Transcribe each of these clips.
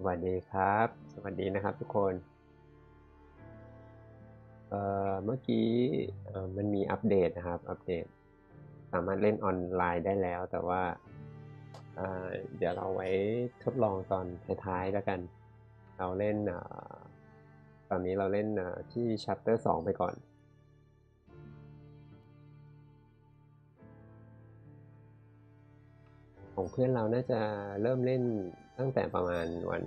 วัสดีครับสวัสดีนะครับทุกคนเมื่อกี้มันมีอัปเดตนะครับอัปเดตสามารถเล่นออนไลน์ได้แล้วแต่ว่าเดี๋ยวเราไว้ทดลองตอนท้ายๆแล้วกันเราเล่นตอนนี้เราเล่นที่ Chapter 2ไปก่อนของเพื่อนเราน่าจะเริ่มเล่นตั้งแต่ประมาณวัน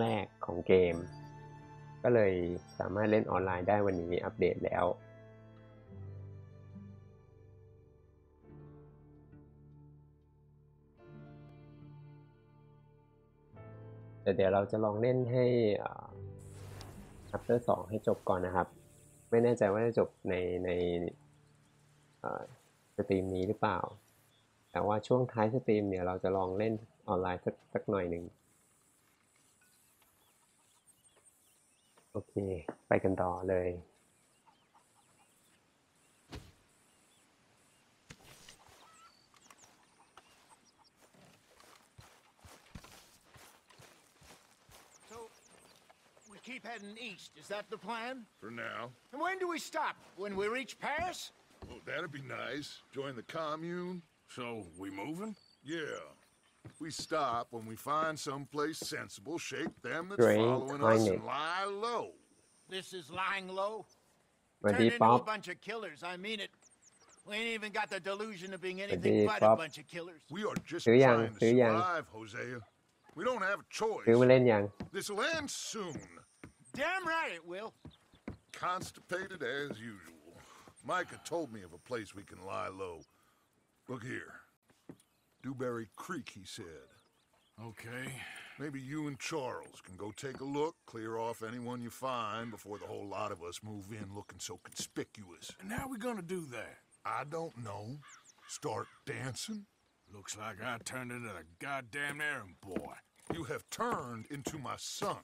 แรกๆของเกมก็เลยสามารถเล่นออนไลน์ได้วันนี้อัปเดตแล้วแต่เดี๋ยวเราจะลองเล่นให้ Chapter 2ให้จบก่อนนะครับไม่แน่ใจว่าจะจบในสตรีมนี้หรือเปล่าแต่ว่าช่วงท้ายสตรีมเนี่ยเราจะลองเล่นออนไลน์สักหน่อยหนึ่งโอเคไปกันต่อเลย Keep heading east. Is that the plan? For now. And when do we stop? When we reach Paris? Oh, that'd be nice. Join the commune. So, we moving? Yeah. We stop when we find someplace sensible, shake them that's Drain following us, climate. and lie low. This is lying low? Ready, Turn into Bob? a bunch of killers, I mean it. We ain't even got the delusion of being anything but a bunch of killers. We are justซื้อยัง trying to ซื้อยัง survive, Hosea. We don't have a ซื้อ choice. มาเล่นยัง This'll end soon. Damn right it will. Constipated as usual. Micah told me of a place we can lie low. Look here. Dewberry Creek, he said. Okay. Maybe you and Charles can go take a look, clear off anyone you find before the whole lot of us move in looking so conspicuous. And how we gonna do that? I don't know. Start dancing? Looks like I turned into a goddamn errand boy. You have turned into my son.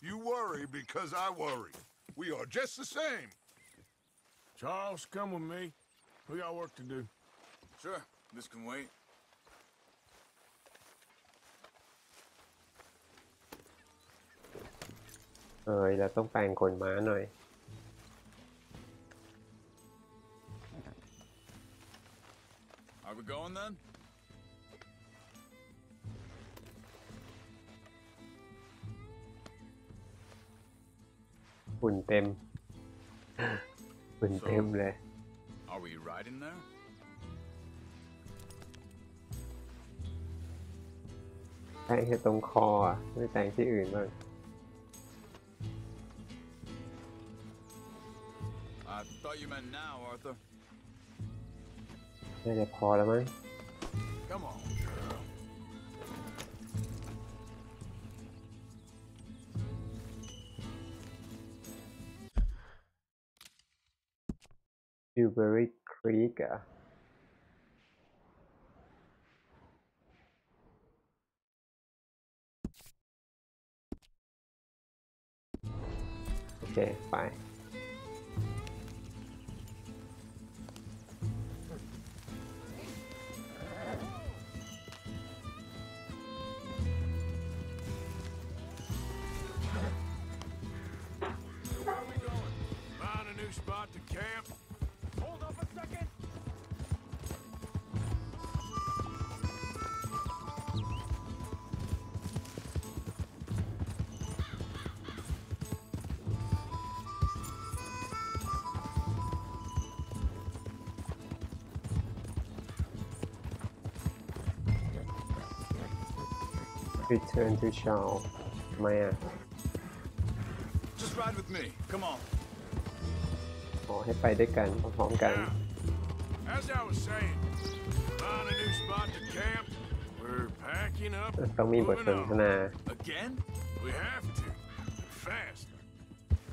You worry because I worry. We are just the same. Charles, come with me. We got work to do. Sure, this can wait.เราต้องแปลงคนม้าหน่อย Are we going then? หุ่นเต็ม หุ่นเต็มเลย Are we riding there? แปลงแค่ตรงคออ่ะไม่แปลงที่อื่นบ้าง I thought you meant now, Arthur. น่าจะพอแล้วมั้ง Come on, girl. Dewberry Creek อ่ะโอเคไป Where we going? Find a new spot to camp? Hold up a second. Return to Charles ทำไมอ่ะ Just ride with me. Come on. ขอให้ไปด้วยกันพร้อมๆกัน Now, as I was saying, find a new spot to camp. We're packing up. ต้องมีบทสนทนา Again? We have to. Fast.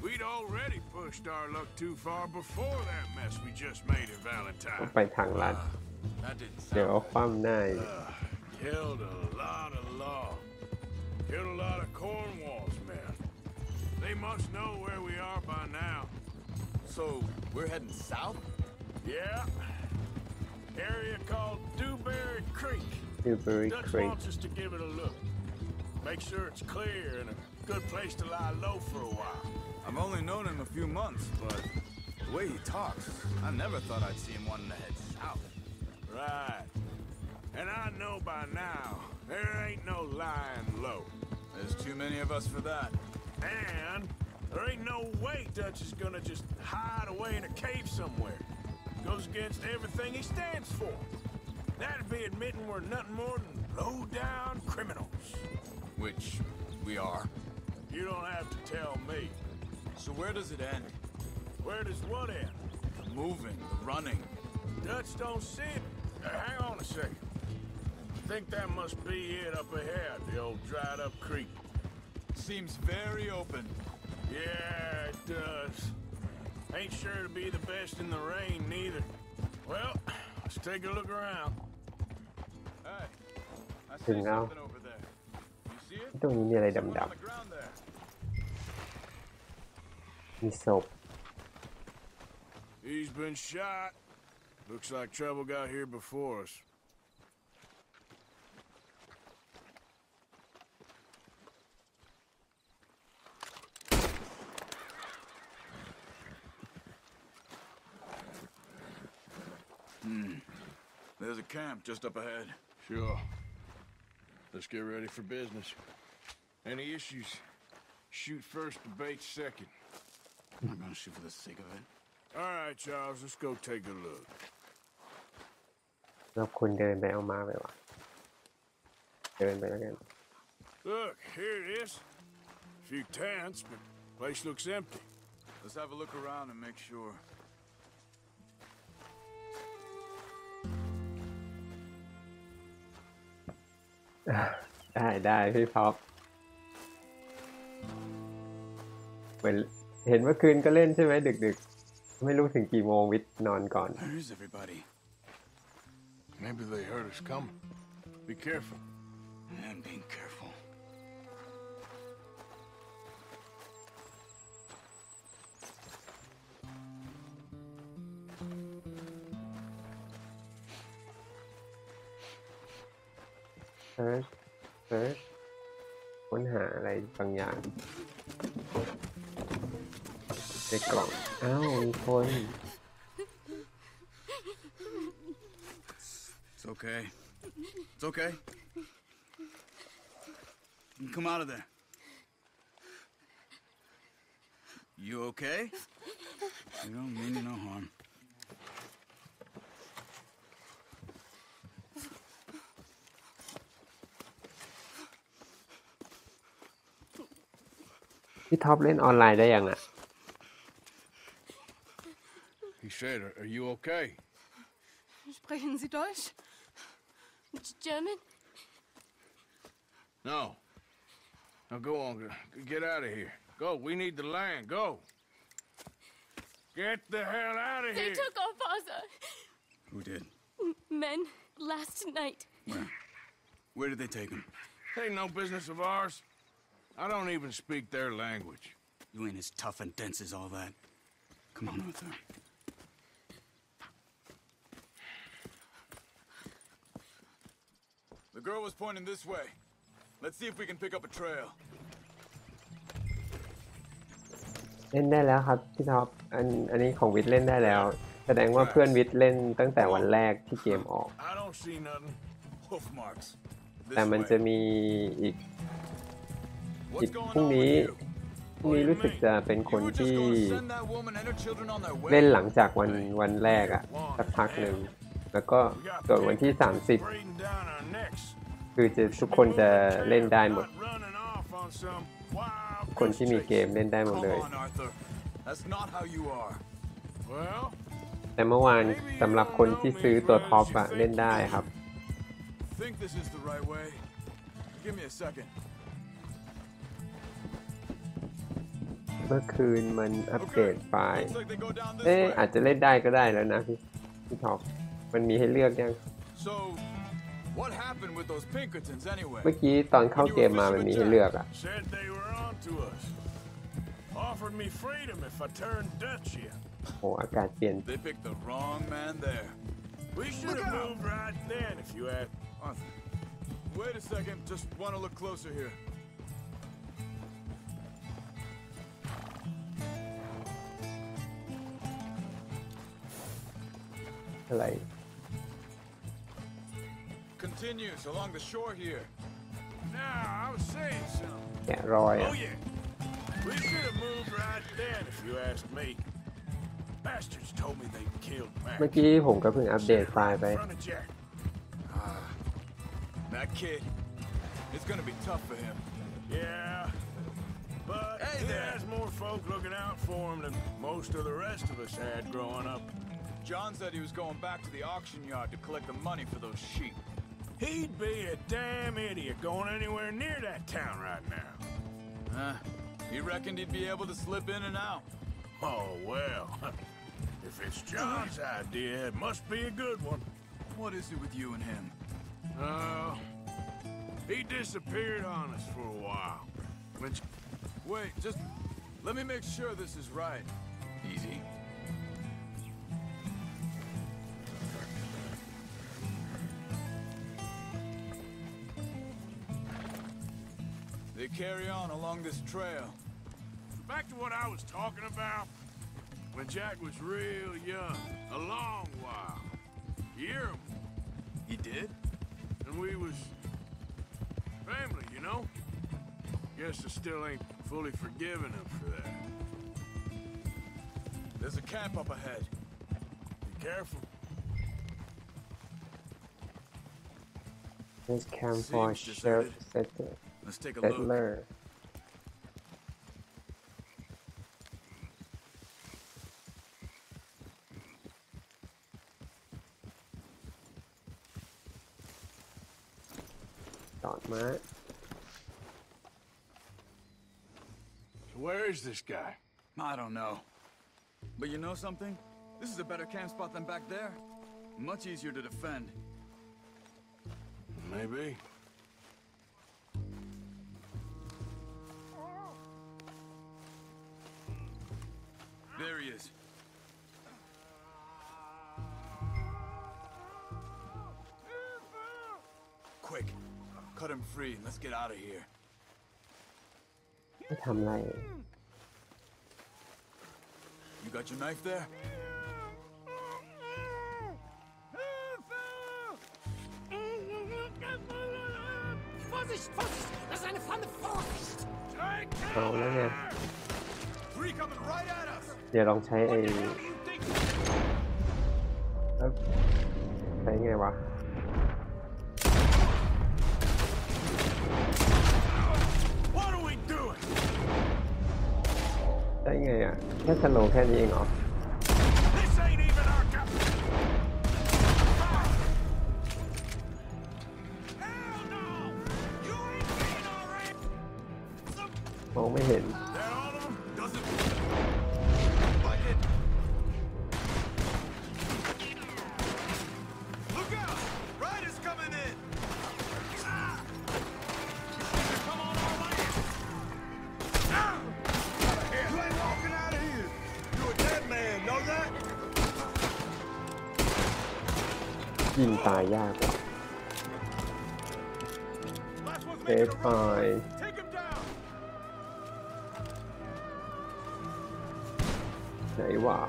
We'd already pushed our luck too far before that mess we just made in ต้อง Valentine. ไปทางลัด That didn't เดี๋ยว sound เอาคว่ำหน้า Killed a lot of logs. Killed a lot of Cornwall's men. They must know where we are by now. So, we're heading south? Yeah. Area called Dewberry Creek. Dewberry Dutch Creek wants us to give it a look. Make sure it's clear and a good place to lie low for a while. I've only known him a few months, but the way he talks, I never thought I'd see him wanting to head south. Right. And I know by now, there ain't no lying low. There's too many of us for that. And there ain't no way Dutch is gonna just hide away in a cave somewhere. Goes against everything he stands for. That'd be admitting we're nothing more than low-down criminals. Which we are. You don't have to tell me. So where does it end? Where does what end? The moving, the running. Dutch don't see it. Hang on a second. I think that must be it up ahead, the old dried-up creek. Seems very open. Yeah, it does. Ain't sure to be the best in the rain, neither. Well, let's take a look around. Hey, I see Dừng nào. something over there. You see it? ตรงนี้มีอะไร Someone ดำ on the ground there. ๆมีศพ He's been shot. Looks like trouble got here before us. There's a camp just up ahead. Sure. Let's get ready for business. Any issues? Shoot first, debate second. I'm not gonna shoot for the sake of it. All right, Charles, let's go take a look. เราควรเดินไปเอามาไปวะเดินไปแล้วกัน Look, here it is. Few tents, but place looks empty. Let's have a look around and make sure. ได้พี่พ็อปเหมือนเห็นเมื่อคืนก็เล่นใช่ไหมดึกๆไม่รู้ถึงกี่โมงวิทย์นอนก่อน Where is everybody? Maybe they heard us coming. Be careful. I'm being careful. search ค้นหาอะไรบางอย่างในกล่องอ้าวมีคน It's okay. It's okay. You can come out of there. You okay? You don't mean you no harm. พี่ท็อปเล่นออนไลน์ได้ยังอ่ะ He said, are you okay? Sprechen Sie Deutsch? German? No. Now go on. Get out of here. Go. We need the land. Go. Get the hell out of They here. took our father. Who did? Men last night. Where? Where did they take him? Ain't no business of ours. I don't even speak their language. You ain't as tough and dense as all that. Come on, Arthur. The girl was pointing this way. Let's see if we can pick up a trail. เล่นได้แล้วครับพี่ท็อปอันนี้ของวิทย์เล่นได้แล้วแสดงว่าเพื่อนวิทย์เล่นตั้งแต่วันแรกที่เกมออก I don't see nothing. Hoof marks. แต่มันจะมีอีก What's พ going รุ่ง on นี้ with you? รู้สึกจะเป็นคน You were just ที่ gonna send that woman and her children on their เล่น way. หลังจากวันแรกอะสักพักหนึ่งแล้วก็ส่วนวันที่30 Braiding down our necks. คือทุกคนจะเล่นได้หมด Not running off on some wild คนที่มี goose เกม chase. เล่นได้หมด Come เลย on, Arthur. That's not how you are. Well, แต่เมื่อวานสำหรับคนที่ซื้อตัวท็อปอะเล่นได้ครับ Think this is the right way? Give me a second. เมื่อคืนมันอัปเดต Okay. ไฟล์ Looks like they go down this อาจ way. จะเล่นได้ก็ได้แล้วนะพี่ท็อปมันมีให้เลือกยัง So, what happened with those Pinkertons anyway? เมื่อกี้ตอนเข้าเกมมามันมีให้เลือกอะ said they were on to us. Offered me freedom if I turned Dutch in. โหอากาศเปลี่ยน They picked the wrong man there. We should have moved right then if you had. Arthur, wait a second. Just want to look closer here. อะไร Continues along the shore here. Now, I was saying something. แกะรอยอ่ะ Oh, yeah. We should have moved right then, if you ask me. Bastards told me they killed Mac. เมื่อกี้ผมก็เพิ่งอัปเดตไฟล์ไป In front of Jack. That kid, it's gonna be tough for him. Yeah. But Hey he there. has more folk looking out for him than most of the rest of us had growing up. John said he was going back to the auction yard to collect the money for those sheep. He'd be a damn idiot going anywhere near that town right now. He reckoned he'd be able to slip in and out. Oh, well. If it's John's idea, it must be a good one. What is it with you and him? He disappeared on us for a while. Which, Wait, just let me make sure this is right. Easy. They carry on along this trail. back to what I was talking about. When Jack was real young, a long while. You hear him? He did? And we was family, you know? Guess I still ain't fully forgiven him for that. There's a camp up ahead. Be careful. This camp for Seems sheriff deserted. Let's take a look. settler จอดม้า So where is this guy? I don't know. But you know something? This is a better camp spot than back there. Much easier to defend. Maybe. There he is. Quick, cut him free and let's get out of here. ไม่ทำไร You got your knife there? Vorsicht, Vorsicht! Das ist eine Pfanne! Vorsicht! เอาแล้วไง Three coming right at us. เดี๋ยวลองใช้ไอ้ใช้ไงวะ What are we doing? ได้ไงอ่ะ แค่สโลว์แค่นี้เองเหรอ This ain't even our cup. Hell no! You ain't being our ransom. มองไม่เห็น That all of them? Doesn't like it. Look out! Riders coming in. Come on, our land. You ain't walking out of here. You're a dead man. Know that? ยิงตายยากกว่า Last one's เซ making ฟ a ไฟ run. Take him down. ไหนวะ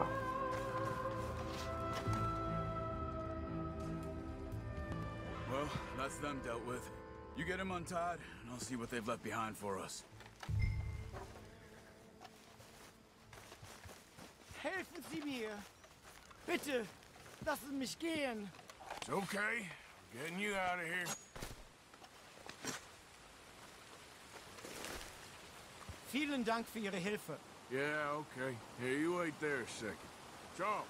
Well, that's them dealt with. You get him untied, and I'll see what they've left behind for us. Helfen Sie mir! Bitte! Lassen mich gehen! It's okay. Getting you out of here. Vielen Dank für Ihre Hilfe. Yeah, okay. Here, you wait there a second. Charles.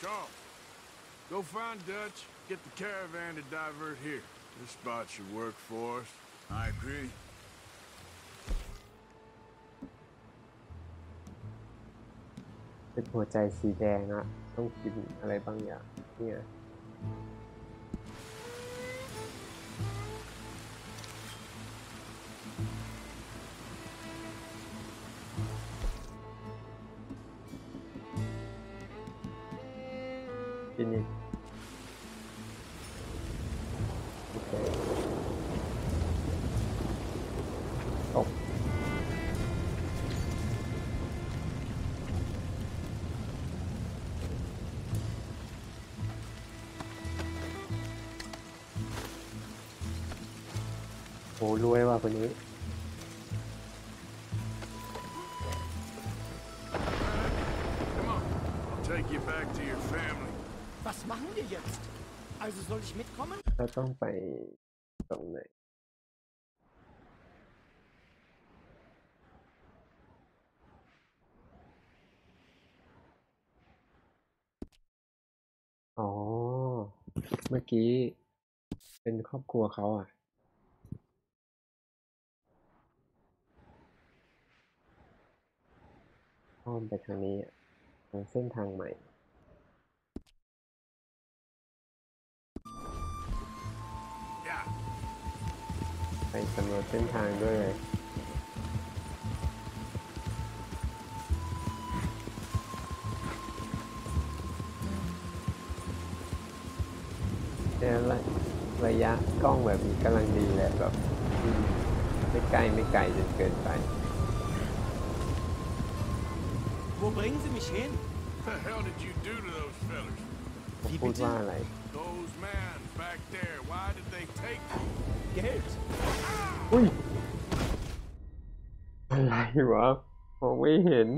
Charles, go find Dutch, get the caravan to divert here. This spot should work for us. I agree. เป็นหัวใจสีแดงอะต้องกินอะไรบางอย่างเนี่ย กินอีก รวยว่ะคนนี้ Come on, I'll take you back to your family. Was machen wir jetzt? Also soll ich mitkommen? เราต้องไปตรงไหนอ๋อเมื่อกี้เป็นครอบครัวเขาอ่ะอ้อมไปทางนี้ทางเส้นทางใหม่ Yeah. ไปสำรวจเส้นทางด้วยเลยเนี่ยระยะกล้องแบบนี้กำลังดีแหละแบบไม่ใกล้ไม่ไกลจนเกินไป Wo bringen Sie mich hin? What the hell did you do to those fellas? ผมพูดว่าอะไร Those men back there, why did they take you? Geld. อุ้ยอะไรวะมองไม่เห็น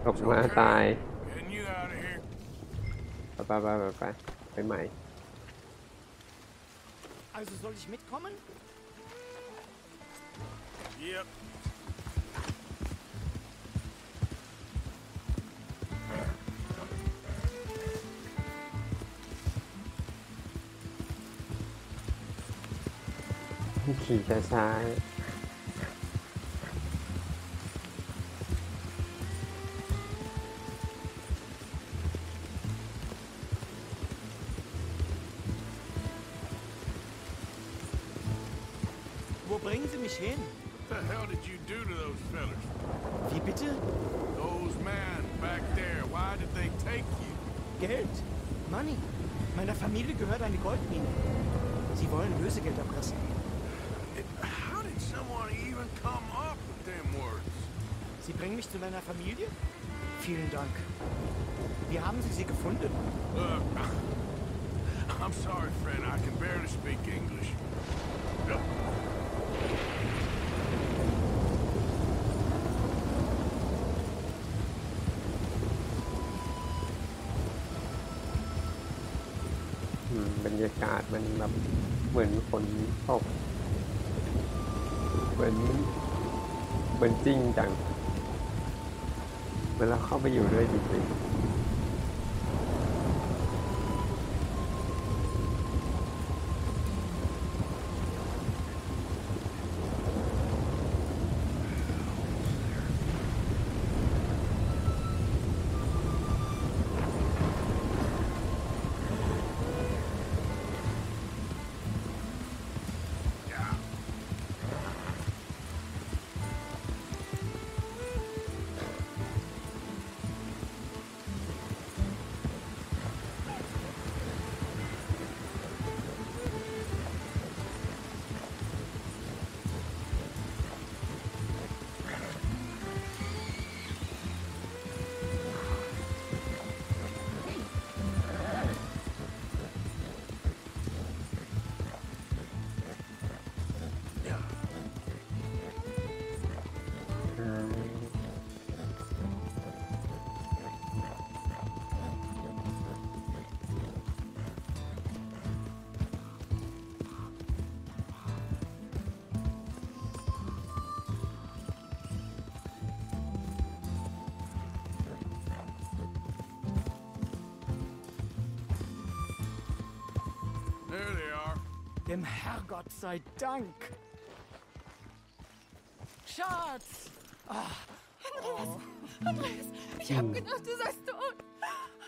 ออกมาตาย Getting you out of here. ไปใหม่ Also soll ich mitkommen? Yep.ขี่ช้าๆ Wo bringen Sie mich hin? What the hell did you do to those fellas? Wie bitte? Those men back there, why did they take you? Geld. Money. Meiner Familie gehört eine Goldmine. Sie wollen Lösegeld erpressen. How did someone even come up with them words? Sie bringen mich zu deiner Familie? Vielen Dank. Wie haben Sie gefunden? Look, I'm sorry, friend. I can barely speak English. Look. บรรยากาศมันแบบเหมือนฝนตกเหมือนจริงจังเหมือนเราเข้าไปอยู่ด้วยจริงๆThere they are. Dem Herrgott sei Dank. Schatz! Andreas, ich hab gedacht, du seist tot.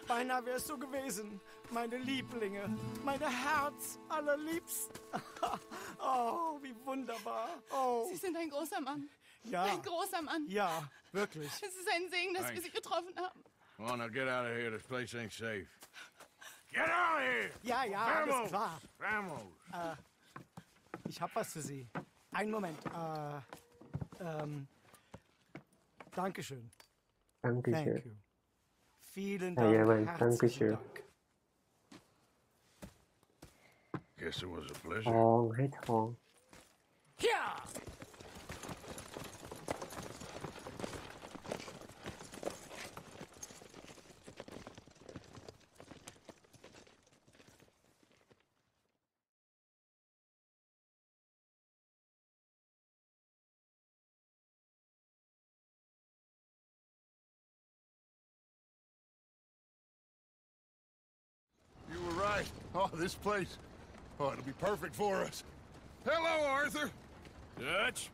Beinahe wärst du gewesen. Meine Lieblinge. Meine Herz allerliebsten. Oh, wie wunderbar. Oh. Sie sind ein großer Mann. Ja. Ein großer Mann. Ja, wirklich. Es ist ein Segen, dass wir Sie getroffen haben. Come on, now get out of here. This place ain't safe. Get out of here! Ja, ja, alles klar. Vamos! Ich hab was für Sie. Einen Moment. Dankeschön. Dankeschön. Thank you. Vielen Ja, Dank, jemand, herzlichen Dankeschön. Dank. Guess it was a ท pleasure. องให้ทอง Ja! You were right. Oh, this place. Oh, it'll be perfect for us. Hello, Arthur. Dutch?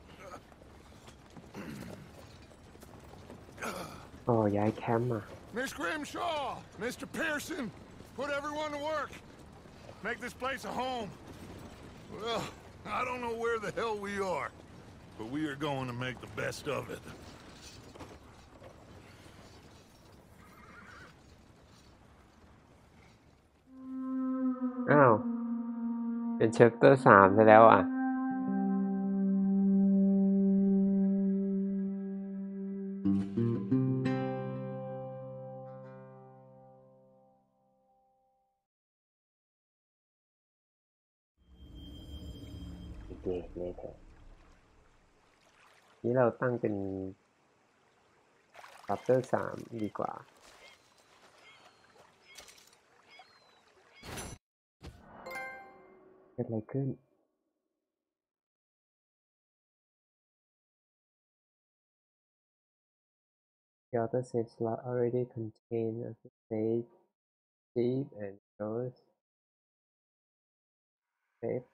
โอ้ย้ายแคมป์อ่ะ Miss Grimshaw, Mr. Pearson, put everyone to work. Make this place a home. Well, I don't know where the hell we are, but we are going to make the best of it. อ้าว เป็น Chapter 3ซะแล้วอ่ะ โอเคเลยเถอะนี่เราตั้งเป็น Chapter 3 ดีกว่า เกิดอะไรขึ้น The auto save slot already contains a save, sheep, and those save.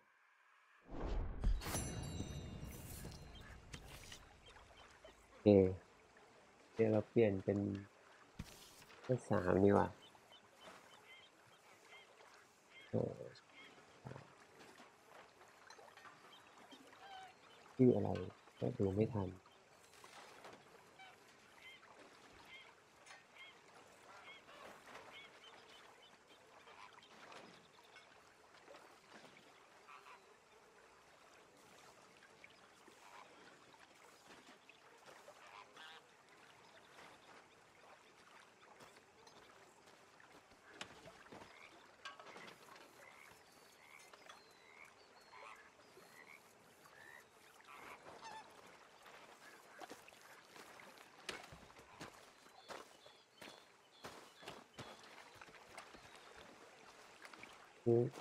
โอเค เดี๋ยวเราเปลี่ยนเป็นChapter 3ดีกว่าชื่ออะไรก็ดูไม่ทัน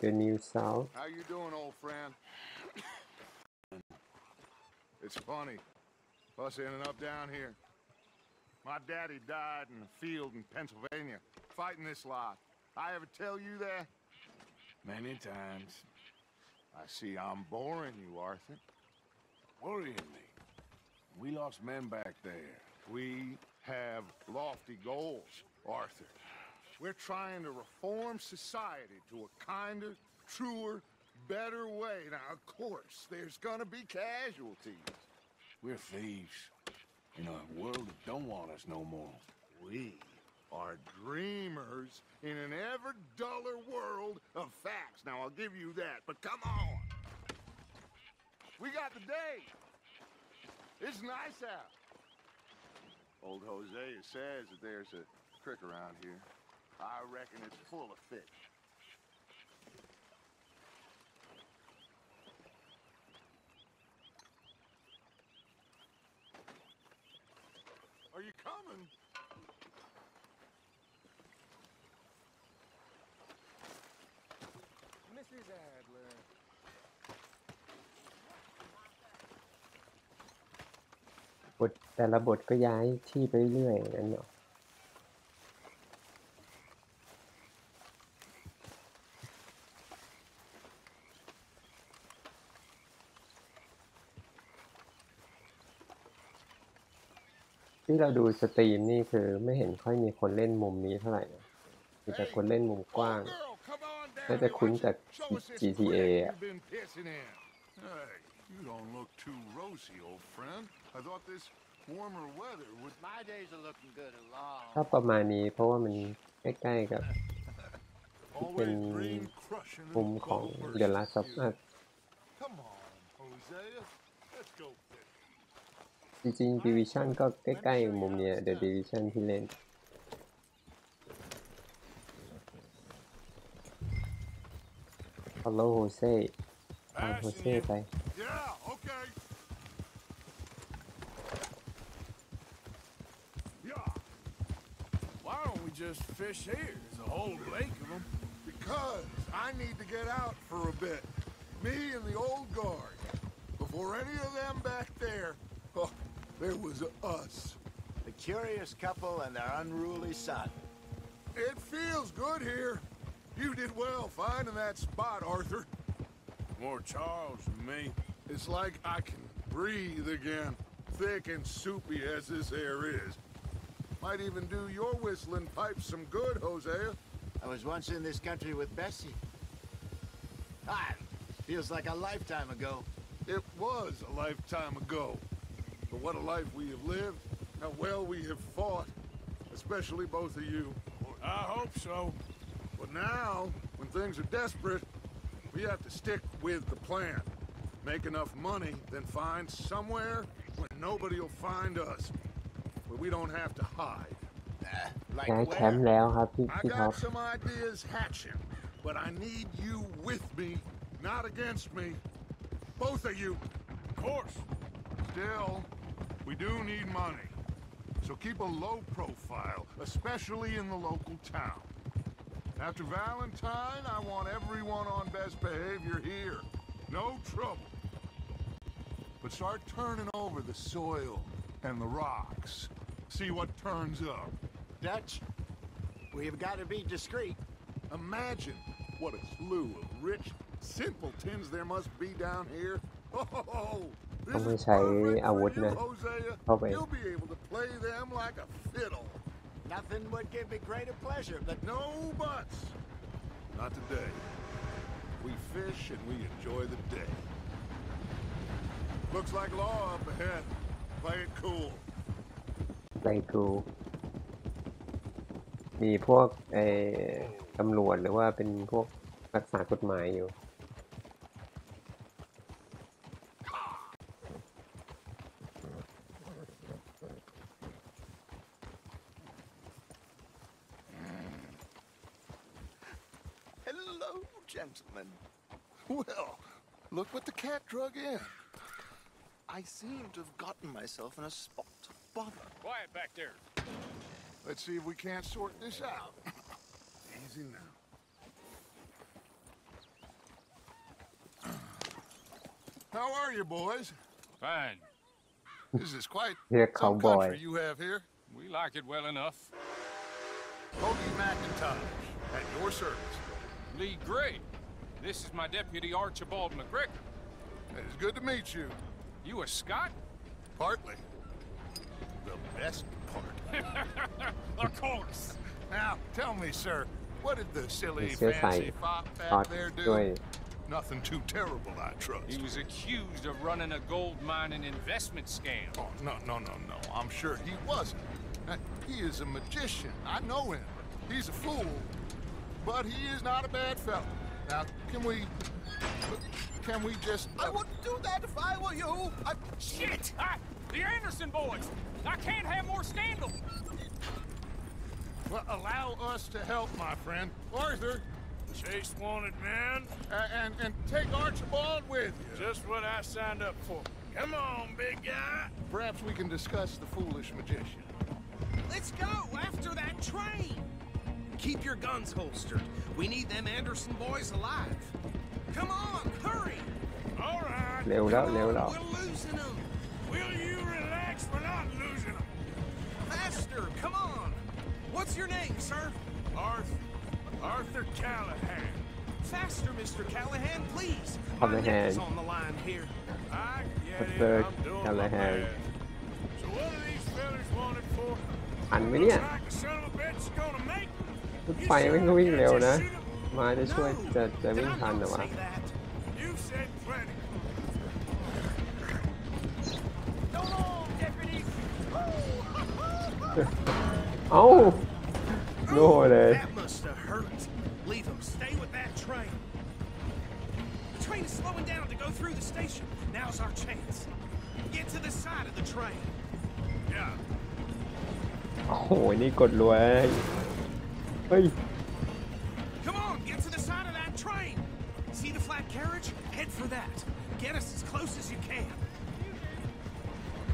The New South. How you doing, old friend? It's funny, us ending up down here. My daddy died in a field in Pennsylvania, fighting this lot. I ever tell you that? Many times. I see I'm boring you, Arthur. Worrying me. We lost men back there. We have lofty goals, Arthur. We're trying to reform society to a kinder, truer, better way. Now, of course, there's gonna be casualties. We're thieves in a world that don't want us no more. We are dreamers in an ever duller world of facts. Now, I'll give you that, but come on. We got the day. It's nice out. Old Hosea says that there's a creek around here. I reckon it's full of fish. Are you coming? Mrs. Adler. บทแต่ละบทก็ย้ายที่ไปเรื่อยๆนั่นเนาะที่เราดูสตรีมนี่คือไม่เห็นค่อยมีคนเล่นมุมนี้เท่าไหร่นะมีแต่คนเล่นมุมกว้าง น่าจะคุ้นจาก GTA อ่ะ Hey, you don't look too rosy, old friend. I thought this warmer weather would... My days are looking good along. ชอบประมาณนี้เพราะว่ามันใกล้ๆกับเป็น Always dream crushing มุมของ The Last of Us Come on, Hosea. Let's go fish. จริงๆ Division ก็ใกล้ๆมุมเนี้ย The Division ที่เล่น follow Jose ตาม Jose ไป Yeah, okay. Yeah. Why don't we just fish here? There's a whole lake of them. Because I need to get out for a bit. Me and the old guard. Before any of them back there, oh, there was us. The curious couple and their unruly son. It feels good here. You did well finding that spot, Arthur. More Charles than me. It's like I can breathe again, thick and soupy as this air is. Might even do your whistling pipes some good, Hosea. I was once in this country with Bessie. Feels like a lifetime ago. It was a lifetime ago. But what a life we have lived, how well we have fought, especially both of you. I hope so. But now, when things are desperate, we have to stick with the plan. Make enough money, then find somewhere where nobody will find us. Where we don't have to hide. Like ย้ายแคมป์ where? แล้วครับพี่ I ท็อป got some ideas hatching, but I need you with me, not against me. Both of you. Of course. Still, we do need money. So keep a low profile, especially in the local town. After Valentine, I want everyone on best behavior here. No trouble. But start turning over the soil and the rocks. See what turns up. Dutch, we've got to be discreet. Imagine what a slew of rich simpletons there must be down here. Oh, this ต้องไม่ is ใช้ perfect อาวุ for ธ you, นะ Hosea. เข้าไป You'll be able to play them like a fiddle. Nothing would give me greater pleasure, but No buts. Not today. We fish and we enjoy the day. Looks like law up ahead. Play it cool. ไลกูมีพวกตำรวจหรือว่าเป็นพวกรักษากฎหมายอยู่ Hello, gentlemen. Well, look what the cat drug in. I seem to have gotten myself in a spot of bother. Quiet back there. Let's see if we can't sort this out. Easy now. How are you, boys? Fine. This is quite Here, some cowboy. country you have here. We like it well enough. Hoagie McIntosh, at your service. Lee Gray. This is my deputy Archibald McGregor. It's good to meet you. You a Scot? Partly. The best part. Of course. Now, tell me, sir, what did the silly, เชื้อสาย fancy fop ทอด back there ด้วย do? Nothing too terrible, I trust. He was accused of running a gold mining investment scam. Oh, no. I'm sure he wasn't. He is a magician. I know him. He's a fool. But he is not a bad fellow. Now, can we just... I wouldn't do that if I were you. Shit! The Anderson boys! I can't have more scandal! Well, allow us to help, my friend. Arthur, Chase wanted man. and take Archibald with you. Just what I signed up for. Come on, big guy. Perhaps we can discuss the foolish magician. Let's go after that train. Keep your guns holstered. We need them Anderson boys alive. Come on, hurry. All right. เร็วแล้ว Come เร็ว on, แล้ว we're losing them. Will you relax? We're not losing them. Faster, come on. What's your name, sir? Arthur Callahan. Faster, Mr. Callahan, please. My Callahan. neck is on the line here. I get Arthur it. I'm doing my Callahan. best. So what are these fellas wanted for? ทันไหมเนี่ย Looks like the son of a bitch is gonna make. รถไฟมันก็วิ่งเร็วนะ มาจะช่วยจะวิ่งทันเหรอวะ Say that. You said plenty. Go on, deputy. เอ้าโง่เลย That must have hurt. Leave him. Stay with that train. The train is slowing down to go through the station. Now's our chance. Get to the side of the train. Yeah. โอ้โห นี่กดรวยเฮ้ย Come on, get to the side of that train. See the flat carriage? Head for that. Get us as close as you can.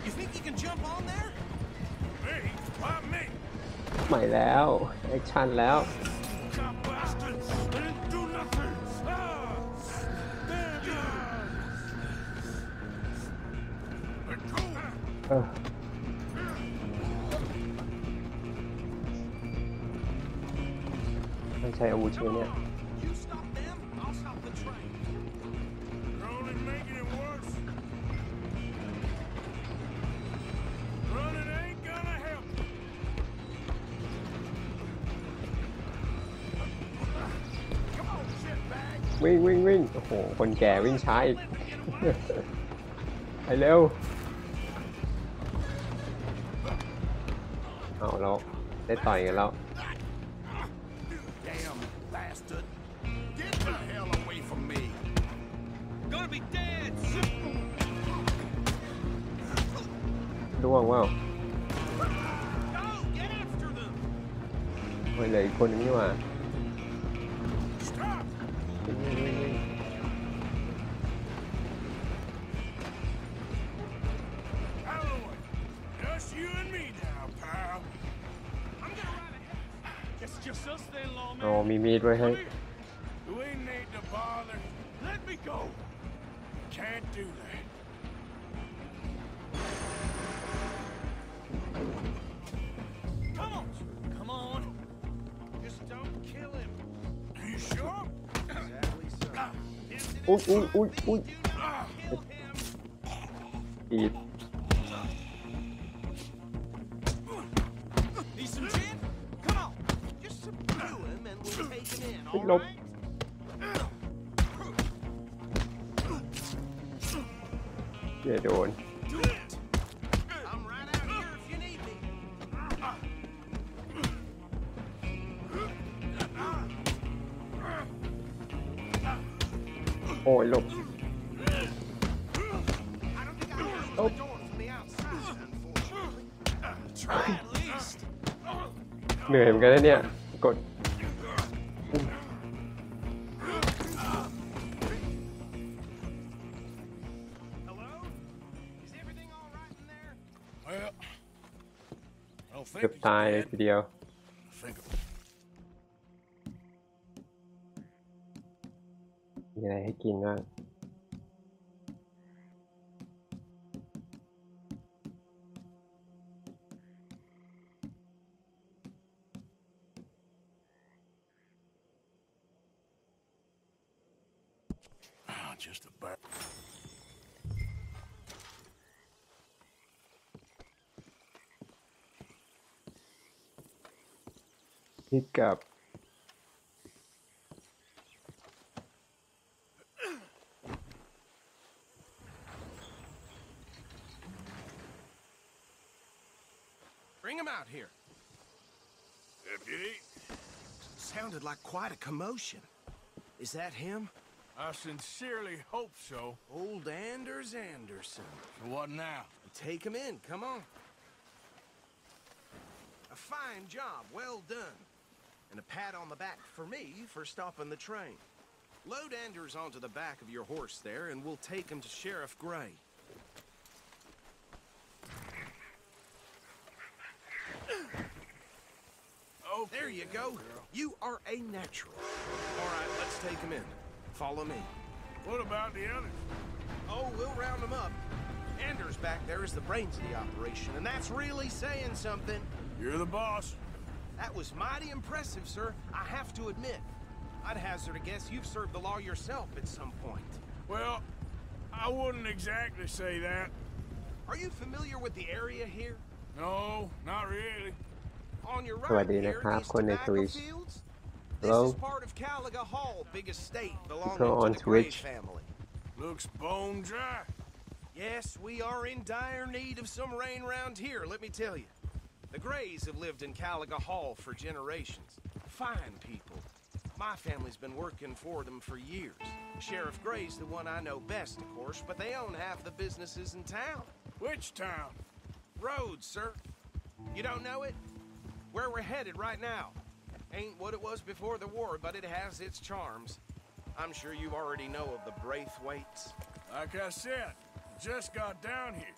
You think you can jump on there? Me? Why me? ใหม่แล้วแอคชั่นแล้ว Cop bastards! I didn't do nothing! Let go! ต้องใช้อาวุธใช่ไหมเนี่ย You stop them, I'll stop the train. You're only making it worse. Running ain't gonna help. วิ่งวิ่งวิ่งโอ้โหคนแก่วิ่งช้าอีก ไปเร็วเอาแล้วได้ต่อยกันแล้ว Damn bastard. Get the hell away from me. Gonna be dead. ร่วงว่าว Go, get after them. เฮ้ยเหลืออีกคนนึงนี่หว่า Stop! วิ่งวิ่งวิ่งวิ่ง Alloway! Just you and me now, pal. I'm gonna ride ahead. It's just us then, lawman. อ๋อมีมีดไว้ให้ We need to bother. Let me go. Can't do that. Come on. Come on. Just don't kill him. Are you sure? Sadly, so. อุ้ยอุ้ยอุ้ยอุ้ย Kill him. อีด Need some gin? Come on. Just subdue him and we'll take him in, เฮ้ย all หลบ right? เดี๋ยวโดน Do it. I'm right out here if you need me. โอ้ยหลบ I don't think I can open the door from the outside, unfortunately. Try at least. เหนื่อยเหมือนกันนะเนี่ยกด Hello? Is everything all right in there? Well, I don't เกือบ think ตายเลยทีเดียว think มีอะไรให้กินบ้าง just about. พิกกับ Bring him out here. Deputy, Sounded like quite a commotion. Is that him? I sincerely hope so. Old Anders Anderson. So what now? Take him in, come on. A fine job, well done. And a pat on the back for me for stopping the train. Load Anders onto the back of your horse there, and we'll take him to Sheriff Gray. Okay, There you go. You are a natural. All right, let's take him in. Follow me. What about the others? Oh, we'll round them up. Anders back there is the brains of the operation, and that's really saying something. You're the boss. That was mighty impressive, sir. I have to admit. I'd hazard a guess you've served the law yourself at some point. Well, I wouldn't exactly say that. Are you familiar with the area here? No, not really. On your สวัส right ดี here, นะครับ these คนใน tobacco Twitch fields? Hello? This is part of Caliga Hall, big estate belonging People on to the Gray Twitch. family. Looks bone dry. Yes, we are in dire need of some rain round here, let me tell you. The Grays have lived in Caliga Hall for generations. Fine people. My family's been working for them for years. Sheriff Gray's the one I know best, of course, but they own half the businesses in town. Which town? Rhodes, sir. You don't know it? Where we're headed right now. Ain't what it was before the war, but it has its charms. I'm sure you already know of the Braithwaites. Like I said, just got down here.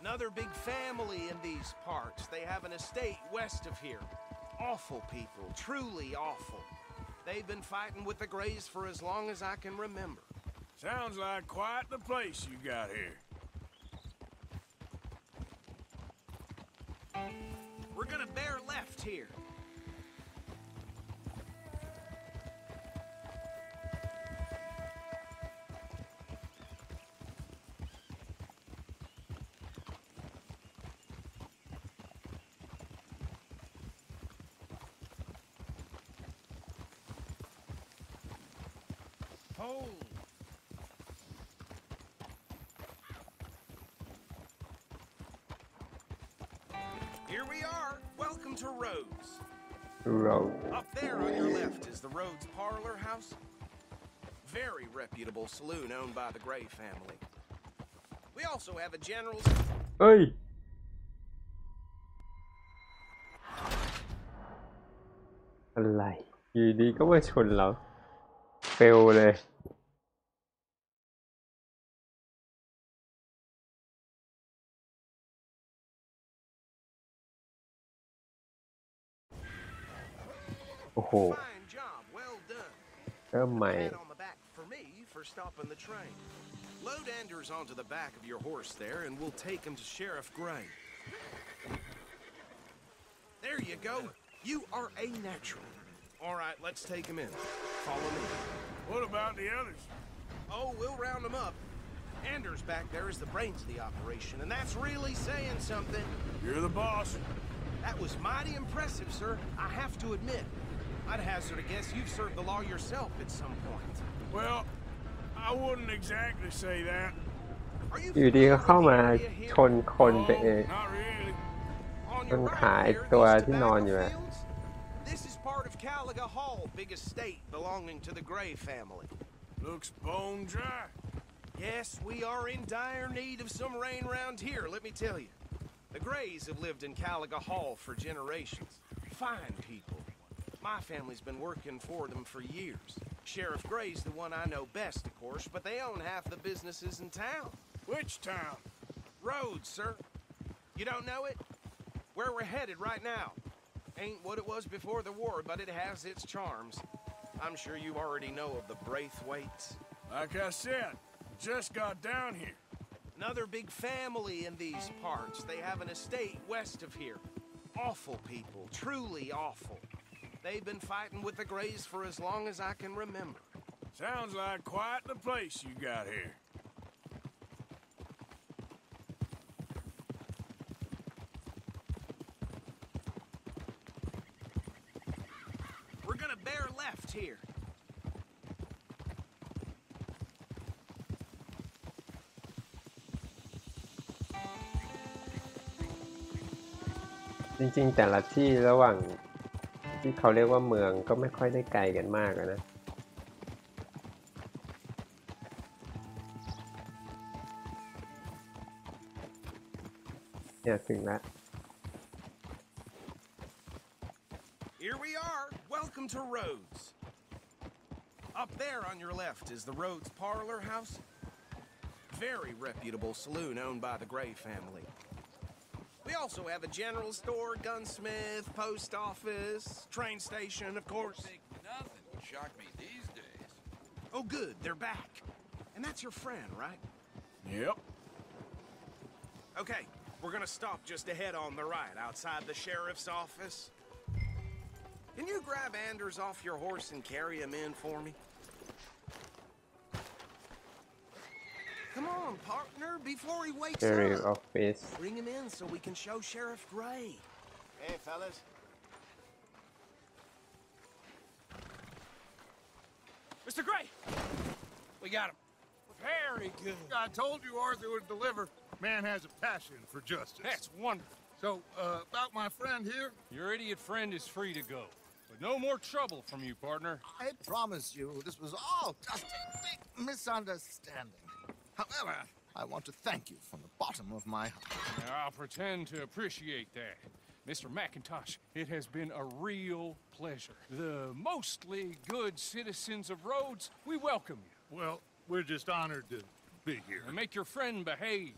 Another big family in these parts. They have an estate west of here. Awful people, truly awful. They've been fighting with the Greys for as long as I can remember. Sounds like quite the place you got here. We're gonna bear left here. Oh. Here we are. Welcome to Rhodes. Road Up there on your left is the Rhodes Parlor House. Very reputable saloon owned by the Gray family. We also have a general's... เอ้ยอะไรอยู่ดีก็มาชนเราเฟลเลยโอ้โห Fine job, well done. เริ่มใหม่ Pat on the back for me for stopping the train. Load Anders onto the back of your horse there, and we'll take him to Sheriff Gray. There you go. You are a natural. All right, let's take him in. Follow me. What about the others? Oh, we'll round them up. Anders back there is the brains of the operation, and that's really saying something. You're the boss. That was mighty impressive, sir. I have to admit. I'd hazard a guess you've served the law yourself at some point. Well, I wouldn't exactly say that. Are you อยู่ดีก็เข้ามา familiar with the area ชนคนไปเอง Not really. here? On ช your น right ขาไอ้ there, ตัว these ที่นอนอยู่ tobacco อะ fields? This is part of Caliga Hall, big estate belonging to the Gray family. Looks bone dry. Yes, we are in dire need of some rain around here, let me tell you. The Grays have lived in Caliga Hall for generations. Fine people. My family's been working for them for years. Sheriff Gray's the one I know best, of course, but they own half the businesses in town. Which town? Rhodes, sir. You don't know it? Where we're headed right now. Ain't what it was before the war, but it has its charms. I'm sure you already know of the Braithwaites. Like I said, just got down here. Another big family in these parts. They have an estate west of here. Awful people, truly awful. They've been fighting with the Greys for as long as I can remember. Sounds like quite the place you got here. We're gonna bear left here. จริงๆแต่ละที่ระหว่างที่เขาเรียกว่าเมืองก็ไม่ค่อยได้ไกลกันมากอะนะเนี่ยถึงแล้ว Here we are. Welcome to Rhodes. Up there on your left is the Rhodes Parlor House. Very reputable saloon owned by the Gray family. We also have a general store, gunsmith, post office, train station, of course. Nothing would shock me these days. Oh, good. They're back. And that's your friend, right? Yep. Okay. We're gonna stop just ahead on the right, outside the sheriff's office. Can you grab Anders off your horse and carry him in for me? Come on, partner, before he wakes Sheriff up. Office Bring him in so we can show Sheriff Gray. Hey, fellas. Mr. Gray! We got him. Very good. I told you Arthur would deliver. Man has a passion for justice. That's wonderful. So, about my friend here, Your idiot friend is free to go. But no more trouble from you, partner. I promise you this was all just a big misunderstanding. However, I want to thank you from the bottom of my heart. Now, I'll pretend to appreciate that. Mr. McIntosh, it has been a real pleasure. The mostly good citizens of Rhodes, we welcome you. Well, we're just honored to be here. And make your friend behave.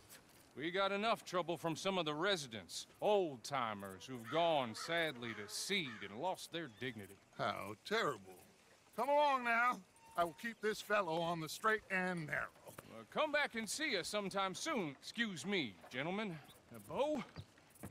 We got enough trouble from some of the residents, old-timers who've gone sadly to seed and lost their dignity. How terrible. Come along now. I will keep this fellow on the straight and narrow. Come back and see us sometime soon. Excuse me, gentlemen. Bo,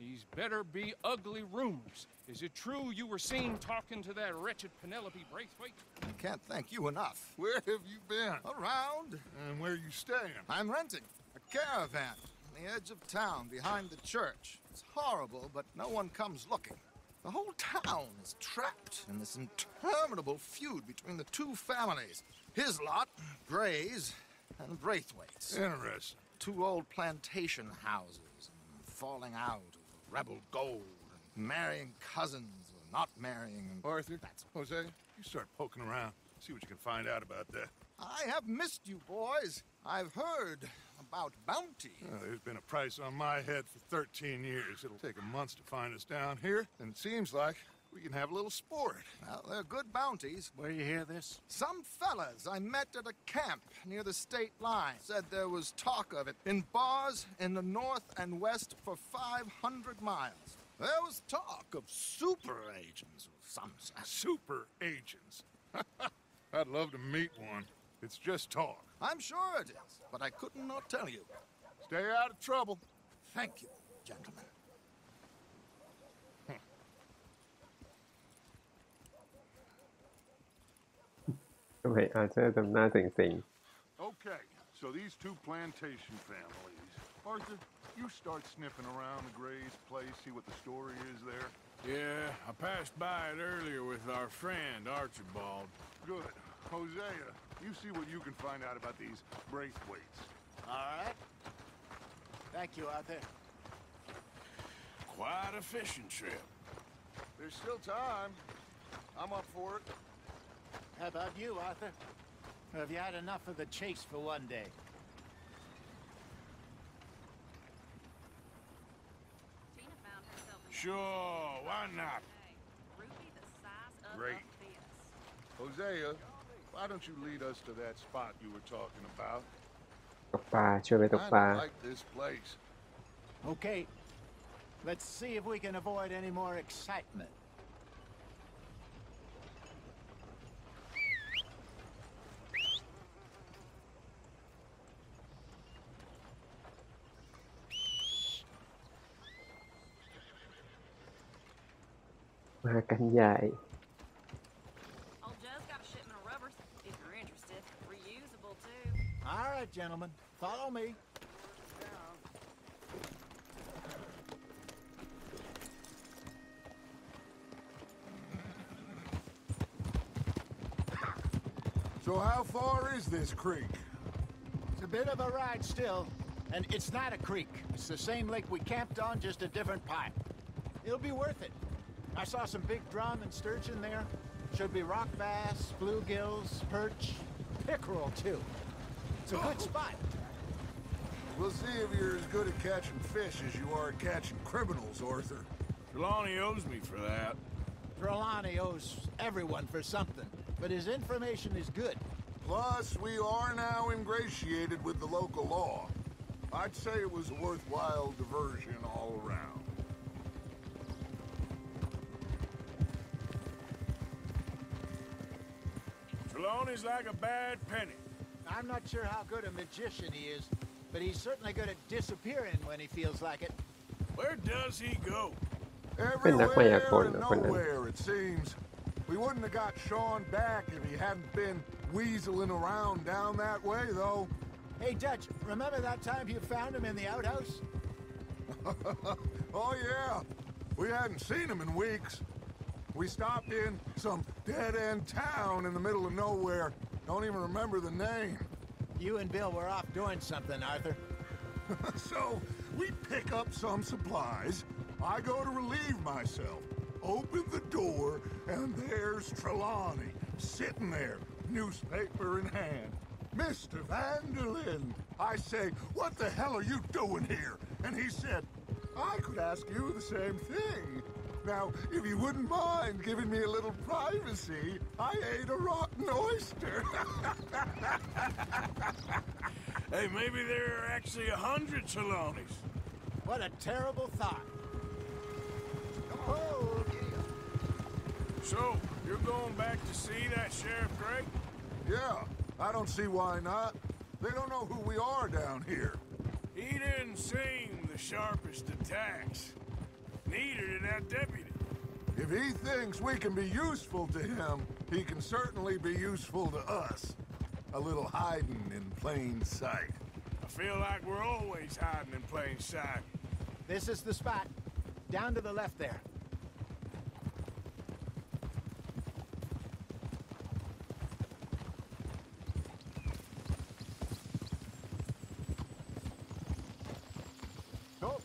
these better be ugly rumors. Is it true you were seen talking to that wretched Penelope Braithwaite? I can't thank you enough. Where have you been? Around. And where are you staying? I'm renting a caravan on the edge of town behind the church. It's horrible, but no one comes looking. The whole town is trapped in this interminable feud between the two families. His lot, Gray's, and Braithwaite's. Interesting. Two old plantation houses, falling out of rebel gold, and marrying cousins or not marrying. Arthur, Jose, you start poking around. See what you can find out about that. I have missed you, boys. I've heard about bounty. There's been a price on my head for 13 years. It'll take a month to find us down here, and it seems like we can have a little sport. Well, they're good bounties. Where you hear this? Some fellas I met at a camp near the state line said there was talk of it in bars in the north and west for 500 miles. There was talk of super agents of some sort. Super agents. I'd love to meet one. It's just talk. I'm sure it is, but I could not tell you. Stay out of trouble. Thank you, gentlemen.ทำไมอาเธอร์ทำหน้าเซ็ง Okay, so these two plantation families. Arthur, you start sniffing around the Gray's place, see what the story is there. Yeah, I passed by it earlier with our friend, Archibald. Good. Hosea, you see what you can find out about these Braithwaites. All right. Thank you, Arthur. Quite a fishing trip. There's still time. I'm up for it. How about you, Arthur? Have you had enough of the chase for one day? Tina found herself in Sure, why not? Ruby the size of Great. a fist. Hosea, why don't you lead us to that spot you were talking about? ๆตกปลาช่วยไปตกปลา I like this place. Okay. Let's see if we can avoid any more excitement.มากันใหญ่ Old Joe's got a shipment of rubbers, if you're interested. Reusable, too. All right, gentlemen. Follow me. So how far is this creek? It's a bit of a ride still, and it's not a creek. It's the same lake we camped on, just a different pipe. It'll be worth it. I saw some big drum and sturgeon there. Should be rock bass, bluegills, perch, pickerel, too. It's a good spot. We'll see if you're as good at catching fish as you are at catching criminals, Arthur. Trelawney owes me for that. Trelawney owes everyone for something, but his information is good. Plus, we are now ingratiated with the local law. I'd say it was a worthwhile diversion all around. Trelawney's like a bad penny. I'm not sure how good a magician he is, but he's certainly good at disappearing when he feels like it. Where does he go? Everywhere and nowhere, it seems. We wouldn't have got Sean back if he hadn't been weaseling around down that way, though. Hey, Dutch, remember that time you found him in the outhouse? Oh, yeah. We hadn't seen him in weeks. We stopped in some dead-end town in the middle of nowhere. Don't even remember the name. You and Bill were off doing something, Arthur. So, we pick up some supplies. I go to relieve myself. Open the door, and there's Trelawney, sitting there, newspaper in hand. Mr. Vanderlyn. I say, what the hell are you doing here? And he said, I could ask you the same thing. Now, if you wouldn't mind giving me a little privacy, I ate a rotten oyster. Hey, maybe there are actually 100 Trelawneys. What a terrible thought. Oh, So, you're going back to see that Sheriff Gray? Yeah, I don't see why not. They don't know who we are down here. He didn't seem the sharpest of tacks. Neither did that deputy. If he thinks we can be useful to him, he can certainly be useful to us. A little hiding in plain sight. I feel like we're always hiding in plain sight. this is the spot. Down to the left there. Oh.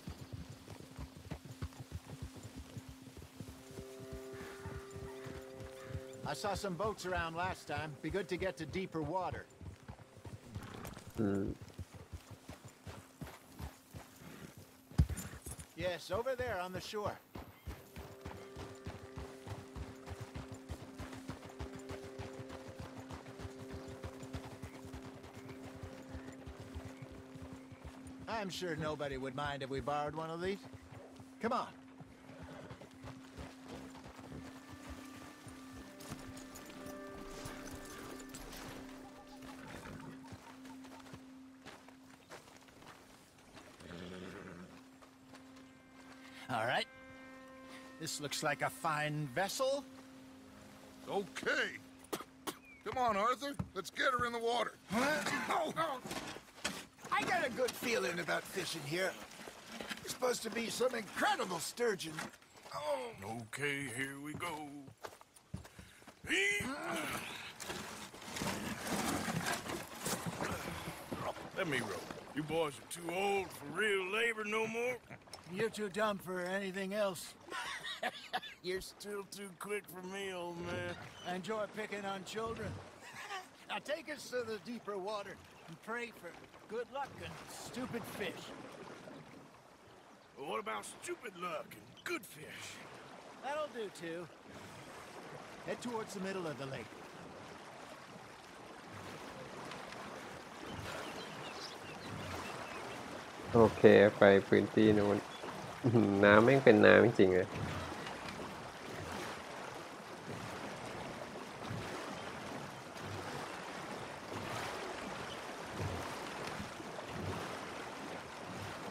I saw some boats around last time. Be good to get to deeper water. Yes, over there on the shore. I'm sure nobody would mind if we borrowed one of these. Come on. All right. This looks like a fine vessel. Okay. Come on, Arthur. Let's get her in the water. I got a good feeling about fishing here. It's supposed to be some incredible sturgeon. Oh. Okay, here we go. Let me row. You boys are too old for real labor no more. You're too dumb for anything else. You're still too quick for me, old man. I enjoy picking on children. Now take us to the deeper water and pray for good luck and stupid fish. Well, what about stupid luck and good fish? That'll do, too. Head towards the middle of the lake. Okay, ไปพื้นที่นู้นน้ำแม่งเป็นน้ำจริงๆเลย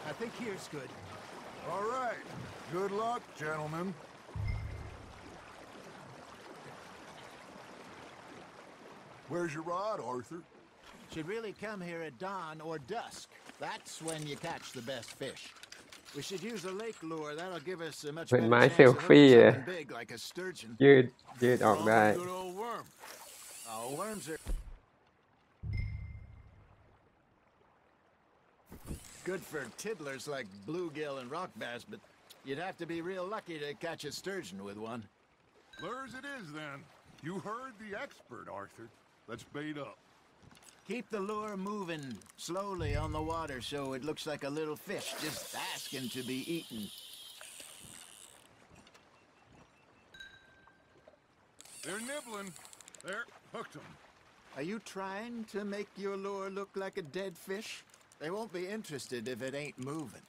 I think here's good. All right. Good luck, gentlemen. Where's your rod, Arthur? Should really come here at dawn or dusk. That's when you catch the best fish. We should use a lake lure. That'll give us a much เป็น better ไม้ chance เซล of ฟี่ hooking อะ something big like a sturgeon. ยืดออกได้ Good old worm. Oh, worms are good for tiddlers like bluegill and rock bass, but you'd have to be real lucky to catch a sturgeon with one. Lures it is, then. You heard the expert, Arthur. Let's bait up. Keep the lure moving slowly on the water so it looks like a little fish just asking to be eaten. They're nibbling. There, hooked them. Are you trying to make your lure look like a dead fish? They won't be interested if it ain't moving.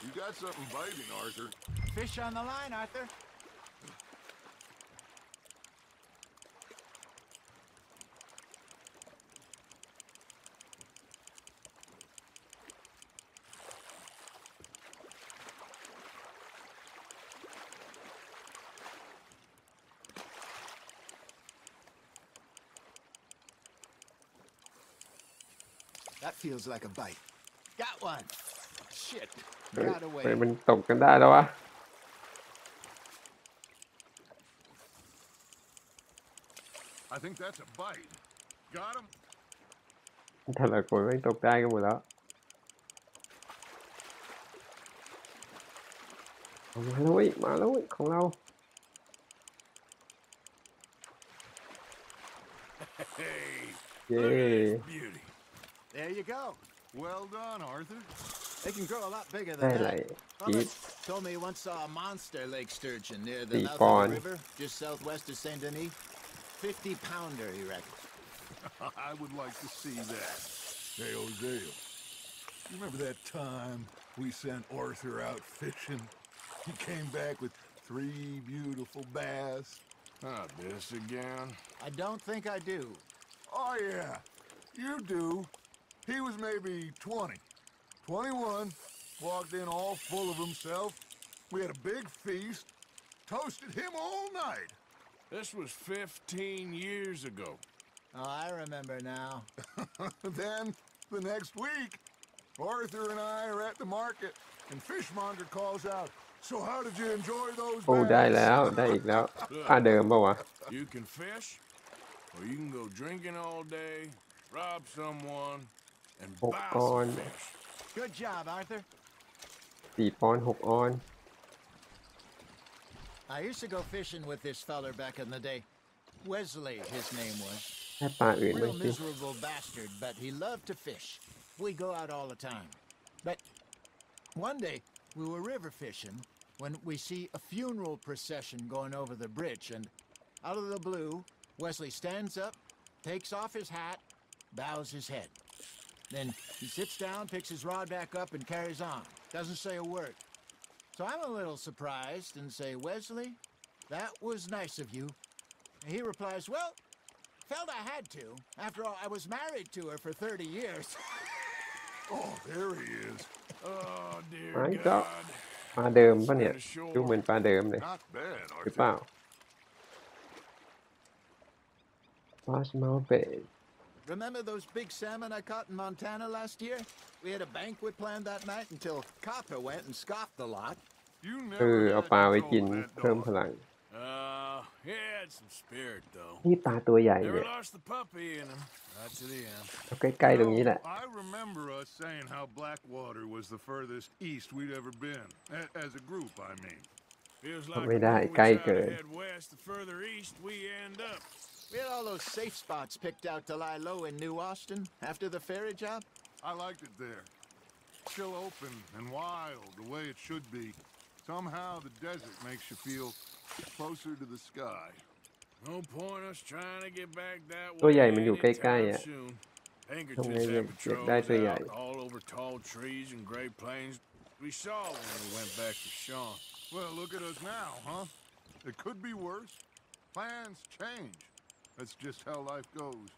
You got something biting, Arthur. Fish on the line, Arthur. That feels like a bite. Got one. Shit. เฮ้ย Got เฮ้ย away. มันตกกันได้แล้ววะ I think that's a bite. Got him? แต่ละคนไม่งตกได้กันหมดแล้วเอามาแล้วเว้ยมาแล้วเว้ยของเรา Hey, เย้ Beauty. There you go. Well done, Arthur. They can grow a lot bigger ได้ than อะไร that. กีด Clemens told me he once saw a monster lake sturgeon near the Deep mouth pond. of the river, just southwest of Saint Denis. 50-pounder, he reckons. I would like to see that. Hey, Ozale, you remember that time we sent Arthur out fishing? He came back with 3 beautiful bass. Not this again. I don't think I do. Oh, yeah, you do. He was maybe 20, 21, walked in all full of himself. We had a big feast, toasted him all night. This was 15 years ago. Oh, I remember now. Then, the next week, Arthur and I are at the market, and Fishmonger calls out, "So how did you enjoy those โอ้ได้ bass?" แล้วได้อีกแล้วค่าเดิมป่าวะ You can fish, or you can go drinking all day, rob someone, and 6 buy ออน some fish. Good job, Arthur. 4 ปอนด์6 ออน I used to go fishing with this feller back in the day. Wesley, his name was. ให้ปลาอื่นบ้าง Real สิ miserable bastard, but he loved to fish. We go out all the time. But one day, we were river fishing when we see a funeral procession going over the bridge, and out of the blue, Wesley stands up, takes off his hat, bows his head. Then he sits down, picks his rod back up, and carries on. Doesn't say a word. So I'm a little surprised and say, "Wesley, that was nice of you." And he replies, "Well, felt I had to. After all, I was married to her for 30 years. Oh, there he is. Oh, dear ไม่ก็ God. ปลาเดิมป่ะเนี่ยดูเหมือนปลาเดิมเลย Not bad, หรือเปล่า Arthur. Marshmallow Bay Remember those big salmon I caught in Montana last year? We had a banquet planned that night until Copper went and scoffed the lot. You เออ never เอา had ปลาไว้กิน control of that เพิ่ม dog. พลัง He had some spirit, though. นี่ปลาตัวใหญ่เล Never ย lost the puppy in him. Right to the end. เอาใกล้ๆตรงนี้แหละ I remember us saying how Blackwater was the furthest east we'd ever been. As a group, I mean. Feels เอา like ไม่ the ได้ more we ใกล้ try เกิ to น head west, the further east we end up. We had all those safe spots picked out to lie low in New Austin after the ferry job. I liked it there. Still open and wild, the way it should be. Somehow the desert makes you feel closer to the sky. No point us trying to get back that way ตัวใหญ่มันอยู่ใกล้ๆ anytime อ่ะ soon. ทำไง Pinkertons เนี่ย have เก็บได้ patrols ตัวใหญ่ out all over tall trees and Great Plains. We saw when we went back to Sean. Well, look at us now, huh? It could be worse. Plans change. That's just how life goes.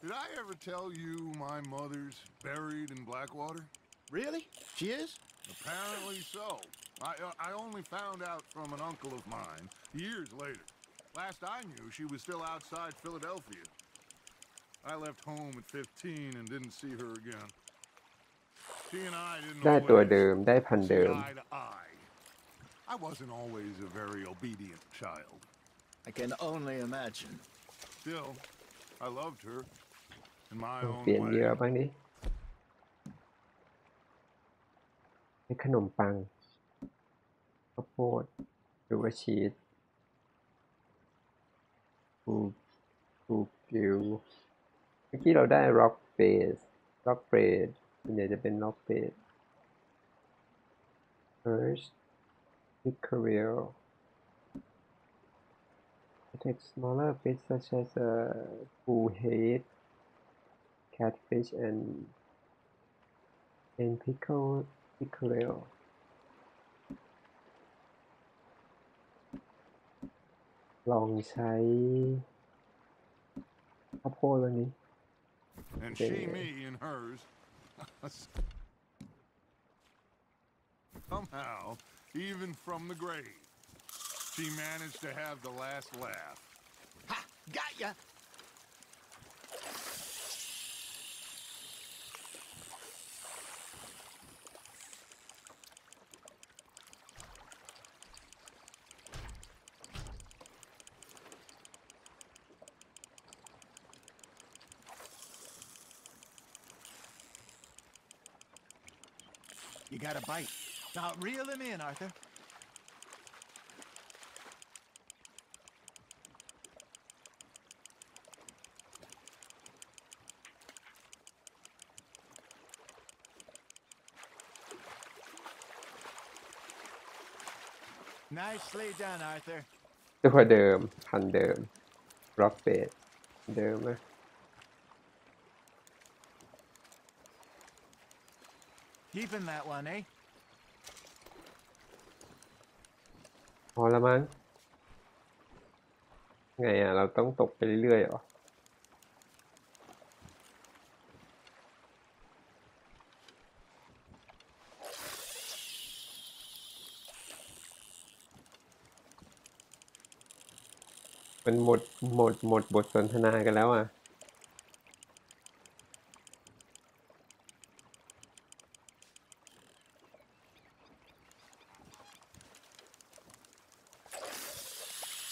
Did I ever tell you my mother's buried in Blackwater? Really? She is? Apparently so. I only found out from an uncle of mine years later. Last I knew, she was still outside Philadelphia. I left home at 15 and didn't see her again. She and I didn't ได้ตัว always เดิมได้พันธุ์เดิม see eye to eye. I wasn't always a very obedient child. I can only imagine. Still, I loved her in my ลอง own เปลี่ยนเห way. ยื่อบ้างดิให้ขนมปังข้าวโพดหรือว่าชีสปูกิวเมื่อกี้เราได้ rock base rock bread ส่วนใหญ่จะเป็น rock base first pickerel take smaller fish such as bullhead catfish and pickerel ลองใช้ข้าวโพดวันนี้ And she, me, and hers. Somehow, even from the grave, she managed to have the last laugh. Ha! Got ya! You got a bite. Now reel him in, Arthur. Nicely done, Arthur. ตัวเดิมพันเดิมร็อกเบสเดิมนะ Keeping that one, eh? พอแล้วมั้งไงอ่ะเราต้องตกไปเรื่อยๆหรอมันหมดบทสนทนากันแล้วอ่ะ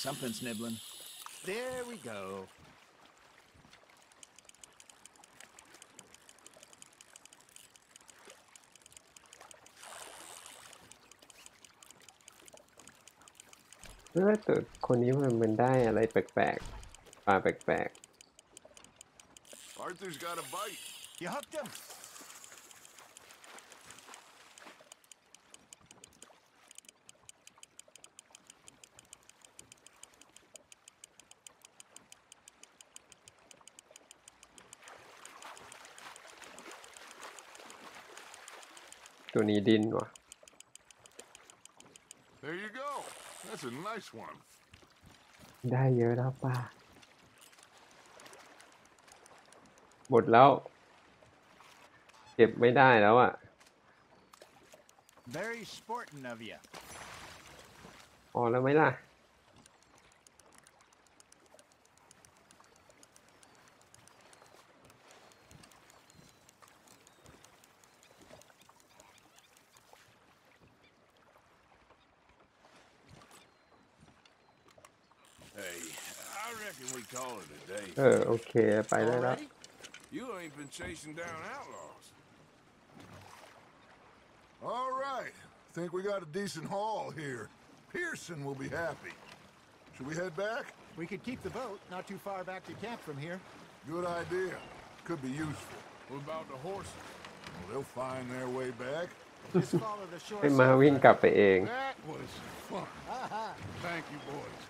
Something's nibbling. There we go. แต่คนนี้มันได้อะไรแปลกๆปลาแปลก Arthur's got a bite. You hooked him. ตัวนี้ดิ้นว่ะ There you go. That's a nice one. ได้เยอะแล้วป้าหมดแล้วเก็บไม่ได้แล้วอ่ะ Very sporting of you. พอแล้วไหมล่ะโอเคไปได้แล้ว You ain't been chasing down outlaws. All right. Think we got a decent haul here. Pearson will be happy. Should we head back? We could keep the boat not too far back to camp from here. Good idea. Could be useful. What about the horses? Well, they'll find their way back. Just follow the shore. ให้มาวิ่งกลับไปเอง That was fun. Thank you, boys.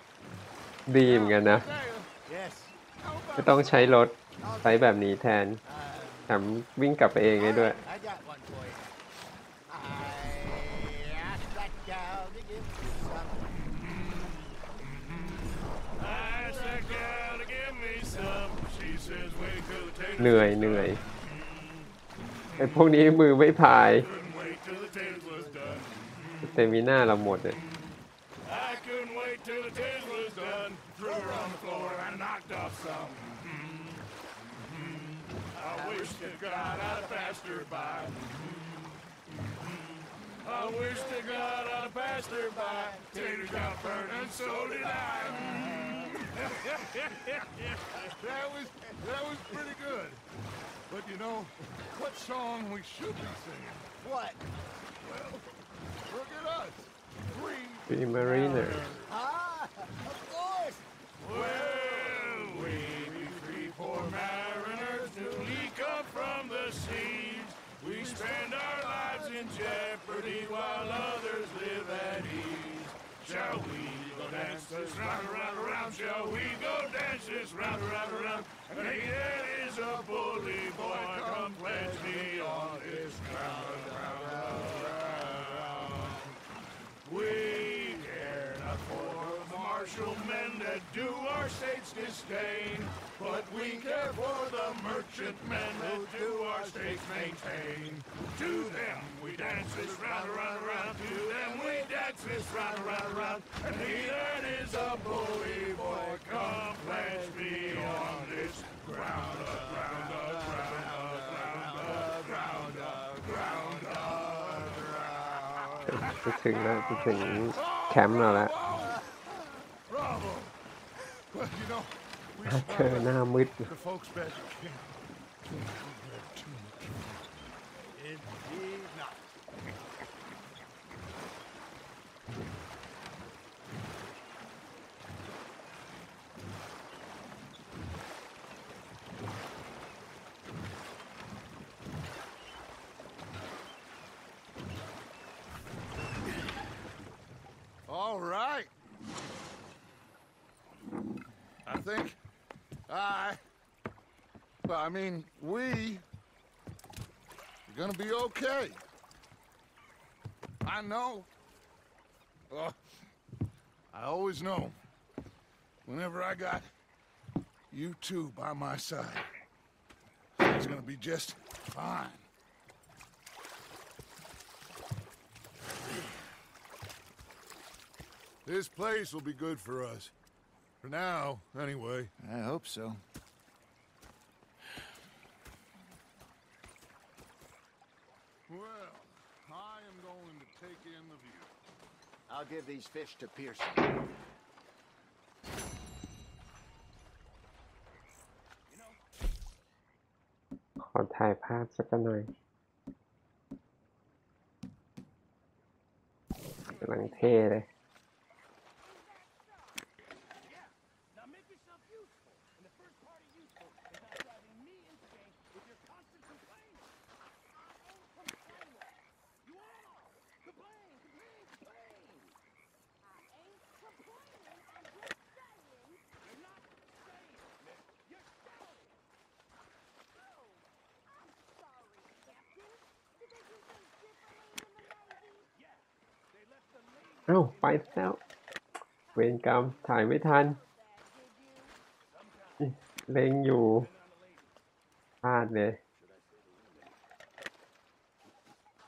ดีเหมือนกันนะ Yes. ไม่ต้องใช้รถใช้แบบนี้แทนแถมวิ่งกลับไปเองได้ด้วย I got one for you. I asked that gal to give me some. I asked that gal to give me some. She says wait till the tables เหนื่อยไอ้พวกนี้มือไม่พาย couldn't wait till the tables was done. เตมิน่าเราหมดเลย I couldn't wait till the tables was done. Threw her on the floor and knocked off some. I wish to God I'd passed her by. I wish to God I'd passed her by. Taters got burned and so did I. That was pretty good. But you know, what song we should be singing? What? Well, look at us. Three Mariners. Of course. Well, we be three poor mariners newly come from the seas. We spend our lives in jeopardy while others live at ease. Shall we go dance this round, around, around? Shall we go dance this round, around, around? And here is a bully boy, come pledge me on this ground, round, round. We care not for the martial men that do our state's disdain, but we care for the merchantmen that do our state's maintain. To them we dance this round, around, around. To them we dance this round, around, around. And he that is a bully boy, come pledge me on this ground, ground, ground, ground, ground, ground, ground. จะถึงแล้วจะถึงแคมป์เราแล้ว Bravo. Well, you know, we เธอหน้ามืด the folks back at camp. Too much fun. Indeed not. All think we're gonna be okay. I know. I always know. Whenever I got you two by my side, it's gonna be just fine. This place will be good for us. For now, anyway. I hope so. Well, I am going to take in the view. I'll give these fish to Pearson. ขอถ่ายภาพสักหน่อยกำลังเท่เลย เอ้าไปแล้วเวรกรรมถ่ายไม่ทันเล็งอยู่พลาดเลย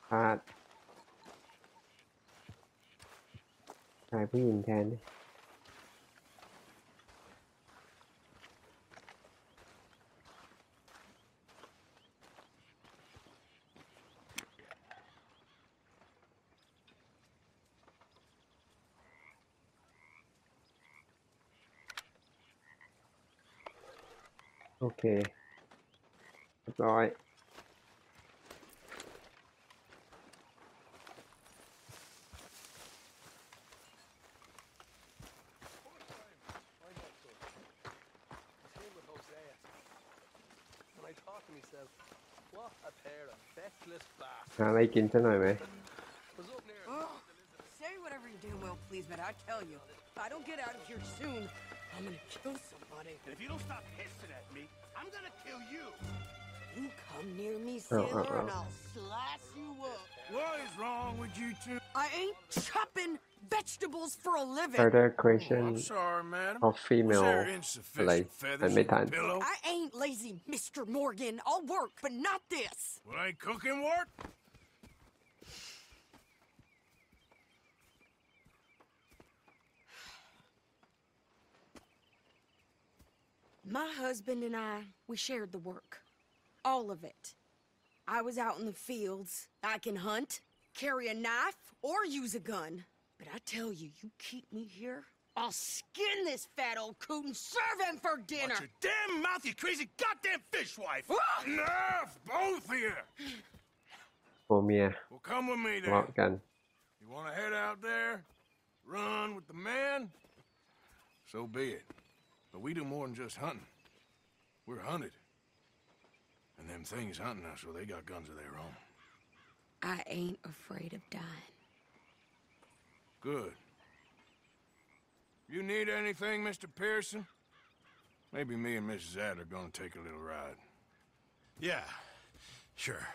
พลาดถ่ายผู้หญิงแทนดิโอเคเรียบร้อยหาอะไรกินซะหน่อยไหม Say whatever you damn well please, but I tell you, if I don't get out of here soon, I'm gonna kill somebody. And if you don't stop hissing at me, I'm gonna kill you. You come near me, sailor, and I'll slice you up. What is wrong with you two? I ain't chopping vegetables for a living. Further question I'm sorry, madam. of female Was there อะไร insufficient มัน feathers ไม่ in ทัน the pillow? I ain't lazy, Mr. Morgan. I'll work, but not this. Well, ain't cooking work? My husband and I, we shared the work. All of it. I was out in the fields. I can hunt, carry a knife, or use a gun. But I tell you, you keep me here, I'll skin this fat old coot and serve him for dinner. Watch your damn mouth, you crazy goddamn fishwife! Enough, both of you! โอเมีย Well, come with me ทะเลาะ then. กัน You want to head out there, run with the man? So be it. But we do more than just hunting. We're hunted. And them things hunting us, well, they got guns of their own. I ain't afraid of dying. Good. You need anything, Mr. Pearson? Maybe me and Mrs. Adler are gonna take a little ride. Yeah, sure.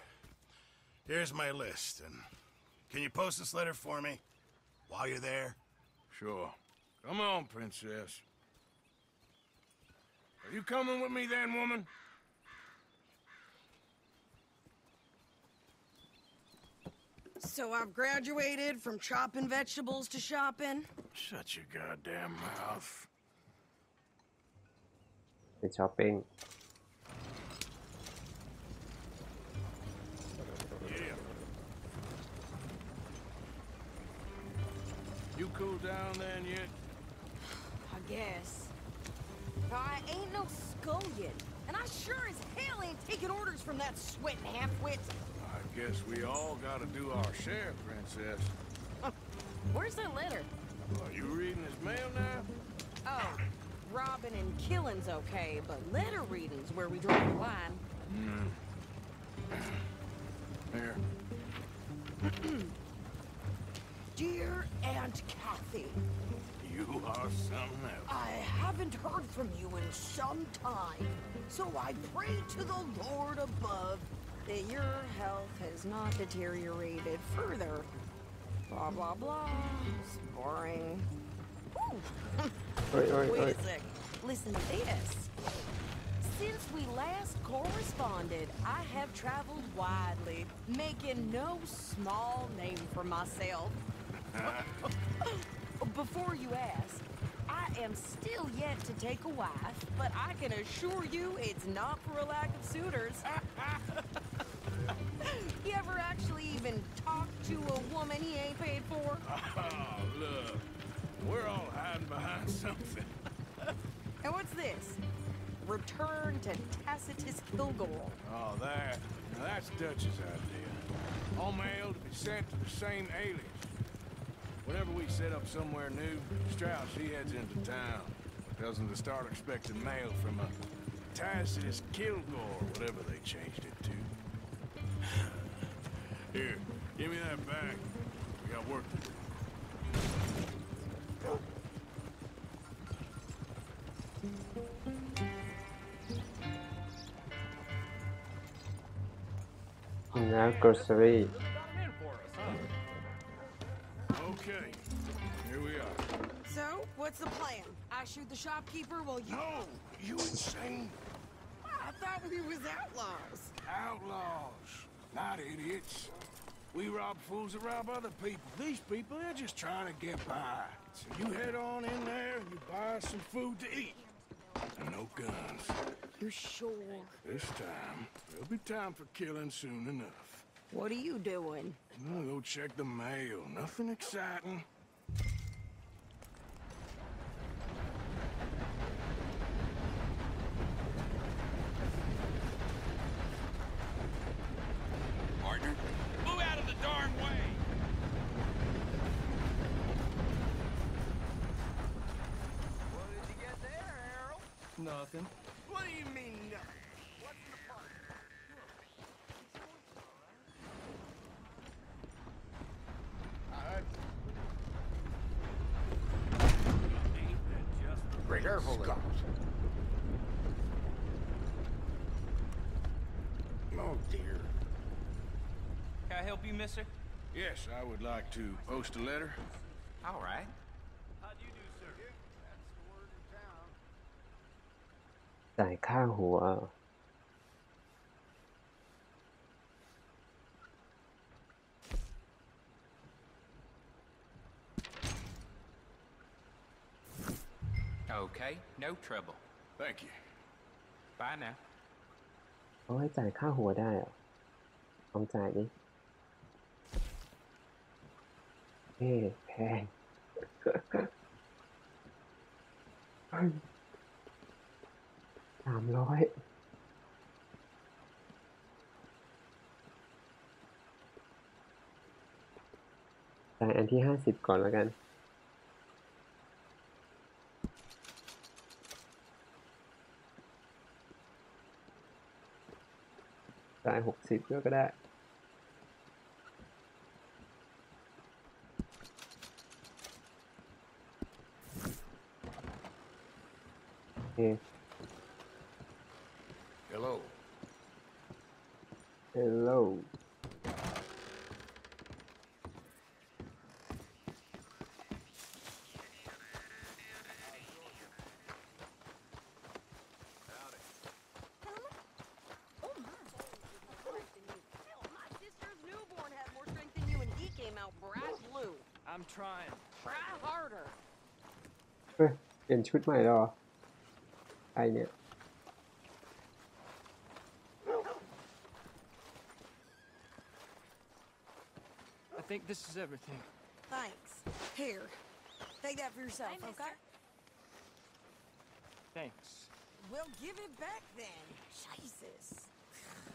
Here's my list, and can you post this letter for me while you're there? Sure. Come on, Princess. Are you coming with me then, woman? So I've graduated from chopping vegetables to shopping. Shut your goddamn mouth. ไปช้อปปิ้ง Yeah. You cool down then yet? I guess. I ain't no scullion, and I sure as hell ain't taking orders from that sweating half-wit. I guess we all gotta do our share, Princess. Where's that letter? Are you reading his mail now? Oh, robbing and killing's okay, but letter reading's where we draw the line. Here. Dear Aunt Kathy, You are something else. I haven't heard from you in some time, so I pray to the Lord above that your health has not deteriorated further. Blah, blah, blah. It's boring. Wait a sec. Listen to this. Since we last corresponded, I have traveled widely, making no small name for myself. Before you ask, I am still yet to take a wife, but I can assure you it's not for a lack of suitors. You ever actually even talk to a woman he ain't paid for? Oh, look. We're all hiding behind something. And what's this? Return to Tacitus Kilgore. Oh, that's Dutch's idea. All mail to be sent to the same alias. Whenever we set up somewhere new, Strauss, he heads into town. Tells him to start expecting mail from a Tacitus Kilgore, whatever they changed it to. Here, give me that bag. We got work to do. Now grocery. Okay, here we are. So, what's the plan? I shoot the shopkeeper while you... No, you insane? I thought we was outlaws. Outlaws, not idiots. We rob fools that rob other people. These people, they're just trying to get by. So you head on in there and you buy some food to eat. And no guns. You sure? This time, there'll be time for killing soon enough. What are you doing? I'm gonna go check the mail. Nothing exciting. Partner, move out of the darn way! What did you get there, Harold? Nothing. What do you mean, nothing? What's in the pot? Be careful, Scott. Oh, dear. Can I help you, mister? Yes, I would like to post a letter. All right. How do you do, sir? That's the word in town. จ่ายค่าหัว Okay, no trouble. Thank you. Bye now. เขาให้จ่ายค่าหัวได้เหรอลองจ่ายดิแพง 300จ่ายอันที่50ก่อนแล้วกันจ่าย60ด้วยก็ได้โอเค Hello. Hello. I'm trying. Try harder. เฮ้ยเปลี่ยนชุดใหม่แล้วเหรอไอเนี่ย I think this is everything. Thanks. Here. Take that for yourself, Hey, okay? Thanks. We'll give it back then. Jesus.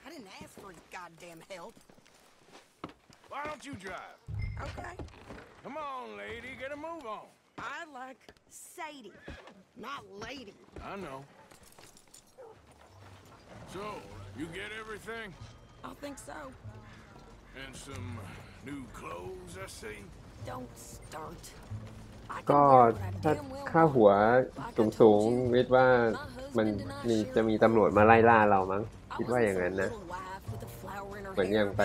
I didn't ask for his goddamn help. Why don't you drive? Okay. Come on, lady, get a move on. I like Sadie, not lady. I know. So, you get everything? I think so. And some new clothes, I see? Don't start. ก็ถ้าค่าหัวสูงวิทย์ว่ามันจะมีตำรวจมาไล่ล่าเรามั้งคิดว่าอย่างนั้นนะเหมือนอย่างไป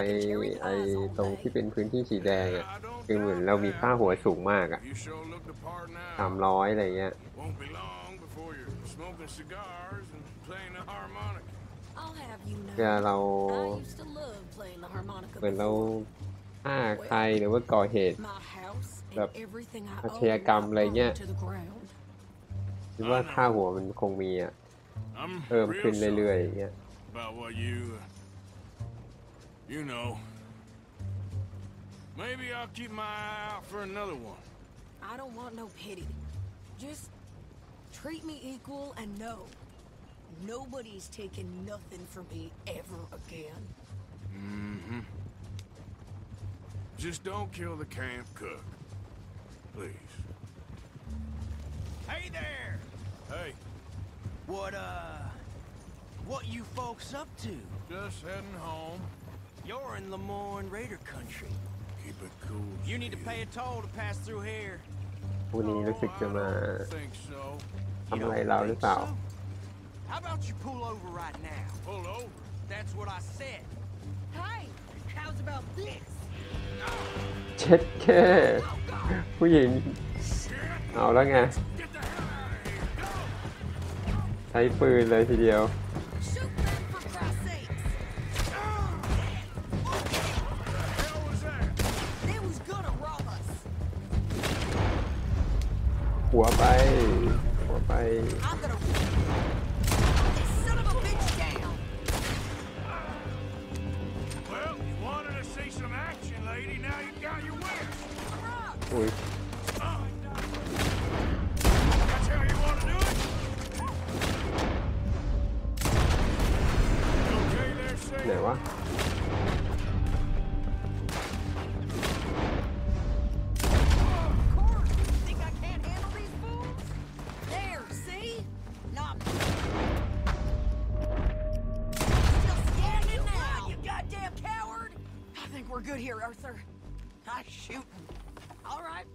ไอ้ตรงที่เป็นพื้นที่สีแดงอ่ะคือเหมือนเรามีค่าหัวสูงมากอ่ะ300อะไรเงี้ยเราเหมือนเราฆ่าใครหรือว่าก่อเหตุแบบอาชญากรรมอะไรเงี้ยคิดว่าค่าหัวมันคงมีอ่ะเพิ่มขึ้นเรื่อยๆอย่างเงี้ยYou know. Maybe I'll keep my eye out for another one. I don't want no pity. Just treat me equal and know nobody's taking nothing from me ever again. Mm-hmm. Just don't kill the camp cook. Please. Hey there! Hey. What you folks up to? Just heading home. You're in Lemoyne Raider country. Keep it cool. You need to pay a toll to pass through here. วันนี้รู้สึกจะมาทำอะไรเราหรือเปล่า How about you pull over right now? Pull over? That's what I said. Hey, how's about this? เช็ดแค่ผู้หญิงเอาแล้วไงใช้ปืนเลยทีเดียวหัวไป Well, you wanted to see some action, lady. Now you got your wish. อุ้ย That's how you want to do it? Okay there, sir. ไหนวะWe're good here, Arthur. I shoot. All right.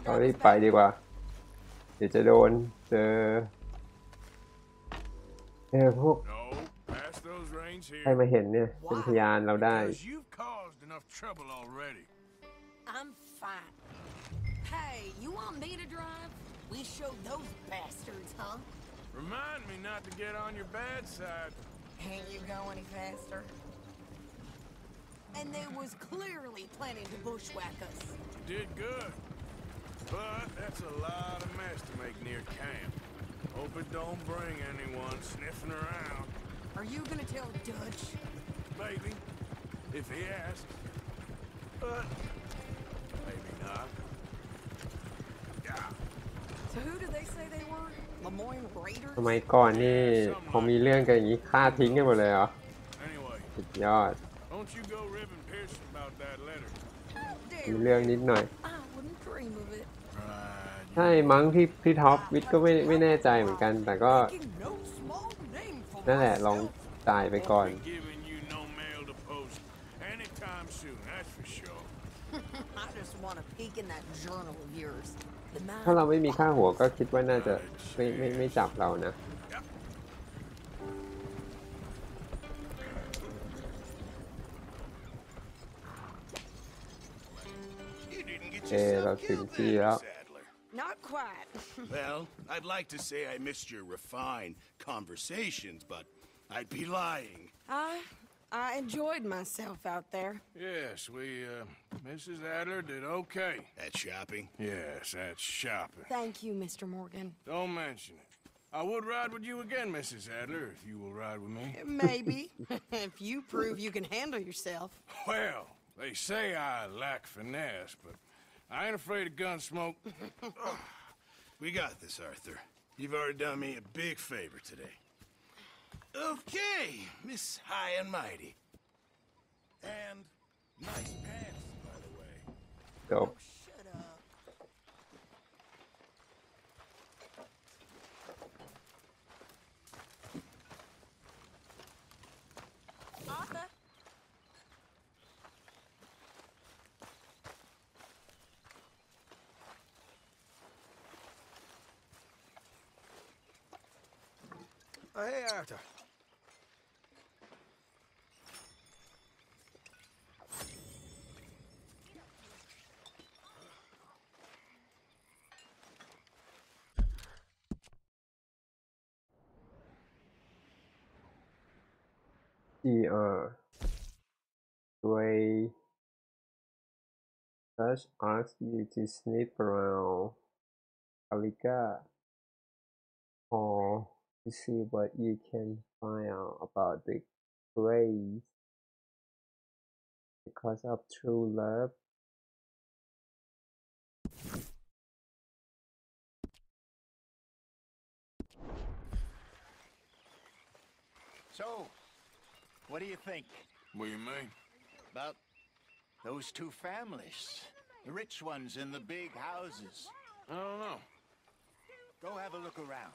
เรารีบไปดีกว่าเดี๋ยวจะโดนเจอพวกใครมาเห็นเนี่ยเป็นพยานเราได้ I'm fine. Hey, you want me to drive? We showed those bastards, huh? Remind me not to get on your bad side. Can't you go any faster? And they was clearly planning to bushwhack us. Did good. But that's a lot of mess to make near camp. Hope it don't bring anyone sniffing around. Are you gonna tell Dutch? Maybe. If he asks. But maybe not. Yeah. So who did they say they were? Lemoyne Raiders? สมัยก่อนนี่พอมีเรื่องกันอย่างนี้ฆ่าทิ้งกันหมดเลยเหรอ สุดยอดมีเรื่องนิดหน่อยใช่มั้งพี่ท็อปวิทย์ก็ไม่แน่ใจเหมือนกันแต่ก็นั่นแหละลองจ่ายไปก่อนถ้าเราไม่มีค่าหัวก็คิดว่าน่าจะไม่จับเรานะเราถึงที่แล้ว Not quite. Well, I'd like to say I missed your refined conversations, but I'd be lying. I enjoyed myself out there. Yes, Mrs. Adler did okay. At shopping? Yes, at shopping. Thank you, Mr. Morgan. Don't mention it. I would ride with you again, Mrs. Adler, if you will ride with me. Maybe. If you prove you can handle yourself. Well, they say I lack finesse, but I ain't afraid of gun smoke. We got this, Arthur. You've already done me a big favor today. Okay, Miss High and Mighty. And nice pants, by the way. Go. Shut up. Arthur? Hey, Arthur. Way Such asks you to sniff around Caliga or to see what you can find out about the Greys because of true love. So, what do you think? What do you mean? About those two families. The rich ones in the big houses. I don't know. Go have a look around.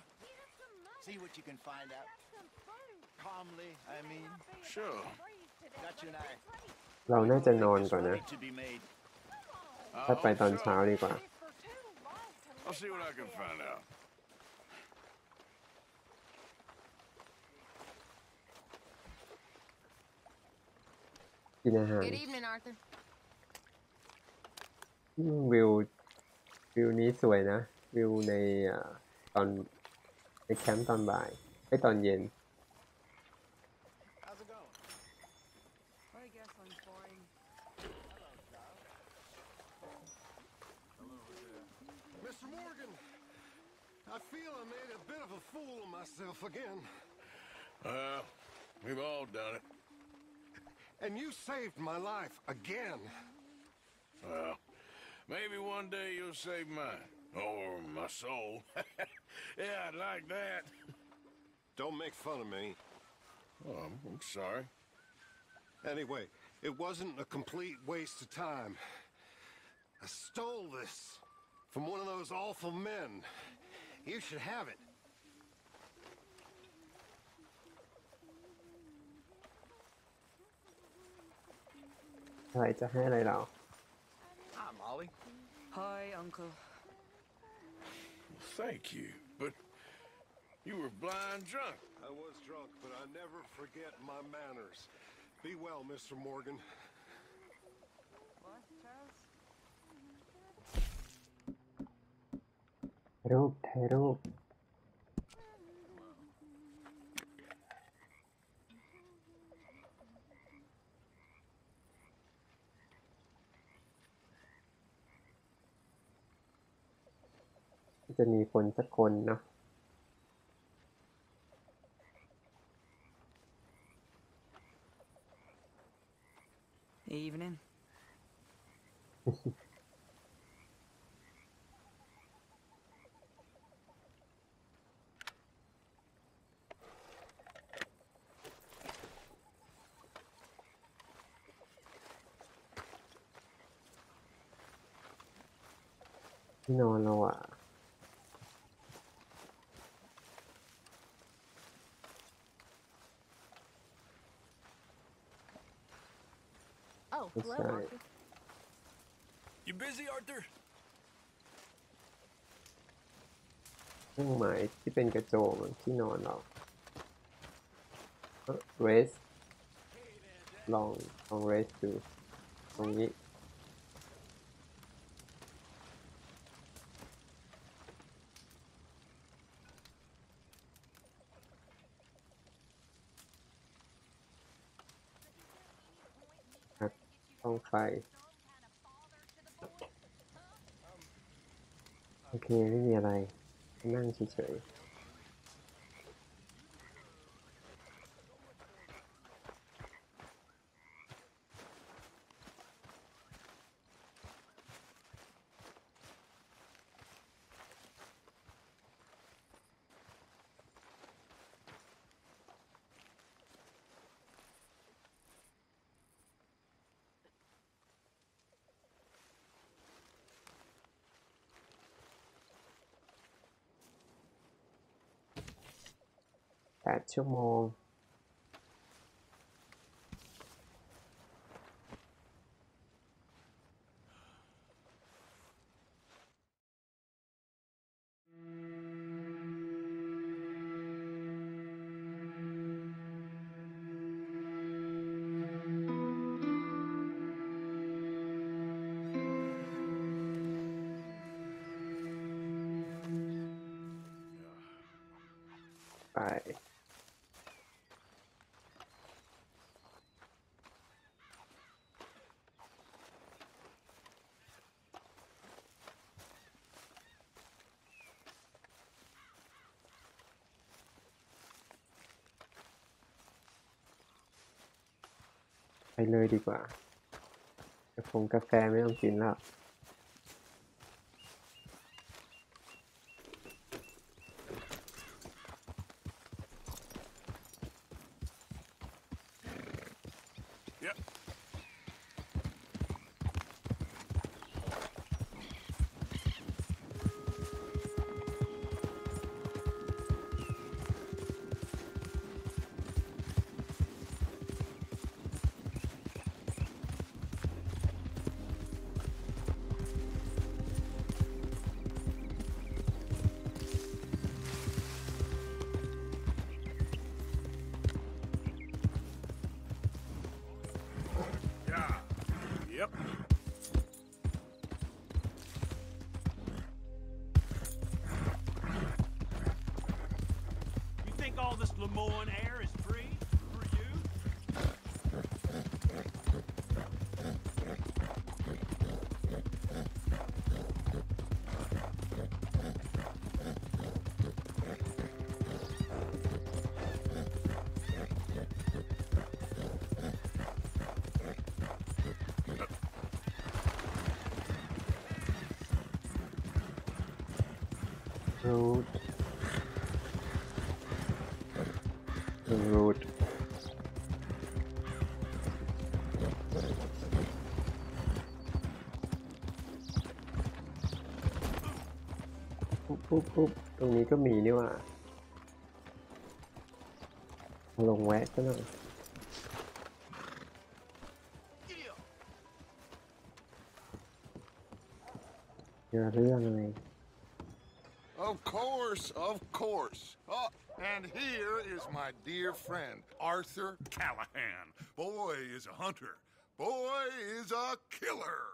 See what you can find out. Calmly, I mean. Sure. Dutch and I. เราน่าจะนอนก่อนนะ to be made. ถ้าไปตอนเช้าดีกว่า I'll see what I can find out. กินอาหาร Good evening, Arthur. วิวนี้สวยนะ วิวในตอนในแคมป์ตอนบ่ายไม่ตอนเย็น How's it going? I guess I'm fine. Mr. Morgan, I feel I made a bit of a fool of myself again. We've all done it. And you saved my life again. Well, maybe one day you'll save mine. Or my soul. Yeah, I'd like that. Don't make fun of me. Oh, I'm sorry. Anyway, it wasn't a complete waste of time. I stole this from one of those awful men. You should have it.อะไรจะให้อะไรเรา Hi, Molly. Hi, Uncle. Thank you, but you were blind drunk. I was drunk, but I never forget my manners. Be well, Mr. Morgan. What, Charles? ถ่ายรูปจะมีคนสักคนเนาะ Evening. ที่นอนเราอ่ะ Oh, hello, That's right. Arthur. You busy, Arthur? เครื่องหมายที่เป็นกระจกที่นอนเราเรสลองเรสดูตรงนี้ต้องไฟโอเคไม่มีอะไรนั่งเฉยๆ8 ชั่วโมง ไปเลยดีกว่า กาแฟไม่ต้องกินแล้ว Yep. You think all this Lemoyne air is free for you? road the road ปุ๊บตรงนี้ก็มีนี่ว่าลงแวะซะหน่อยเจอเรื่องอะไร Of course. Oh, and here is my dear friend, Arthur Callahan. Boy is a hunter. Boy is a killer.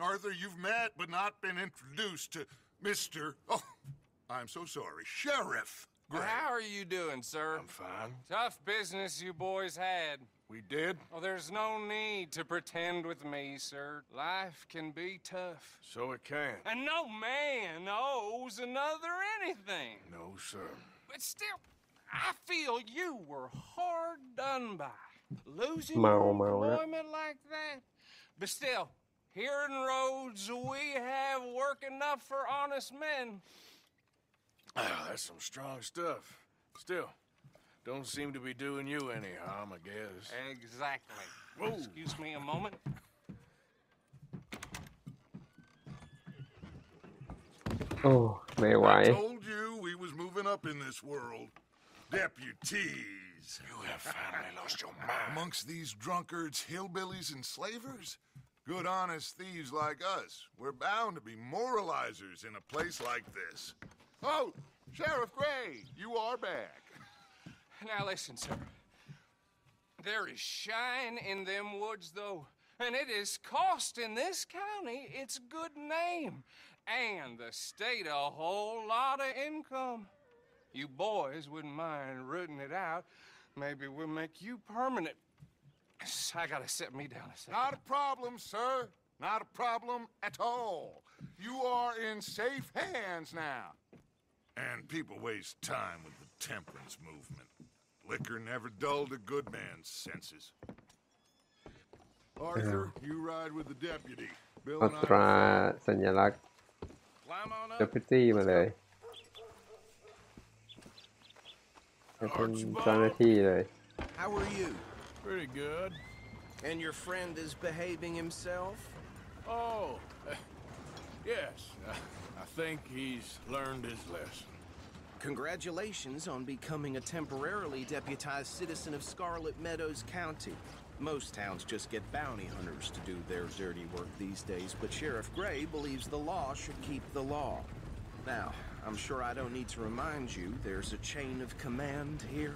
Arthur, you've met but not been introduced to Mr. Oh, I'm so sorry, Sheriff Gray. How are you doing, sir? I'm fine. Tough business you boys had. We did? Oh, there's no need to pretend with me, sir. Life can be tough. So it can. And no man owes another anything. No, sir. But still, I feel you were hard done by. Losing your employment like that. But still, here in Rhodes, we have work enough for honest men. That's some strong stuff. Still, don't seem to be doing you any harm, I guess. Exactly. Whoa. Excuse me a moment. Oh, may I I told you we was moving up in this world. Deputies. You have finally lost your mind. Amongst these drunkards, hillbillies, and slavers? Good honest thieves like us. We're bound to be moralizers in a place like this. Oh, Sheriff Gray, you are back. Now listen, sir. There is shine in them woods, though, and it is costing this county its good name, and the state a whole lot of income. You boys wouldn't mind rooting it out. Maybe we'll make you permanent. I gotta sit me down a second. Not a problem, sir. Not a problem at all. You are in safe hands now. And people waste time with the temperance movement. Liquor never dulled a good man's senses. Arthur, you ride with the deputy. Bill อั and ตรา I... สัญลักษณ์ Deputy มาเลยเป็นเจ้าหน้าที่เลย How are you? Pretty good. And your friend is behaving himself? Oh, yes. I think he's learned his lesson. Congratulations on becoming a temporarily deputized citizen of Scarlet Meadows County. Most towns just get bounty hunters to do their dirty work these days, but Sheriff Gray believes the law should keep the law. Now, I'm sure I don't need to remind you there's a chain of command here.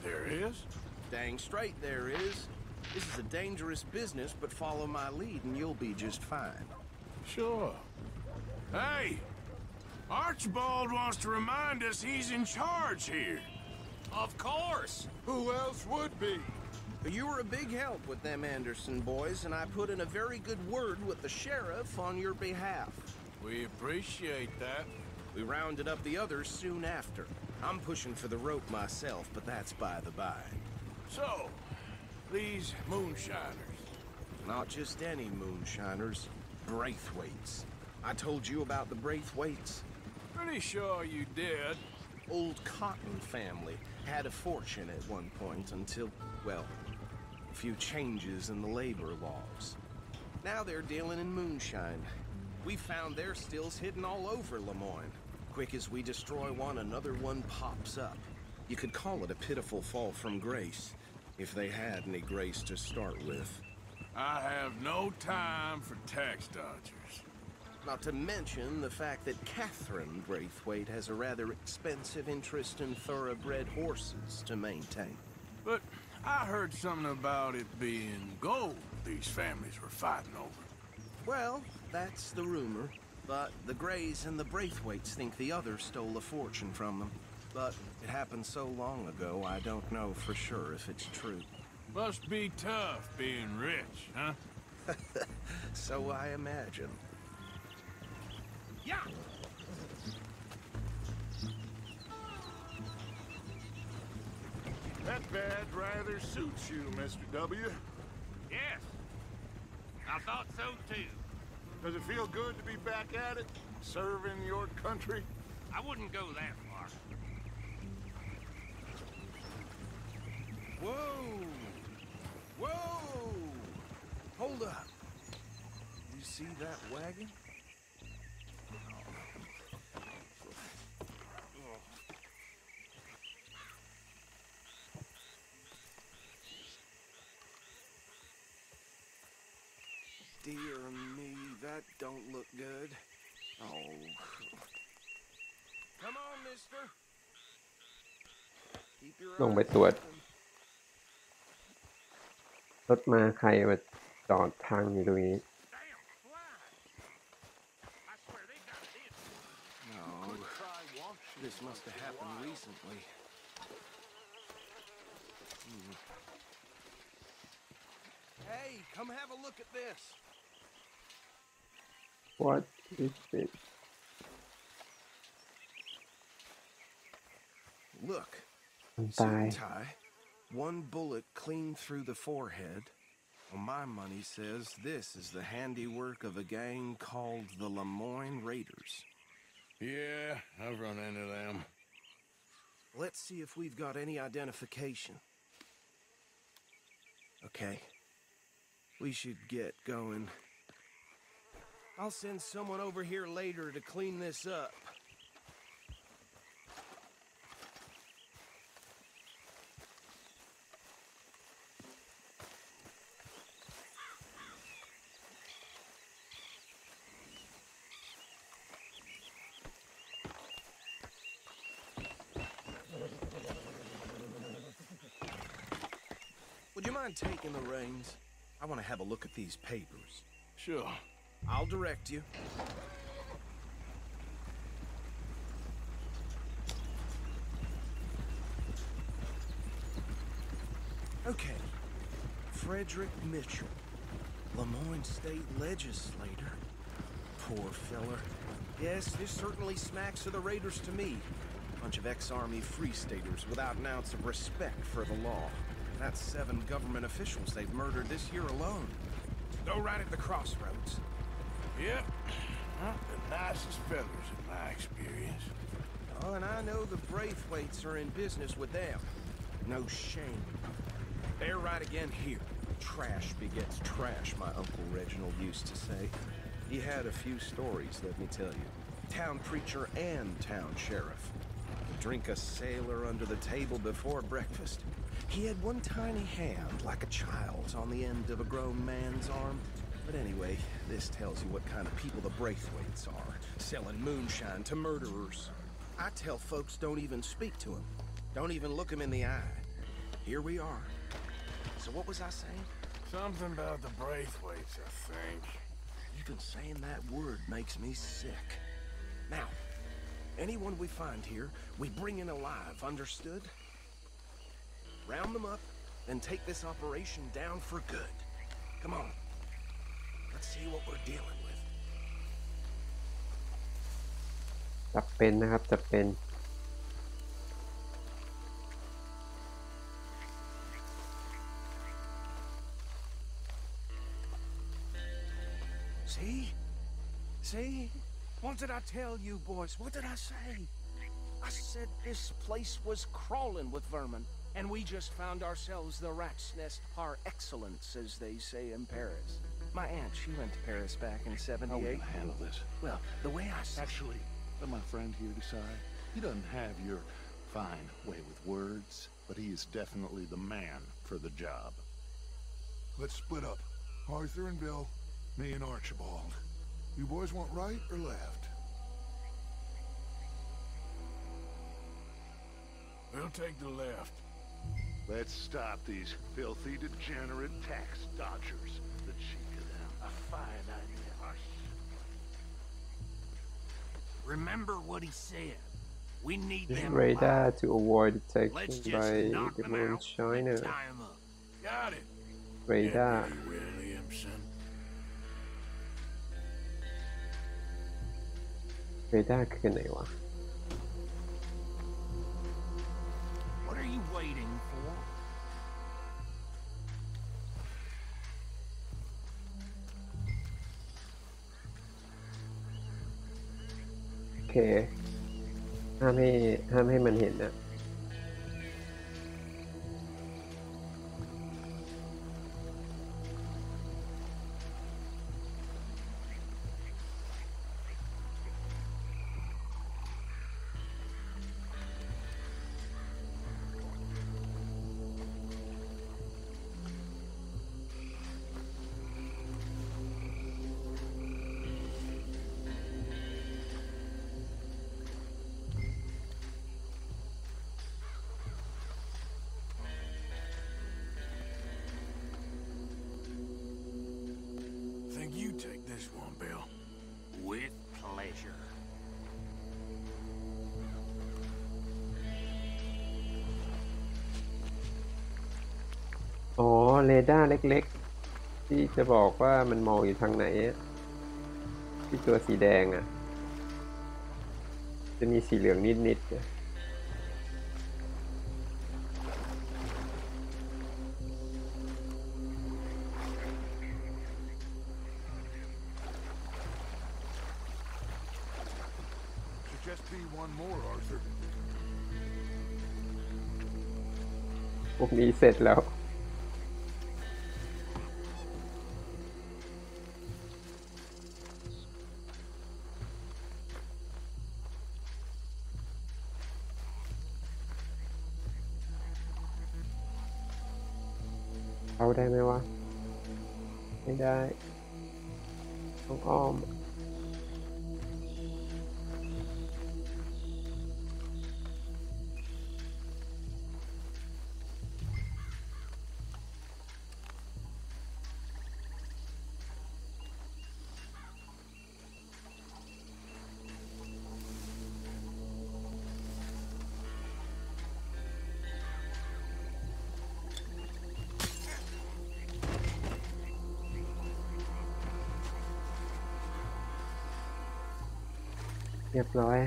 There is? Dang straight there is. This is a dangerous business, but follow my lead and you'll be just fine. Sure. Hey! Archibald wants to remind us he's in charge here. Of course! Who else would be? You were a big help with them Anderson boys, and I put in a very good word with the sheriff on your behalf. We appreciate that. We rounded up the others soon after. I'm pushing for the rope myself, but that's by the by. So, these moonshiners. Not just any moonshiners. Braithwaites. I told you about the Braithwaites? Pretty sure you did. Old Cotton family had a fortune at one point until, well, a few changes in the labor laws. Now they're dealing in moonshine. We found their stills hidden all over Lemoyne. Quick as we destroy one, another one pops up. You could call it a pitiful fall from grace, if they had any grace to start with. I have no time for tax dodgers. Not to mention the fact that Catherine Braithwaite has a rather expensive interest in thoroughbred horses to maintain. But I heard something about it being gold these families were fighting over. Well, that's the rumor. But the Greys and the Braithwaites think the others stole a fortune from them. But it happened so long ago, I don't know for sure if it's true. Must be tough being rich, huh? So I imagine. Yeah! That badge rather suits you, Mr. W. Yes. I thought so too. Does it feel good to be back at it? Serving your country? I wouldn't go that far. Whoa! Whoa! Hold up. You see that wagon? Dear me, that don't look good. Oh. Come on, mister. Keep your ลงไปตรวจรถมาใครมาจอดทางอยู่ตรงนี้ No, this must have happened recently. Hey, come have a look at this. What is this? Look. Die. Tie. One bullet clean through the forehead. Well, my money says this is the handiwork of a gang called the Lemoyne Raiders. Yeah, I've run into them. Let's see if we've got any identification. Okay. We should get going. I'll send someone over here later to clean this up. Would you mind taking the reins? I want to have a look at these papers. Sure. I'll direct you. Okay. Frederick Mitchell, Lemoyne State Legislator. Poor feller. Yes, this certainly smacks of the Raiders to me. Bunch of ex-Army Free Staters without an ounce of respect for the law. That's 7 government officials they've murdered this year alone. Go right at the crossroads. Yep. Not the nicest fellas in my experience. Oh, and I know the Braithwaites are in business with them. No shame. They're right again here. Trash begets trash, my Uncle Reginald used to say. He had a few stories, let me tell you. Town preacher and town sheriff. Drink a sailor under the table before breakfast. He had one tiny hand, like a child's, on the end of a grown man's arm. But anyway, this tells you what kind of people the Braithwaites are, selling moonshine to murderers. I tell folks don't even speak to him. Don't even look him in the eye. Here we are. So what was I saying? Something about the Braithwaites, I think. Even saying that word makes me sick. Now, anyone we find here, we bring in alive, understood? round them up, then take this operation down for good. Come on. Let's see what we're dealing with. จับเป็นนะครับจับเป็น See? What did I tell you, boys? What did I say? I said this place was crawling with vermin, and we just found ourselves the rat's nest par excellence, as they say in Paris. My aunt, she went to Paris back in '78. How are we gonna handle this? Well, the way I see... Actually, let my friend here decide. He doesn't have your fine way with words, but he is definitely the man for the job. Let's split up. Arthur and Bill, me and Archibald. You boys want right or left? We'll take the left. Let's stop these filthy, degenerate tax dodgers. The cheek of them. A fine idea. Remember what he said. We need them radar to avoid detection Let's just by knock the them out moonshiner. and tie 'em up. Got it. radar Williamson. radar คือไหนวะ What are you waiting for? โอเคห้ามให้มันเห็นนะThink you take this one, Bill. With pleasure. อ๋อเรดาร์เล็กๆที่จะบอกว่ามันมองอยู่ทางไหนที่ตัวสีแดงอ่ะจะมีสีเหลืองนิดๆนะพวกนี้เสร็จแล้วเอาได้ไหมวะไม่ได้ต้องอ้อมเรียบร้อย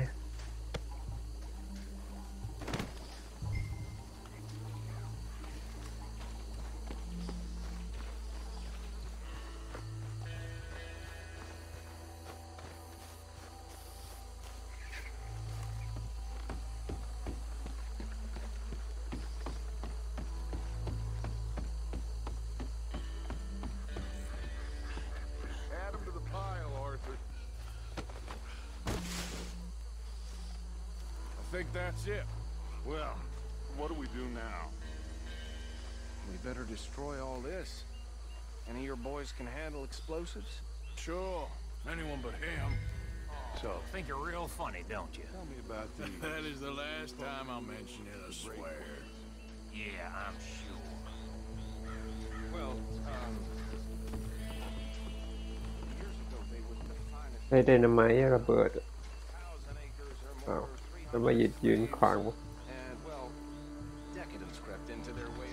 I think that's it. Well, what do we do now? We better destroy all this. Any of your boys can handle explosives? Sure. Anyone but him. So, Think you're real funny, don't you? tell me about the... That is the last time I'll mention it, I swear. Yeah, I'm sure. Well, years ago they were the finest ได้ไดนาไมต์ระเบิด 1,000 acres or อ้าว more, แล้วมายืนขวาง and well, decadence crept into their way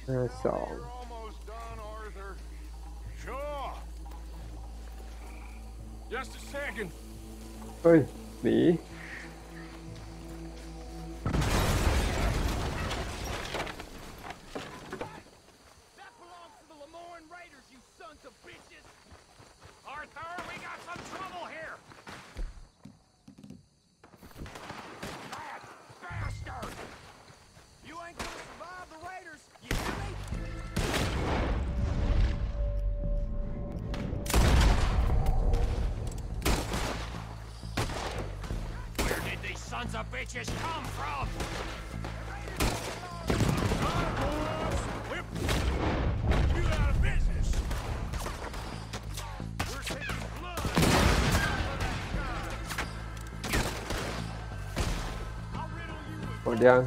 52 Sure. Just a second. เฮ้ยหนี That belongs to the Lemoyne Raiders, you sons of bitches! Arthur, we got some trouble here! That bastard! You ain't gonna survive the Raiders, you hear me? Where did these sons of bitches come from? You out of business. We're taking blood. หมดยัง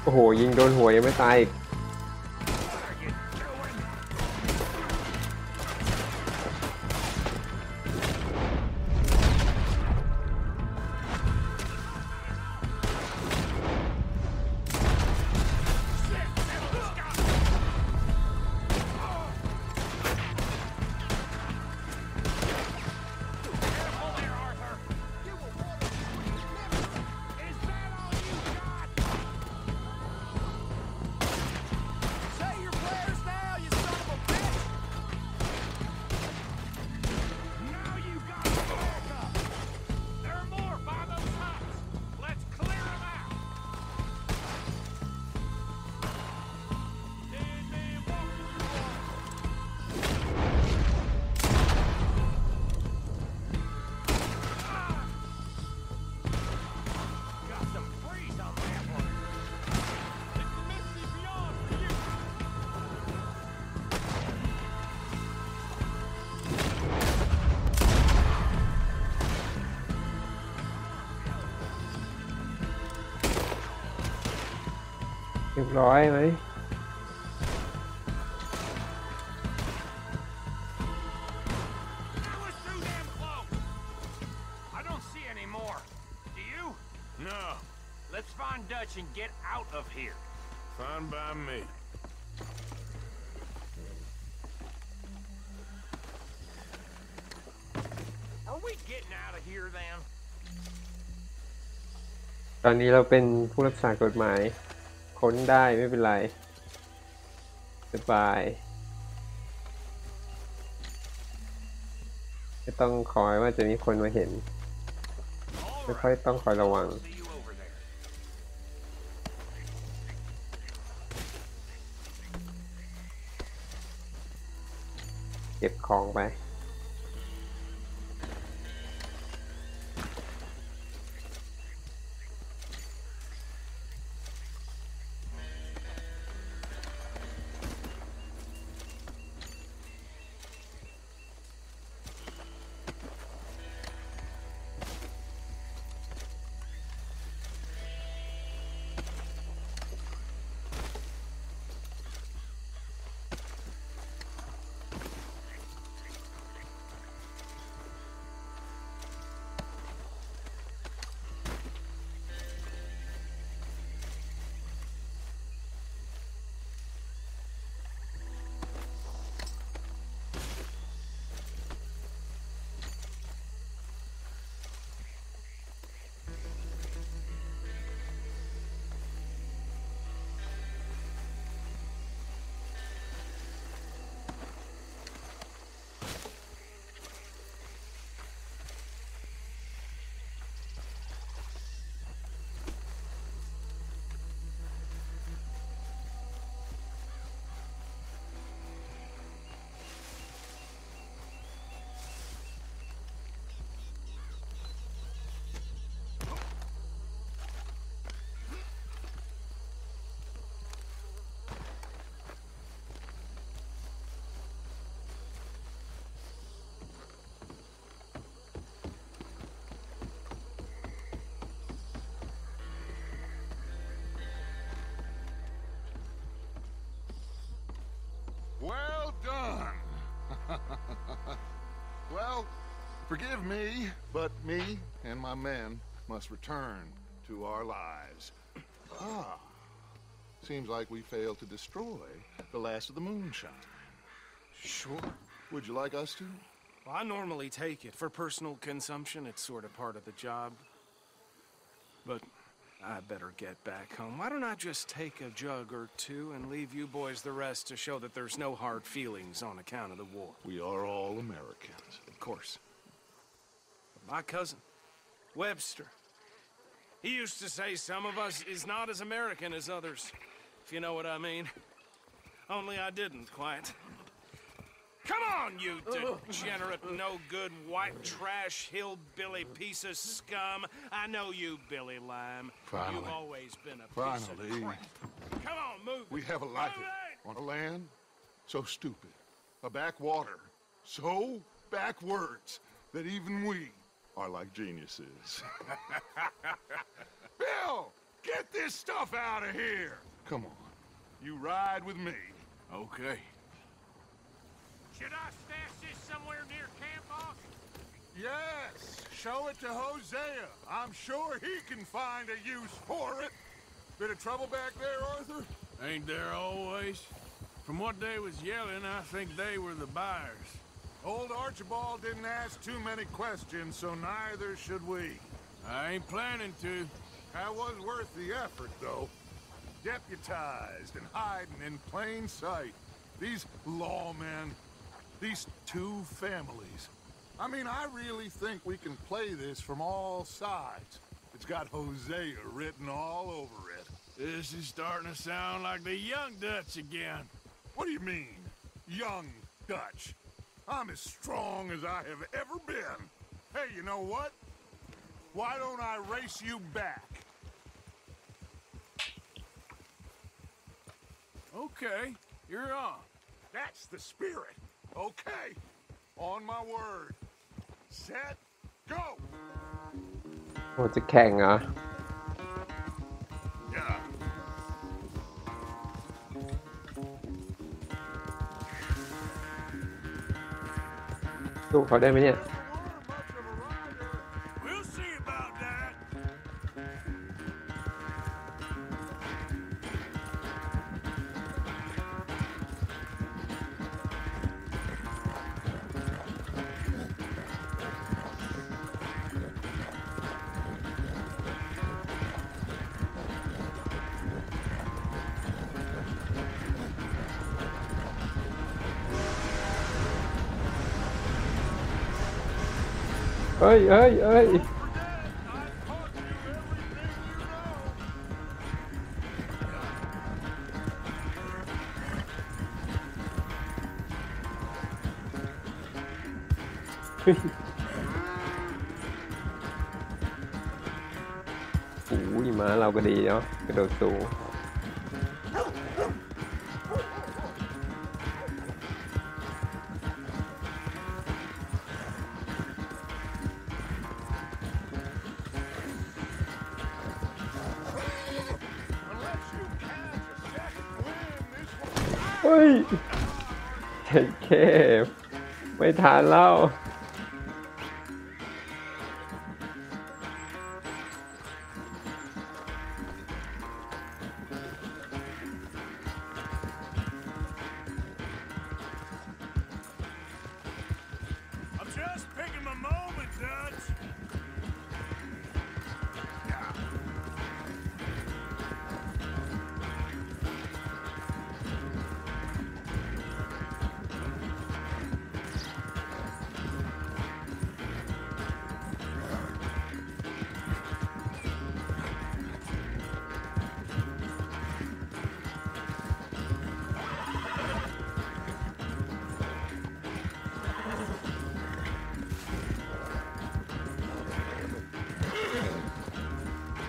โอ้โหยิงโดนหัวยังไม่ตายอีกเรียบร้อยไหม I don't see any more. Do you? No. Let's find Dutch and get out of here. Fine by me. Are we getting out of here then? ตอนนี้เราเป็นผู้รักษากฎหมายค้นได้ไม่เป็นไรสบายไม่ต้องคอยว่าจะมีคนมาเห็นไม่ค่อยต้องคอยระวังเก็บของไป Forgive me, but me and my men must return to our lives. Ah, seems like we failed to destroy the last of the moonshine. Sure. Would you like us to? Well, I normally take it. For personal consumption, it's sort of part of the job. But I better get back home. Why don't I just take a jug or two and leave you boys the rest to show that there's no hard feelings on account of the war? We are all Americans. Of course. But my cousin, Webster, he used to say some of us is not as American as others, if you know what I mean. Only I didn't quite. Come on, you degenerate, no-good, white trash, hillbilly piece of scum. I know you, Billy Lime. Finally. You've always been a piece of crap. Come on, move. We have a life on a land so stupid, a backwater so backwards that even we are like geniuses. Bill, get this stuff out of here. Come on, you ride with me. Okay. Should I stash this somewhere near camp, boss? Yes, show it to Hosea. I'm sure he can find a use for it. Bit of trouble back there, Arthur? Ain't there always? From what they was yelling, I think they were the buyers. Old Archibald didn't ask too many questions, so neither should we. I ain't planning to. That was worth the effort, though. Deputized and hiding in plain sight. These lawmen, these two families. I mean, I really think we can play this from all sides. It's got Hosea written all over it. This is starting to sound like the Young Dutch again. What do you mean, Young Dutch? I'm as strong as I have ever been. Hey, you know what? Why don't I race you back? Okay, you're on. That's the spirit. Okay, on my word. Set, go! โอ้จะแข่งเหรอ Yeah. สู้เขาได้ไหมเนี่ย We'll see about that. Ơi ơi ơi. Ui, má เราก็ดีเนาะกระโดดสูงเฮ้ยเห็นแค่ไม่ทันแล้ว I'm just picking my moment, Dutch.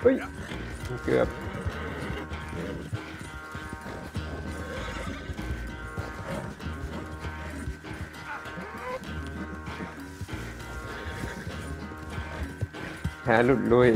เฮ้ยเกือบแพ้หลุดลุย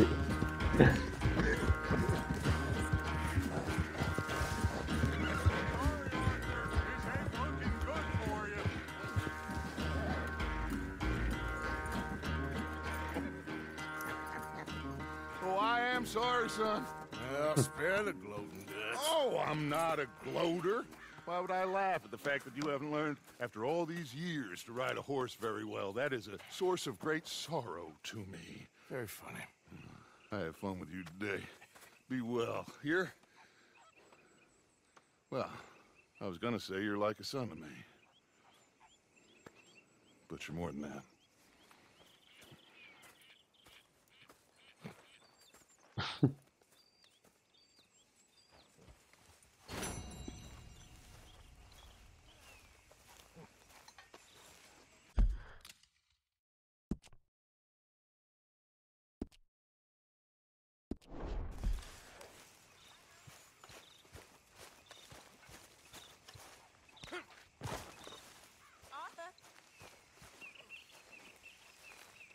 I'm sorry, son. Well, spare the gloating, Dutch. Oh, I'm not a gloater. Why would I laugh at the fact that you haven't learned, after all these years, to ride a horse very well? That is a source of great sorrow to me. Very funny. I had fun with you today. Be well. Here? Well, I was gonna say you're like a son to me. But you're more than that.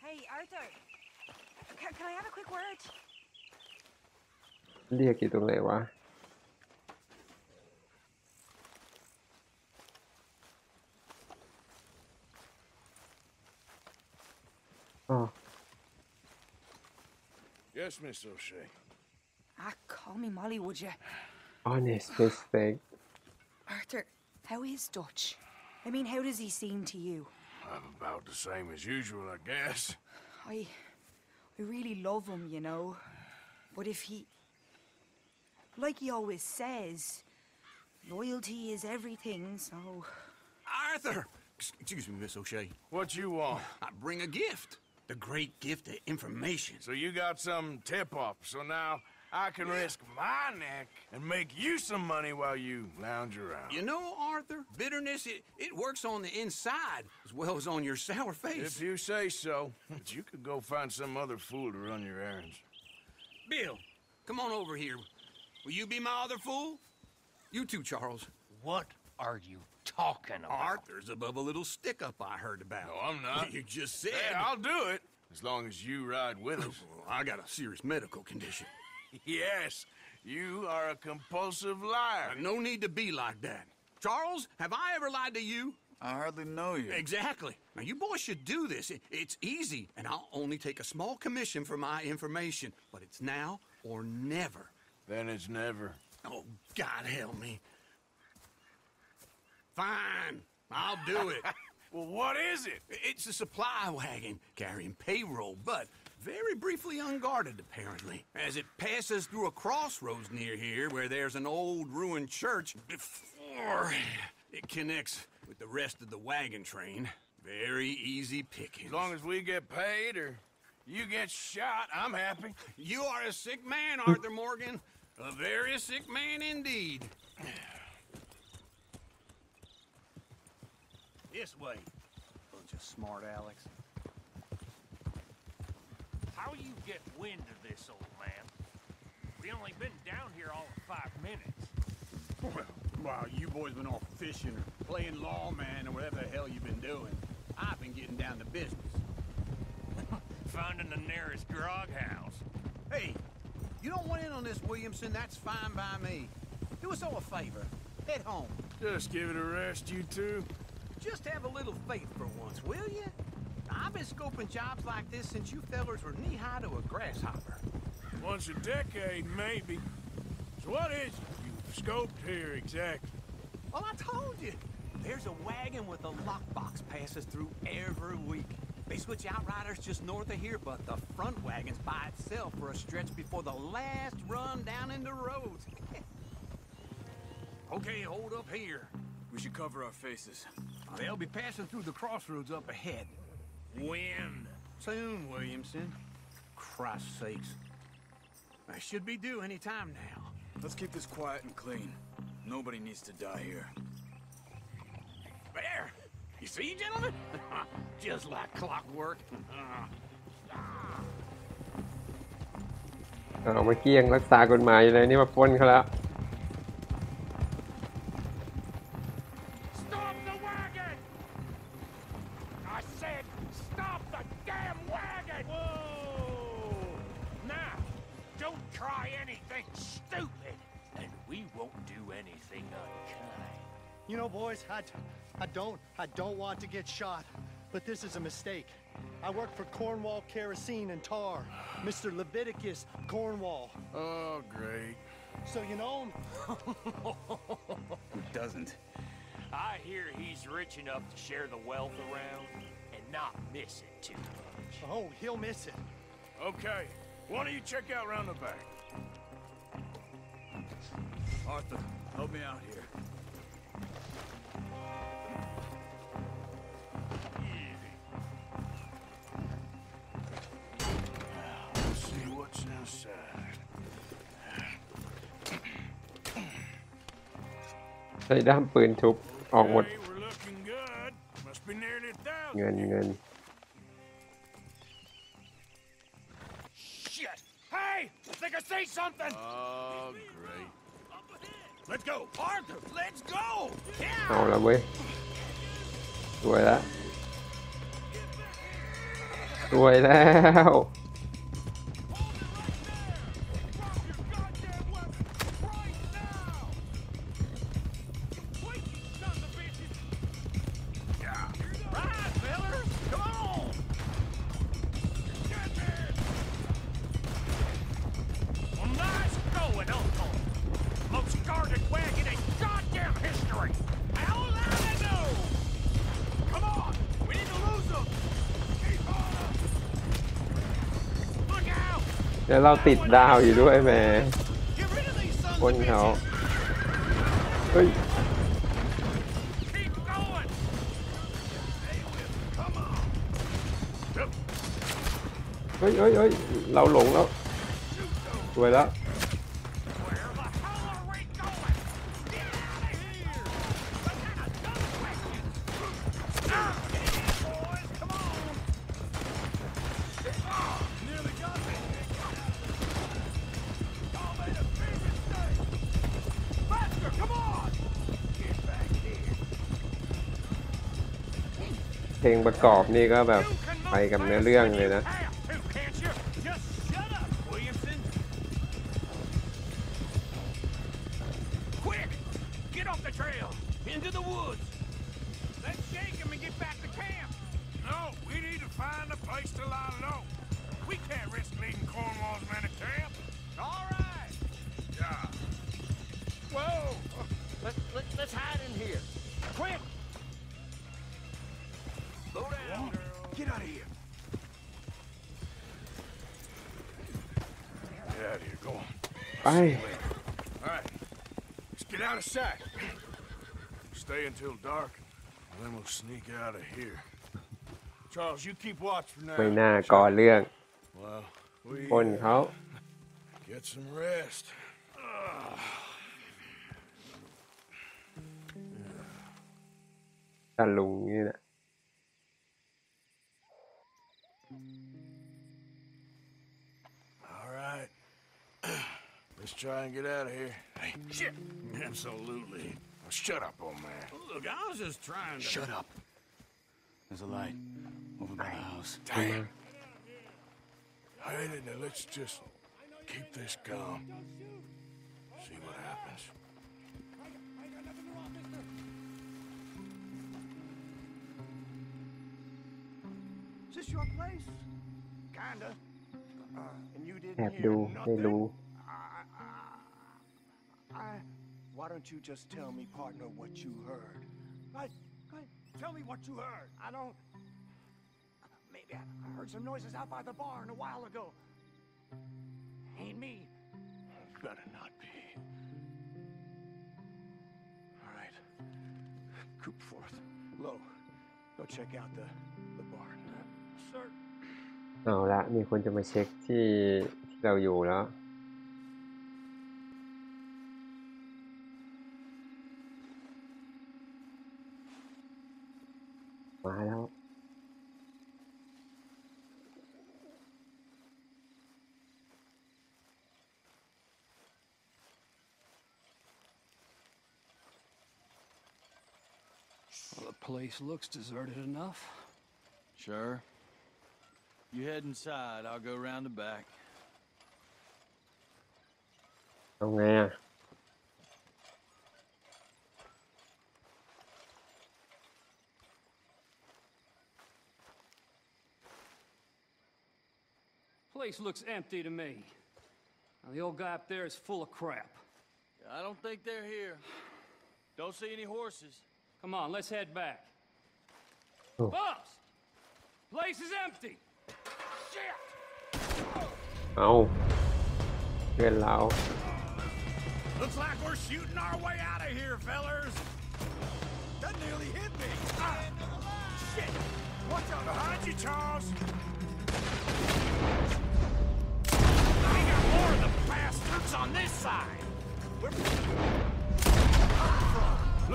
Hey, Arthur. Can I have a quick word? เรียกกี่ตรงไหนวะอ๋อ Yes, Miss O'Shea. Call me Molly, would you? honest mistake Arthur, how is Dutch? I mean, how does he seem to you? I'm about the same as usual, I guess. I really love him, you know. But if he... Like he always says, loyalty is everything, so... Arthur! Excuse me, Miss O'Shea. What you want? I bring a gift. The great gift of information. So you got some tip-off, so now I can risk my neck and make you some money while you lounge around. You know, Arthur, bitterness, it works on the inside as well as on your sour face. If you say so. But you could go find some other fool to run your errands. Bill, come on over here. Will you be my other fool? You too, Charles. What are you talking about? Arthur's above a little stick-up I heard about. No, I'm not. You just said... Hey, I'll do it, as long as you ride with us. I got a serious medical condition. Yes, you are a compulsive liar. No need to be like that. Charles, have I ever lied to you? I hardly know you. Exactly. Now, you boys should do this. It's easy, and I'll only take a small commission for my information. But it's now or never. Then it's never. Oh, God help me. Fine. I'll do it. Well, what is it? It's a supply wagon carrying payroll, but very briefly unguarded, apparently. As it passes through a crossroads near here where there's an old ruined church before it connects with the rest of the wagon train. Very easy pickings. As long as we get paid or you get shot, I'm happy. You are a sick man, Arthur Morgan. A very sick man indeed. This way. Bunch of smart Alex. How you get wind of this, old man? We only been down here all of 5 minutes. Well, while you boys been off fishing or playing lawman or whatever the hell you've been doing, I've been getting down to business. Finding the nearest grog house. Hey, you don't want in on this, Williamson, that's fine by me. Do us all a favor. Head home. Just give it a rest, you two. Just have a little faith for once, will you? I've been scoping jobs like this since you fellers were knee-high to a grasshopper. Once a decade, maybe. So what is it you've scoped here exactly? Well, I told you. There's a wagon with a lockbox passes through every week. They switch outriders just north of here, but the front wagon's by itself for a stretch before the last run down into roads. Okay, hold up here. We should cover our faces. They'll be passing through the crossroads up ahead. When? Soon, Williamson. Christ's sakes. I should be due any time now. Let's keep this quiet and clean. Nobody needs to die here. There! You see, gentlemen? Just like clockwork. เมื่อกี้ยังรักษากฎหมายอยู่เลยนี่มาปล้นเขาแล้ว Stop the wagon! I said, stop the damn wagon! Whoa! Now, don't try anything stupid, and we won't do anything unkind. You know, boys, I don't want to get shot. but this is a mistake. I work for Cornwall Kerosene and Tar, Mr. Leviticus Cornwall. Oh, great. So you know him? Who doesn't? I hear he's rich enough to share the wealth around and not miss it too much. Oh, he'll miss it. Okay, why don't you check out round the back? Arthur, help me out here. Let's see what's inside. ใช้ด้ามปืนทุบออกหมด Hey, we're looking good. Must be nearly 1,000. เงิน Shit! Hey! I think I see something! Oh, great. Let's go! Arthur, let's go! เอาละเว้ยสวยแล้วสวยแล้ว Right, fellas! Come on! Well, nice going, Uncle! Most guarded wagon in goddamn history! How loud I know! Come on! We need to lose them! Keep on! Look out! เดี๋ยวเราติดดาวอยู่ด้วยแหมคนเขาเฮ้ย Keep going! เฮ้ยเราหลงแล้วสวยแล้ว Where the hell are we going? Get out of here! What kind of dumb question? Stop! Get in, boys! Come on! Nearly got me! Y'all made a big mistake! Faster! Come on! Get back here! เพลงประกอบนี่ก็แบบไปกับเนื้อเรื่องเลยนะ Have to, can't you? Just shut up, Williamson! Quick! Get off the trail! Into the woods! Let's shake him and get back to camp! No, we need to find a place to lie low. We can't risk leading Cornwall's men to camp. All right! Yeah. Whoa! Let's hide in here. Quick! Slow down, girl. Get out of here. Get out of here. Go on. ไป All right. Let's get out of sight. Stay until dark, and then we'll sneak out of here. Charles, you keep watch for now. ไม่น่าก่อเรื่อง Well, we คนเขา get some rest. ตะลุงนี่นะ All right. Let's try and get out of here. Hey, shit. Absolutely. Now shut up, old man. Look, I was just trying to... Shut up. There's a light over by the house. Damn. Hey, now let's just keep this calm. See what happens. Is this your place? Kinda. And you แอบ didn't ดู hear ไม่รู้ Why don't you just tell me, partner, what you heard? Tell me what you heard. I don't... Maybe I heard some noises out by the barn a while ago. Ain't me. Better not be. All right. Coop forth. Low. Go check out the barn. Sir. เอาละมีคนจะมาเช็คที่เราอยู่แล้ว มาแล้ว Well, the place looks deserted enough. Sure. You head inside. I'll go round the back. เอาไงอ่ะ I Place looks empty to me. Now, the old guy up there is full of crap. I don't think they're here. Don't see any horses. Come on, let's head back. Oh. Boss! Place is empty! Shit! เอาเพื่อนเรา Looks like we're shooting our way out of here, fellers. That nearly hit me. Shit! Watch out behind you, Charles. We got more of the bastards on this side.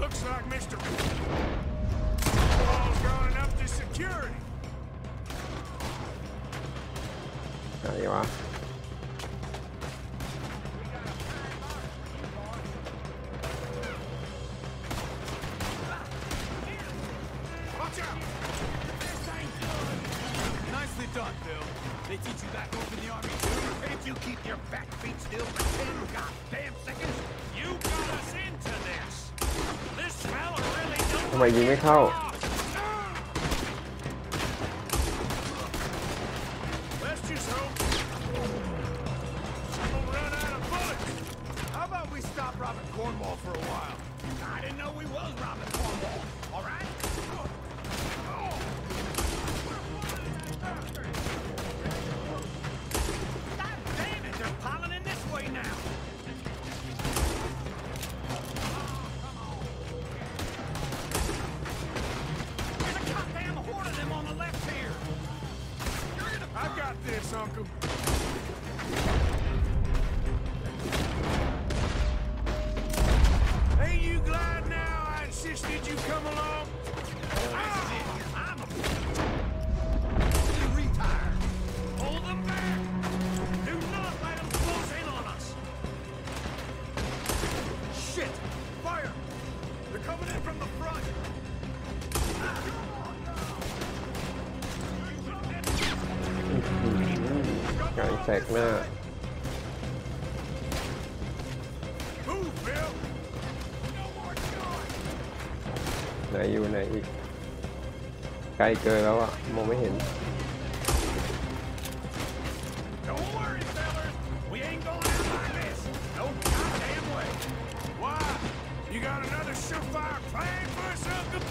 Looks like Mr. Wall's going up to security. ไหนวะ Watch out! Nicely done, Bill. They teach you that move in the army too? Can't you keep your back feet still for 10 goddamn seconds? You got us into this. This fella really don't ทำไมยิงไม่เข้า Let's just hope we'll run out of bullets. How about we stop robbing Cornwall for a while? I didn't know we was robbing Cornwall. All right? God damn it, they're piling in this way now. There's a goddamn horde of them on the left here. I got this, Uncle. Ain't you glad now I insisted you come along? I'm a retired. Hold them back. Do not let them close in on us. Shit! Fire! They're coming in from the front. ไก่แสกหน้า Move, Bill. ไหนอยู่ไหนอีกไกลเกินแล้วอ่ะมองไม่เห็น Don't worry, fellas. We ain't going out like this. No goddamn way. Why? You got another surefire plan for us, Uncle?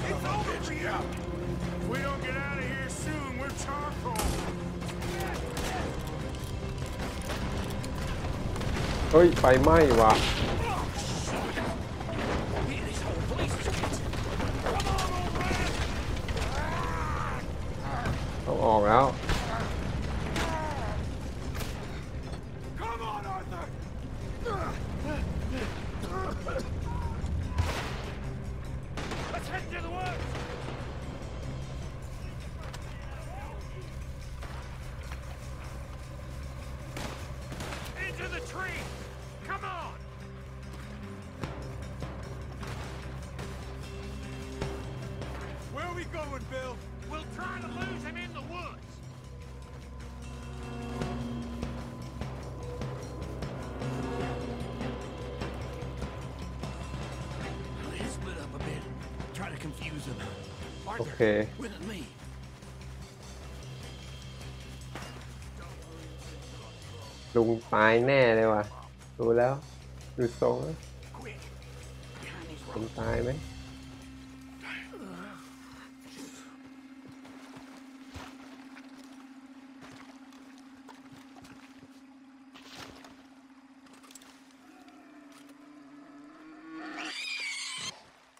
It's over for you. If we don't get out of here soon, we're charcoal. เฮ้ยไฟไหม้ว่ะต้องออกแล้ว Come on, Arthur. Let's head to the woods. Into the tree. Come on. Where are we going, Bill? We'll try to lose him in the woods. Let's split up a bit. Try to confuse them. โอเค Arthur, with me. ลุงตายแน่เลยว่ะดูแล้วดูทรงแล้วผมตายไหม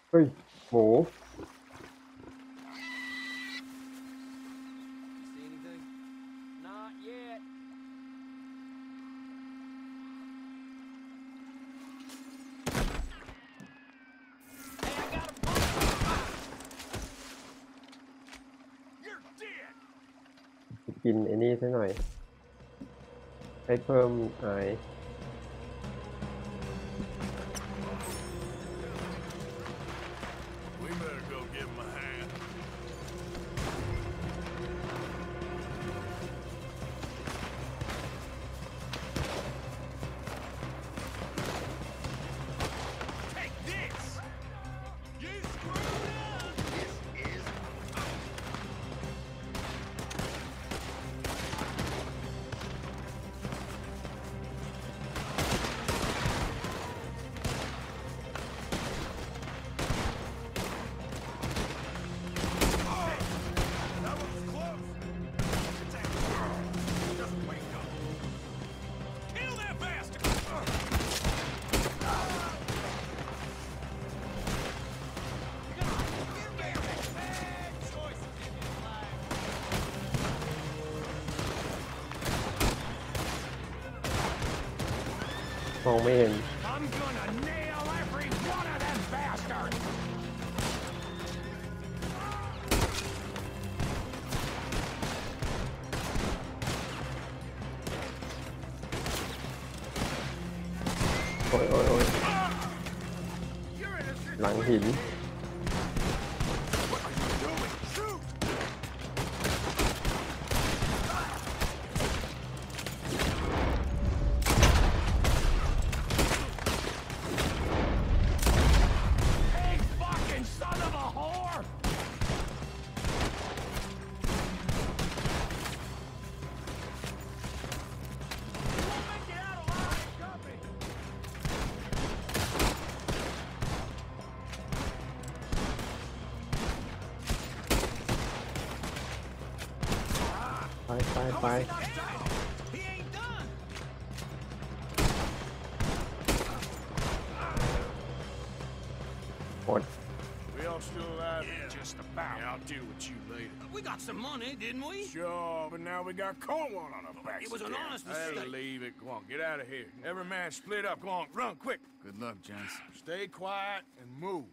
เฮ้ยหมู See anything? Not yet. You're dead. กินไอ้นี่ซะหน่อยให้เพิ่มไอ We better go give him a hand. Take this! You screwed up! This is องไม่เห็น I'm gonna nail every one of them bastards. โอ้ยโอ้ยโอ้ยหลังหินไปหมด We all still alive? Yeah, just about. Yeah, I'll deal with you later. We got some money, didn't we? Sure, but now we got corn on our backs. It was an honest Hey, mistake. leave it. Go on, get out of here. Every man split up. Go on, run quick. Good luck, gents. Stay quiet and move.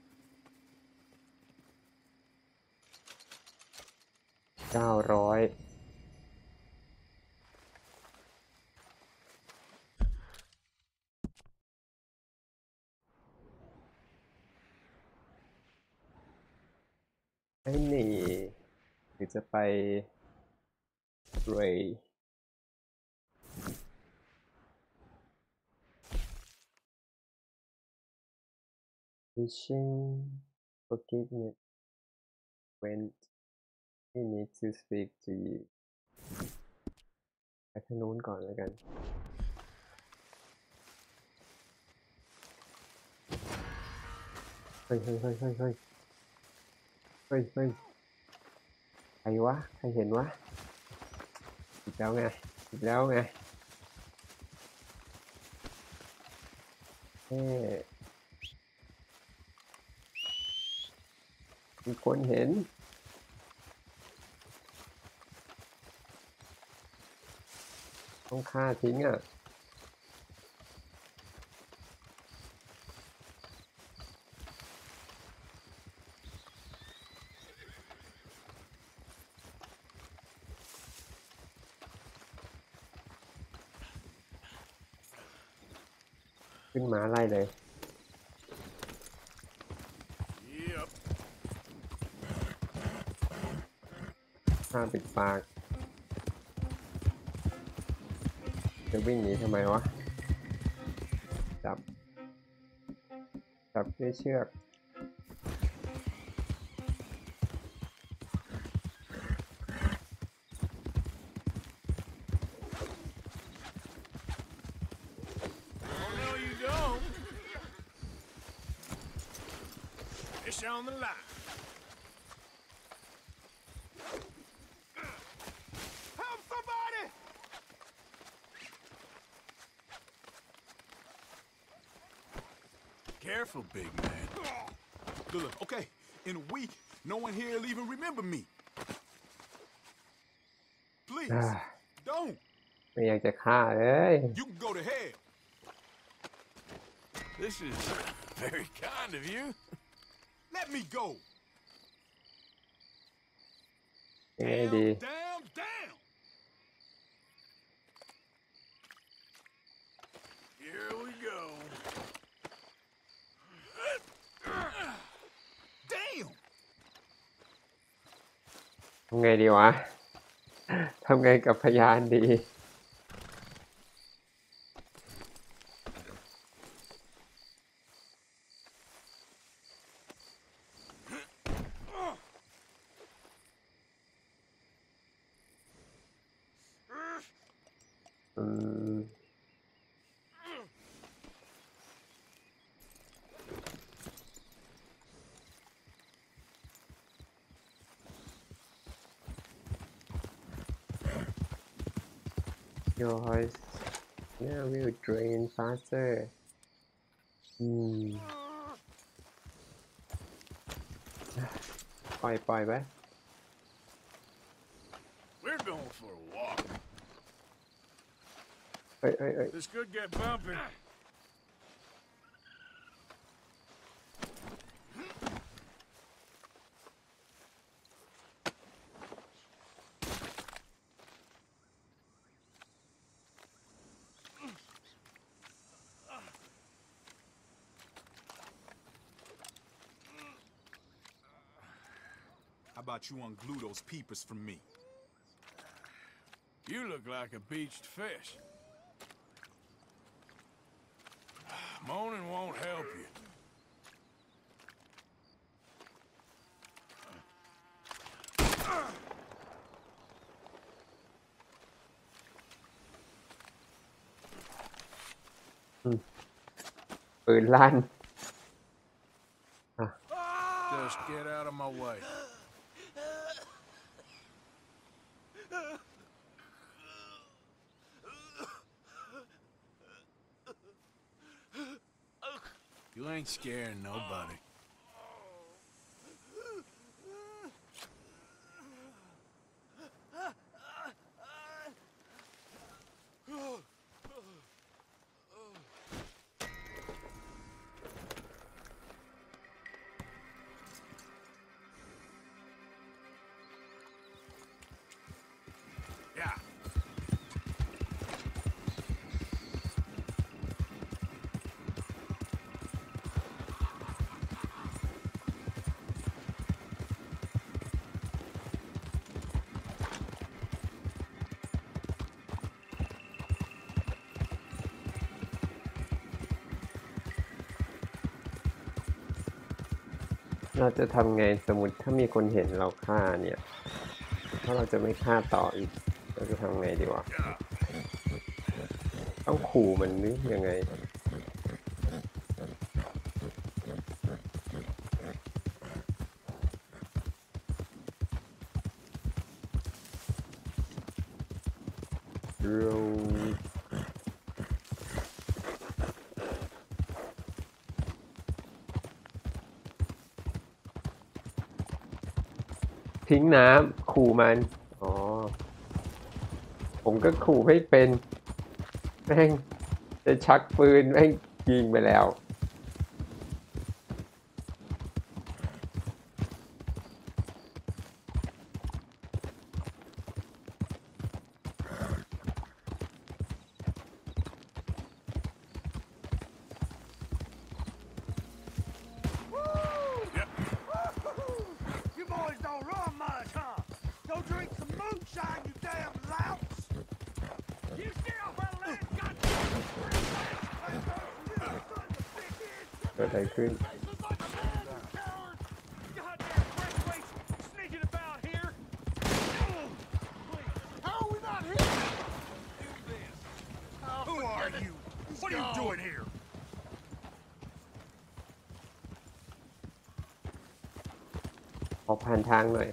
900ไอ้นี่หรือจะไปเรย์ Fishing forgiveness when we need to speak to you ไปทางนู้นก่อนแล้วกันเฮ้ยใครวะใครเห็นวะอีกแล้วไงมีคนเห็นต้องฆ่าทิ้งอ่ะขึ้นมาไล่เลยห้ามปิดปากจะวิ่งหนีทำไมวะจับด้วยเชือกFish on the line. Help somebody! Careful, big man. Look, okay, in a week, no one here will even remember me. Please, don't. ไม่อยากจะฆ่าเลย You can go to hell. This is very kind of you. Let me go. ยังไงดี Down. Here we go. Damn. ทำไงดีวะทำไงกับพยานดีYour horse now will drain faster ปล่อยไป We're going for a walk. เฮ้ย This could get bumpy. about you unglue those peepers from me? You look like a beached fish. Moaning won't help you.ปืนลั่น Just get out of my way. You ain't scaring nobody. Yeah. เราจะทำไงสมมติถ้ามีคนเห็นเราฆ่าเนี่ยถ้าเราจะไม่ฆ่าต่ออีกเราจะทำไงดีวะต้องขู่มันหรือยังไงทิ้งน้ำขู่มันอ๋อผมก็ขู่ไม่เป็นแม่งจะชักปืนแม่งยิงไปแล้วเกิดอะไรขึ้นWhat are you doing here? ขอผ่านทางหน่อย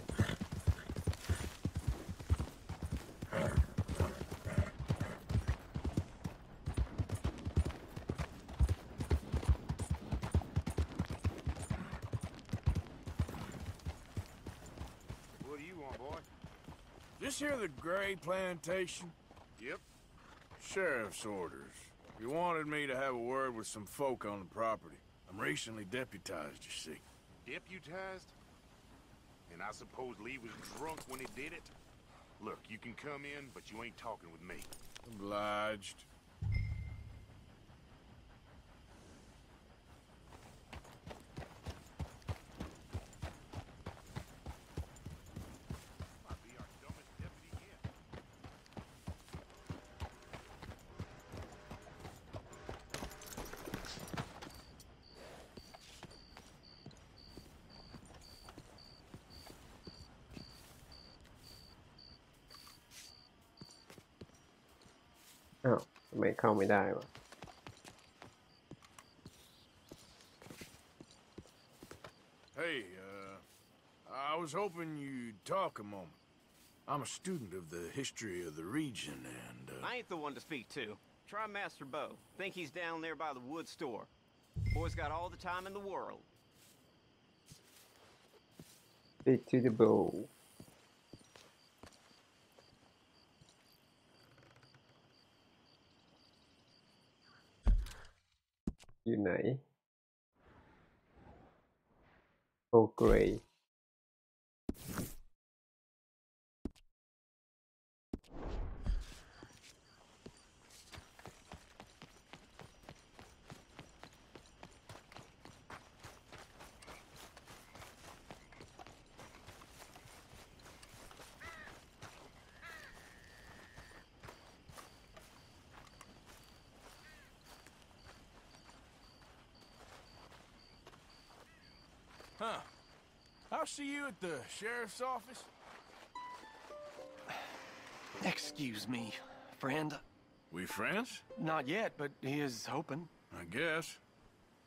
What do you want, boy? This here the Gray Plantation? Yep. Sheriff's orders. You wanted me to have a word with some folk on the property. I'm recently deputized, you see. Deputized? And I suppose Lee was drunk when he did it? Look, you can come in, but you ain't talking with me. Obliged. Might be our dumbest deputy yet. Oh, ทำไมเข้าไม่ได้วะ Hey, I was hoping you'd talk a moment. I'm a student of the history of the region, and, I ain't the one to speak to. Try Master Bo. Think he's down there by the wood store. Boy's got all the time in the world. Speak to the bow อยู่ไหนโอเกรย์ Hey, Huh. I'll see you at the sheriff's office. Excuse me, friend. We friends? Not yet, but he is hoping. I guess.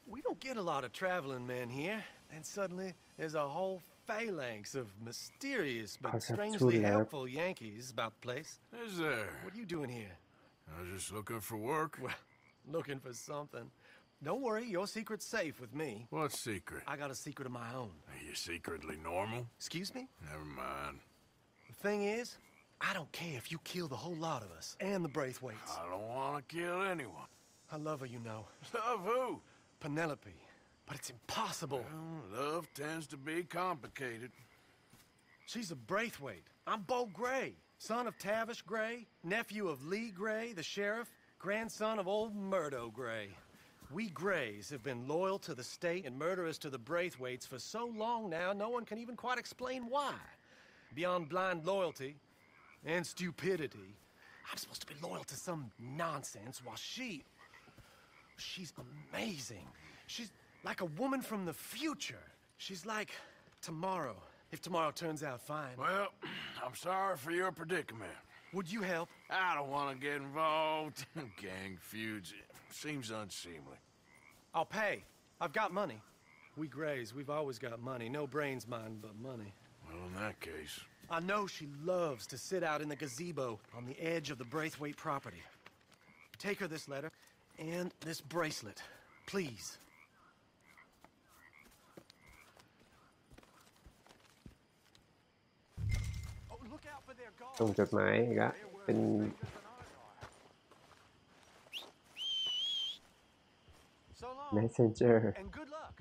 We don't get a lot of traveling men here, and suddenly there's a whole phalanx of mysterious but strangely helpful Yankees about the place. Is there? What are you doing here? I was just looking for work. Well, looking for something. Don't worry, your secret's safe with me. What secret? I got a secret of my own. Are you secretly normal? Excuse me? Never mind. The thing is, I don't care if you kill the whole lot of us, and the Braithwaites. I don't want to kill anyone. I love her, you know. Love who? Penelope. But it's impossible. Well, love tends to be complicated. She's a Braithwaite. I'm Bo Gray, son of Tavish Gray, nephew of Lee Gray, the sheriff, grandson of old Murdo Gray. We Grays have been loyal to the state and murderous to the Braithwaites for so long now, no one can even quite explain why. Beyond blind loyalty and stupidity, I'm supposed to be loyal to some nonsense while she's amazing. She's like a woman from the future. She's like tomorrow, if tomorrow turns out fine. Well, I'm sorry for your predicament. Would you help? I don't want to get involved. Gang feuds. Seems unseemly. I'll pay. I've got money. We Grays, we've always got money. No brains, mind, but money. Well, in that case... I know she loves to sit out in the gazebo on the edge of the Braithwaite property. Take her this letter and this bracelet, please. ส่งจดหมายอีกแล้วเป็น Messenger And good luck.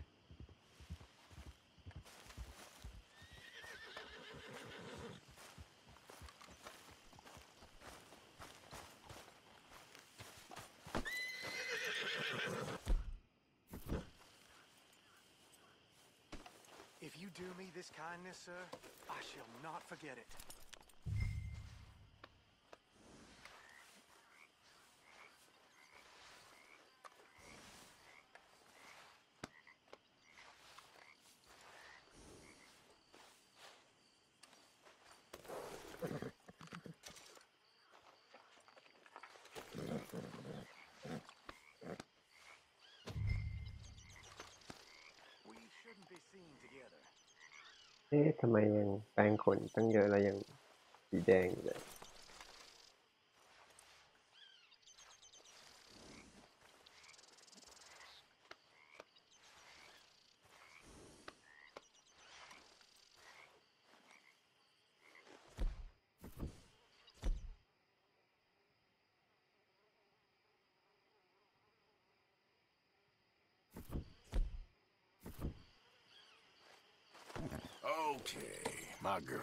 If you do me this kindness, sir, I shall not forget it. We shouldn't be seen together. ทำไมยังแปรงขนตั้งเยอะแล้วยังสีแดงอยู่เลยOkay, my girl.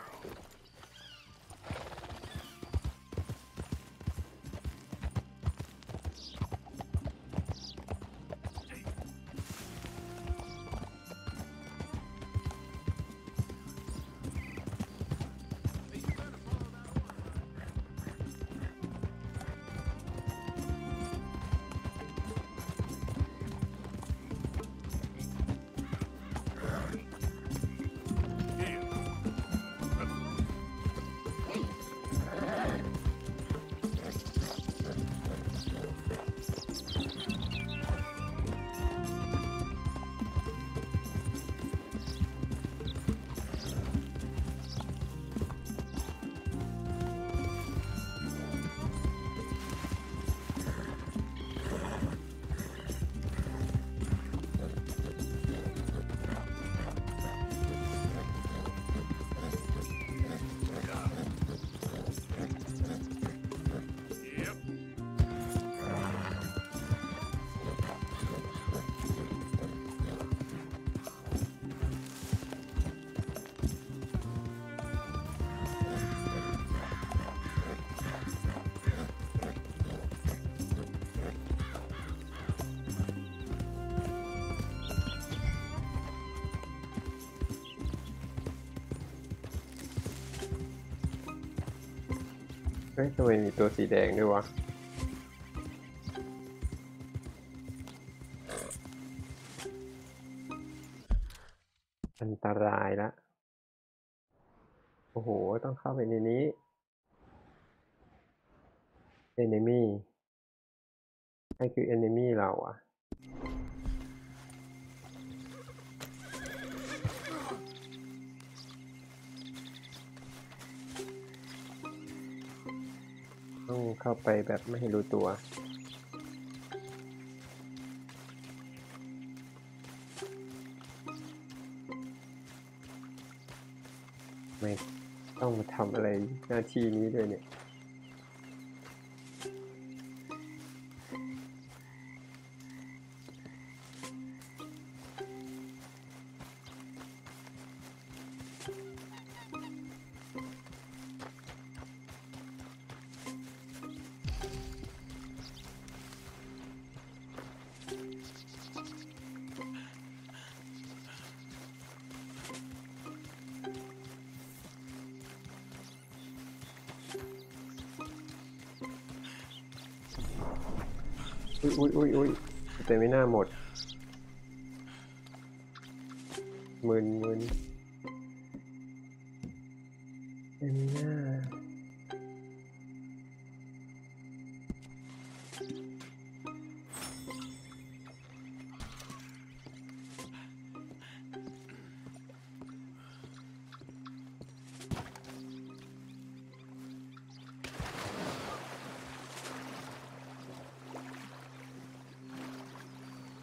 เฮ้ยทำไมมีตัวสีแดงด้วยวะ โหต้องเข้าไปในนี้ enemy ใครคือ enemy เราอะต้องเข้าไปแบบไม่ให้รู้ตัวไม่ต้องมาทำอะไรหน้าที่นี้ด้วยเนี่ยอุ้ยแต่ไม่น่าหมดมึนแต่ไม่น่า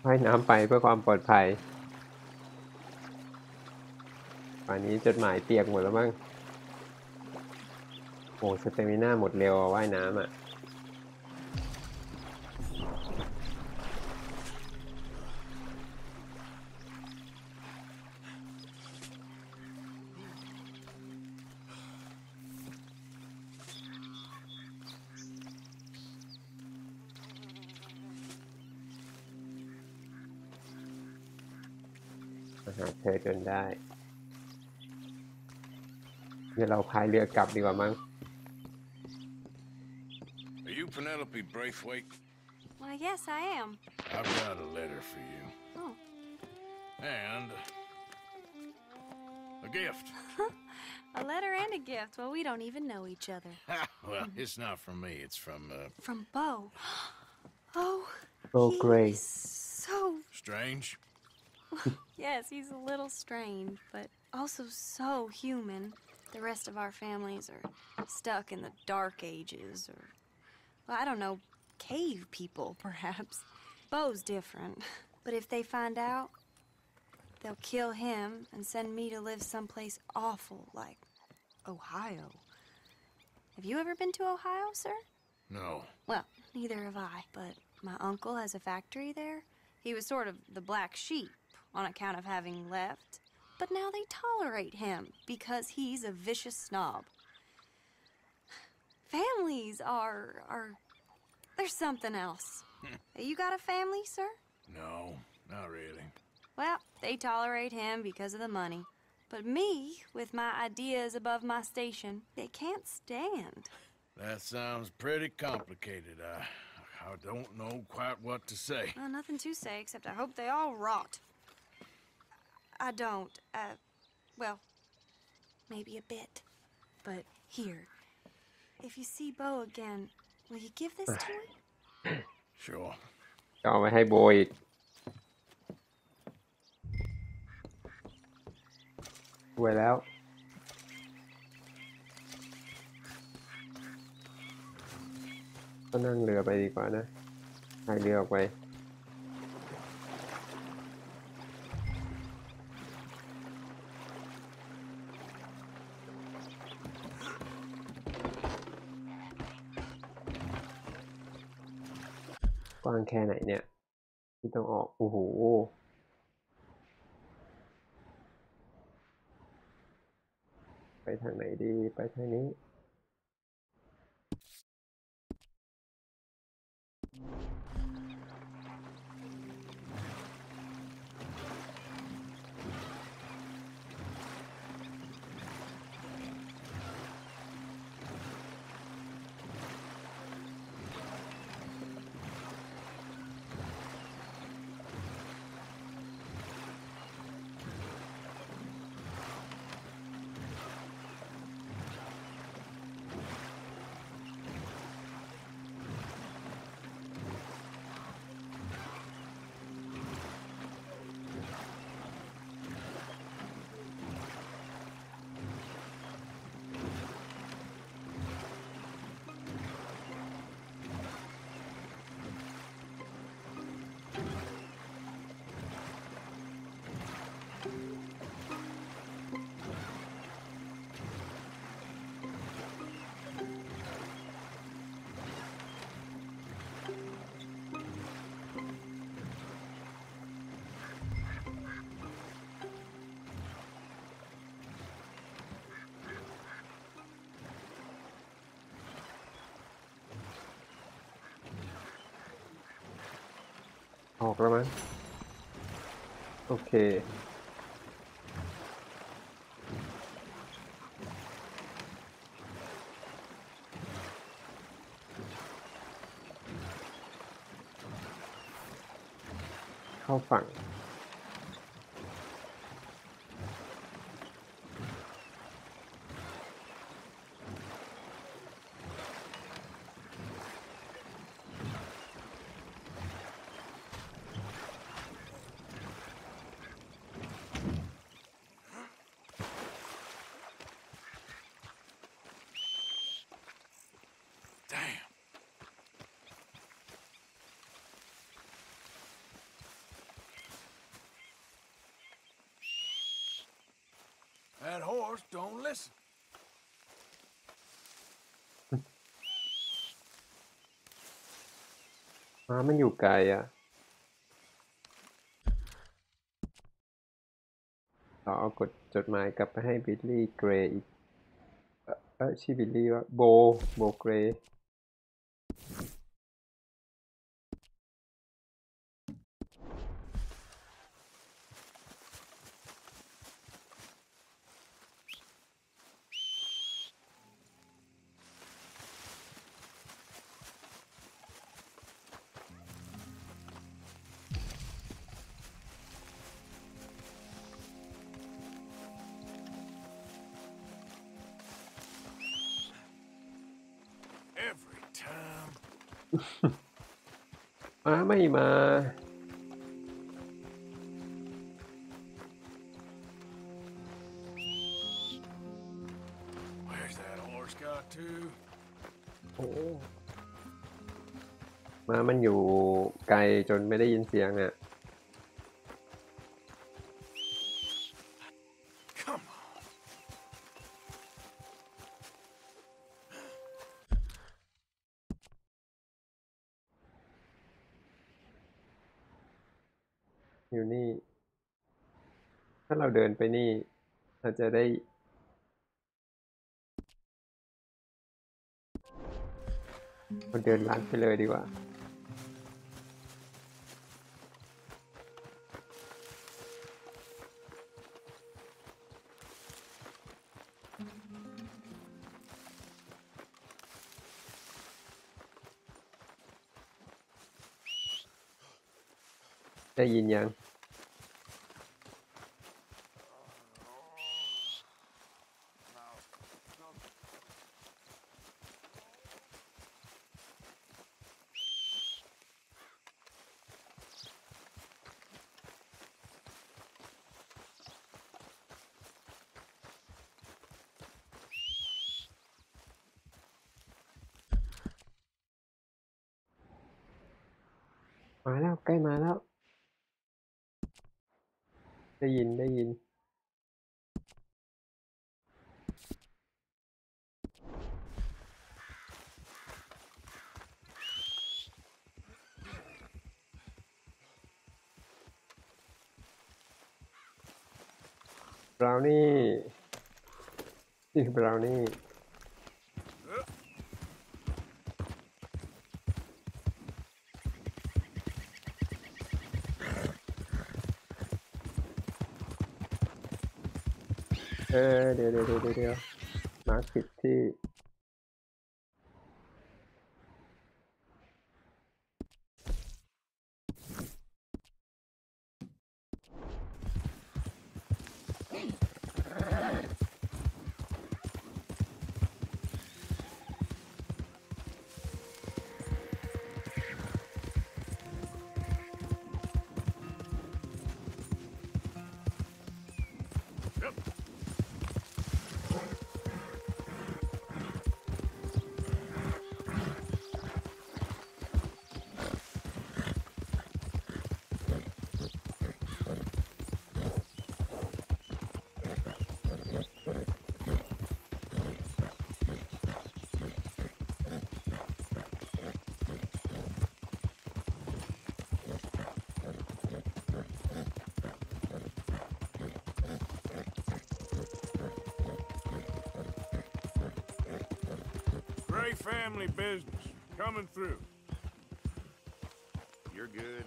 ว่ายน้ำไปเพื่อความปลอดภัยป่านนี้จดหมายเปียกหมดแล้วมั้งโอ้สเตมิน่าหมดเร็วว่ายน้ำอ่ะหาเธอจนได้เดี๋ยวเราพายเรือกลับดีกว่ามั้ง Are you Penelope Braithwaite? Why, yes, I am. I've got a letter for you. Oh. And a gift. A letter and a gift. Well, we don't even know each other. Well, it's not from me. It's from Bo. Oh. Bo Gray. So strange. Yes, he's a little strange, but also so human. The rest of our families are stuck in the dark ages, or, well, I don't know, cave people, perhaps. Bo's different, but if they find out, they'll kill him and send me to live someplace awful like Ohio. Have you ever been to Ohio, sir? No. Well, neither have I, but my uncle has a factory there. He was sort of the black sheep on account of having left, but now they tolerate him because he's a vicious snob. Families there's something else. You got a family, sir? No, not really. Well, they tolerate him because of the money. But me, with my ideas above my station, they can't stand. That sounds pretty complicated. I don't know quite what to say. Well, nothing to say, except I hope they all rot. I don't, well, maybe a bit. But here, if you see Bo again, will you give this to him? Sure. จะเอาไว้ให้โบอีกรวยแล้วก็นั่งเรือไปดีกว่านะพายเรือออกไปกว้างแค่ไหนเนี่ยที่ต้องออกโอ้โหไปทางไหนดีไปทางนี้ ออกแล้วมั้งโอเคเข้าฝั่งThat horse don't listen. ม้ามันอยู่ไกลอ่ะเราเอาจดหมายกลับไปให้บิลลี่เกรย์อีกชื่อบิลลี่ว่าโบเกรย์ Every time. ม้าไม่มา Where's that horse got to? โอ้ม้ามันอยู่ไกลจนไม่ได้ยินเสียงอ่ะ Come on. อยู่นี่ ถ้าเราเดินไปนี่เราจะได้เราเดินลัดไปเลยดีกว่าได้ยินยังมาแล้วใกล้มาแล้วได้ยินบราวนี่นี่คือบราวนี่เดี๋ยวมาร์คผิดที่Gray family business coming through. You're good.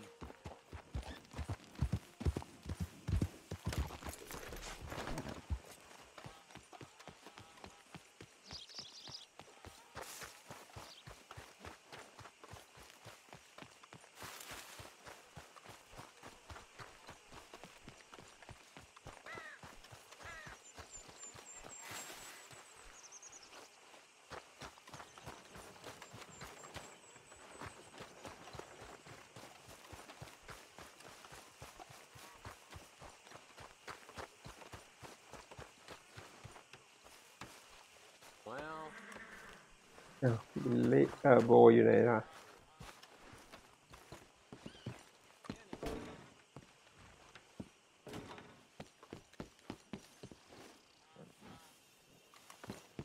อ้าวบิลลี่โบอยู่ไหนล่ะ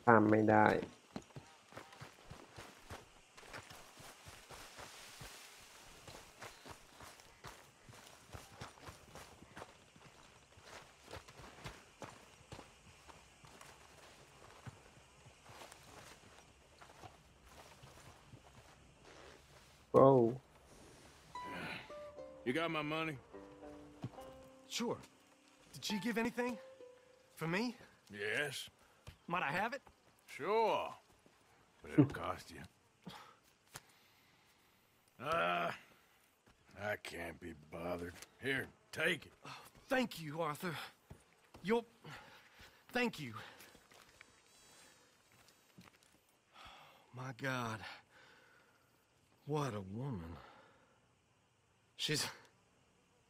ตามไม่ได้Whoa. You got my money? Sure. Did she give anything? For me? Yes. Might I have it? Sure. But it'll cost you. I can't be bothered. Here, take it. Oh, thank you, Arthur. Thank you. My God. What a woman.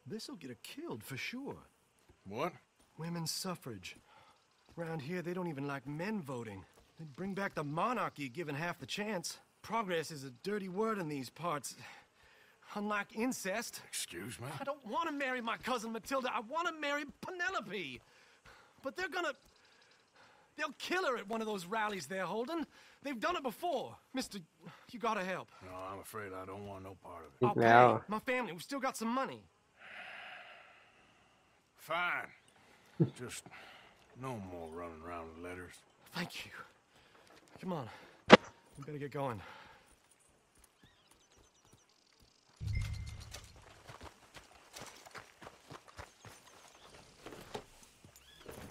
This'll get her killed for sure. What? Women's suffrage. Around here, they don't even like men voting. They'd bring back the monarchy given half the chance. Progress is a dirty word in these parts. Unlike incest. Excuse me? I don't want to marry my cousin Matilda. I want to marry Penelope. But they'll kill her at one of those rallies they're holding. They've done it before. Mister, you gotta help. No, I'm afraid I don't want no part of it. I'll pay. My family, we've still got some money. Fine. Just no more running around with letters. Thank you. Come on. We better get going.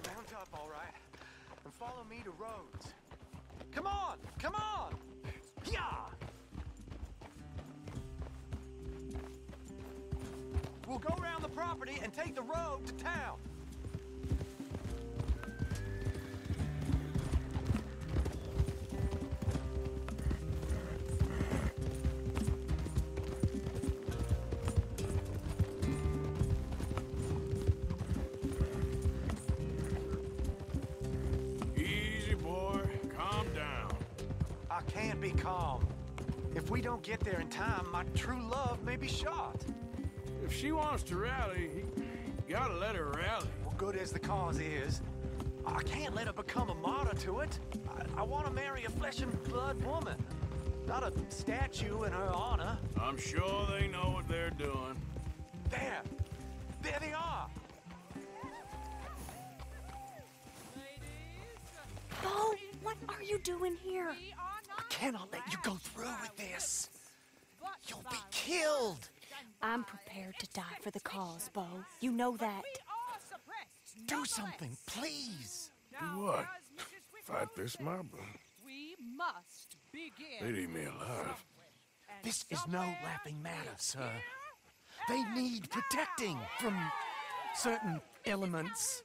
Mount up, all right. And follow me to Rhodes. Come on! Come on! Yeah! We'll go around the property and take the road to town. Easy, boy. Calm down. I can't be calm. If we don't get there in time, my true love may be shot. If she wants to rally, you gotta let her rally. Well, good as the cause is, I can't let her become a martyr to it. I want to marry a flesh and blood woman, not a statue in her honor. I'm sure they know what they're doing. There they are. Bo, what are you doing here? I cannot let you go through with this. You'll be killed. I'm prepared to die for the cause, Bo. You know that. Do something, please. Do what? Fight this mob? We must begin. They'd eat me alive. This is no laughing matter, sir. They need protecting from certain elements.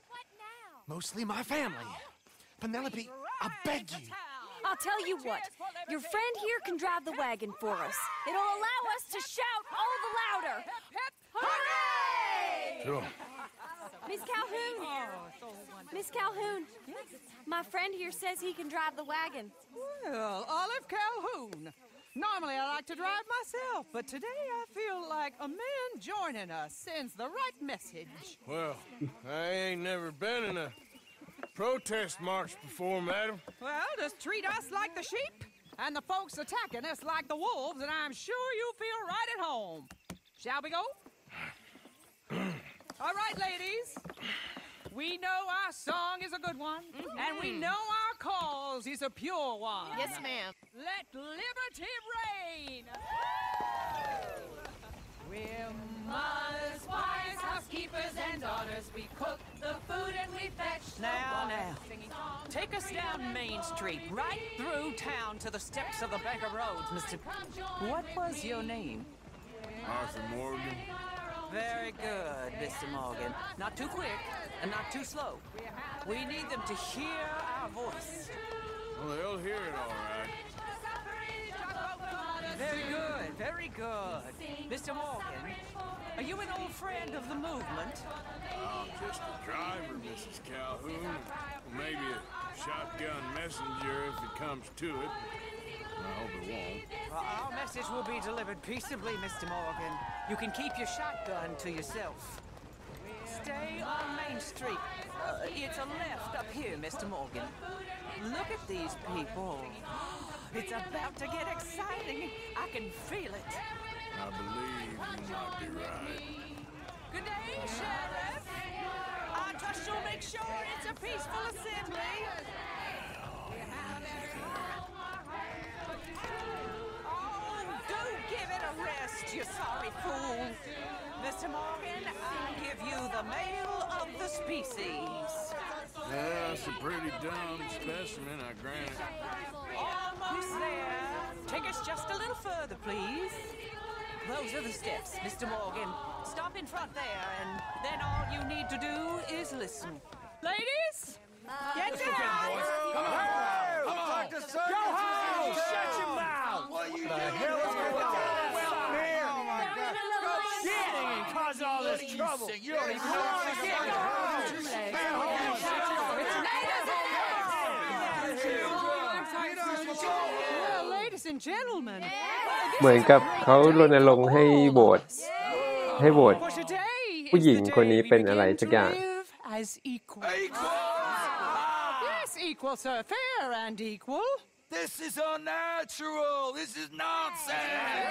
Mostly my family. Penelope, I beg you. I'll tell you what. Your friend here can drive the wagon for us. It'll allow us to shout all the louder. Hooray! Sure. Miss Calhoun. Miss Calhoun. My friend here says he can drive the wagon. Well, Olive Calhoun. Normally I like to drive myself, but today I feel like a man joining us sends the right message. Well, I ain't never been in a protest march before, madam. Well, just treat us like the sheep, and the folks attacking us like the wolves, and I'm sure you feel right at home. Shall we go? All right, ladies. We know our song is a good one, and we know our cause is a pure one. Yes, ma'am. Let liberty reign! We're mothers, wives, housekeepers, and daughters. We cook the food and we fetch the water. Now. Take us down Main Street, right through town to the steps of the Bank of Rhodes, Mr. What was your name? Arthur Morgan. Very good, Mr. Morgan. Not too quick and not too slow. We need them to hear our voice. Well, they'll hear it all right. Very good, very good. Mr. Morgan, are you an old friend of the movement? I'm just a driver, Mrs. Calhoun. Maybe a shotgun messenger if it comes to it. I hope it won't. Well, our message will be delivered peaceably, Mr. Morgan. You can keep your shotgun to yourself. Stay on Main Street. It's a left up here, Mr. Morgan. Look at these people. It's about to get exciting. I can feel it. I believe you might be right. Good day, Sheriff. I trust you'll make sure it's a peaceful assembly. Oh, do give it a rest, you sorry fool. Mr. Morgan, I'll give you the male of the species. Yeah, that's a pretty dumb specimen, I grant it. Almost there. Take us just a little further, please. Those are the steps, Mr. Morgan. Stop in front there, and then all you need to do is listen. Ladies, get down! Come on! Come on! Go home! Shut your mouth! What are you doing? Hell is going on here? Oh my God! Get and cause all this trouble. You don't even know what to get. Well, ladies and gentlemen, เหมือนกับเขารณรงค์ให้โหวตผู้หญิงคนนี้เป็นอะไรสักอย่าง as equal. Yes, equal, sir. Fair and equal. This is unnatural. This is nonsense.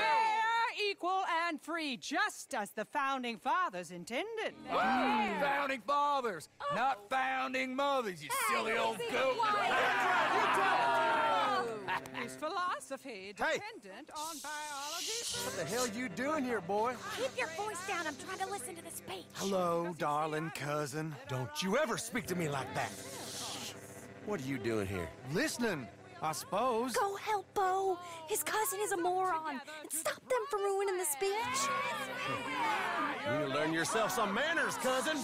Fair, equal, and free, just as the founding fathers intended. Founding fathers, not founding mothers, you silly old goat. Is philosophy dependent on biology? What the hell you doing here, boy? Keep your voice down. I'm trying to listen to the speech. Hello, darling cousin. Don't you ever speak to me like that. What are you doing here? Listening, I suppose. Go help Bo. His cousin is a moron. And stop them from ruining the speech. You need to learn yourself some manners, cousin.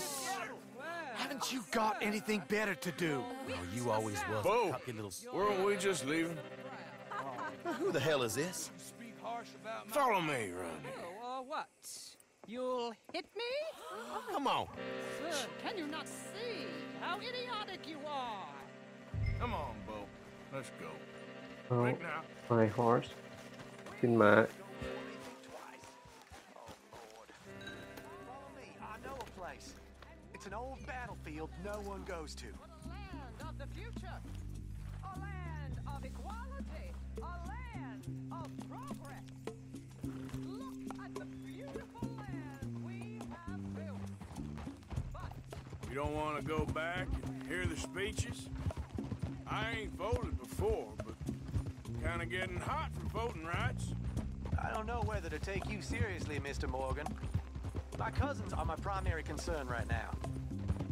Haven't you got anything better to do? Oh, you always was Bo, a cocky little... weren't we just leaving? Who the hell is this? Follow me around here. What? You'll hit me? Come on. Sir, can you not see how idiotic you are? Come on, Bo. Let's go. เอา Right now. My horse ขึ้นม้า I know a place. It's an old battlefield no one goes to. Land of the future. A land of equality. A land of progress. Look at the beautiful land we have built. But You don't want to go back and hear the speeches? I ain't voted before, but kind of getting hot for voting rights. I don't know whether to take you seriously, Mr. Morgan. My cousins are my primary concern right now.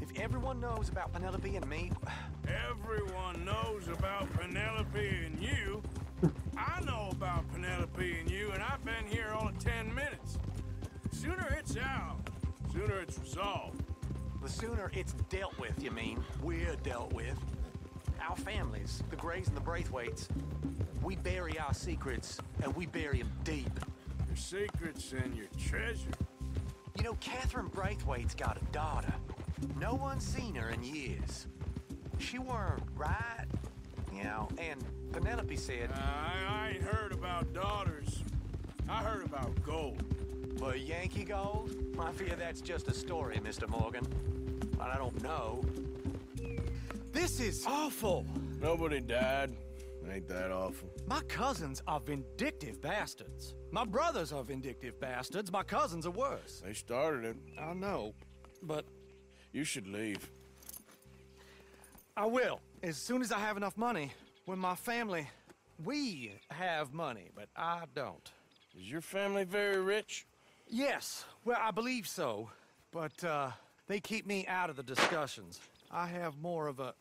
If everyone knows about Penelope and me... Everyone knows about Penelope and you. I know about Penelope and you, and I've been here all of 10 minutes. Sooner it's out, sooner it's resolved. The sooner it's dealt with, you mean? We're dealt with. Our families, the Grays and the Braithwaites, we bury our secrets, and we bury them deep. Your secrets and your treasure. You know, Catherine Braithwaite's got a daughter. No one's seen her in years. She weren't right, you know, and Penelope said... I ain't heard about daughters. I heard about gold. But Yankee gold? I fear that's just a story, Mr. Morgan. But I don't know. This is awful. Nobody died. Ain't that awful? My cousins are vindictive bastards. My brothers are vindictive bastards. My cousins are worse. They started it. I know, but... You should leave. I will, as soon as I have enough money. When my family... We have money, but I don't. Is your family very rich? Yes, well, I believe so. But, they keep me out of the discussions. I have more of a...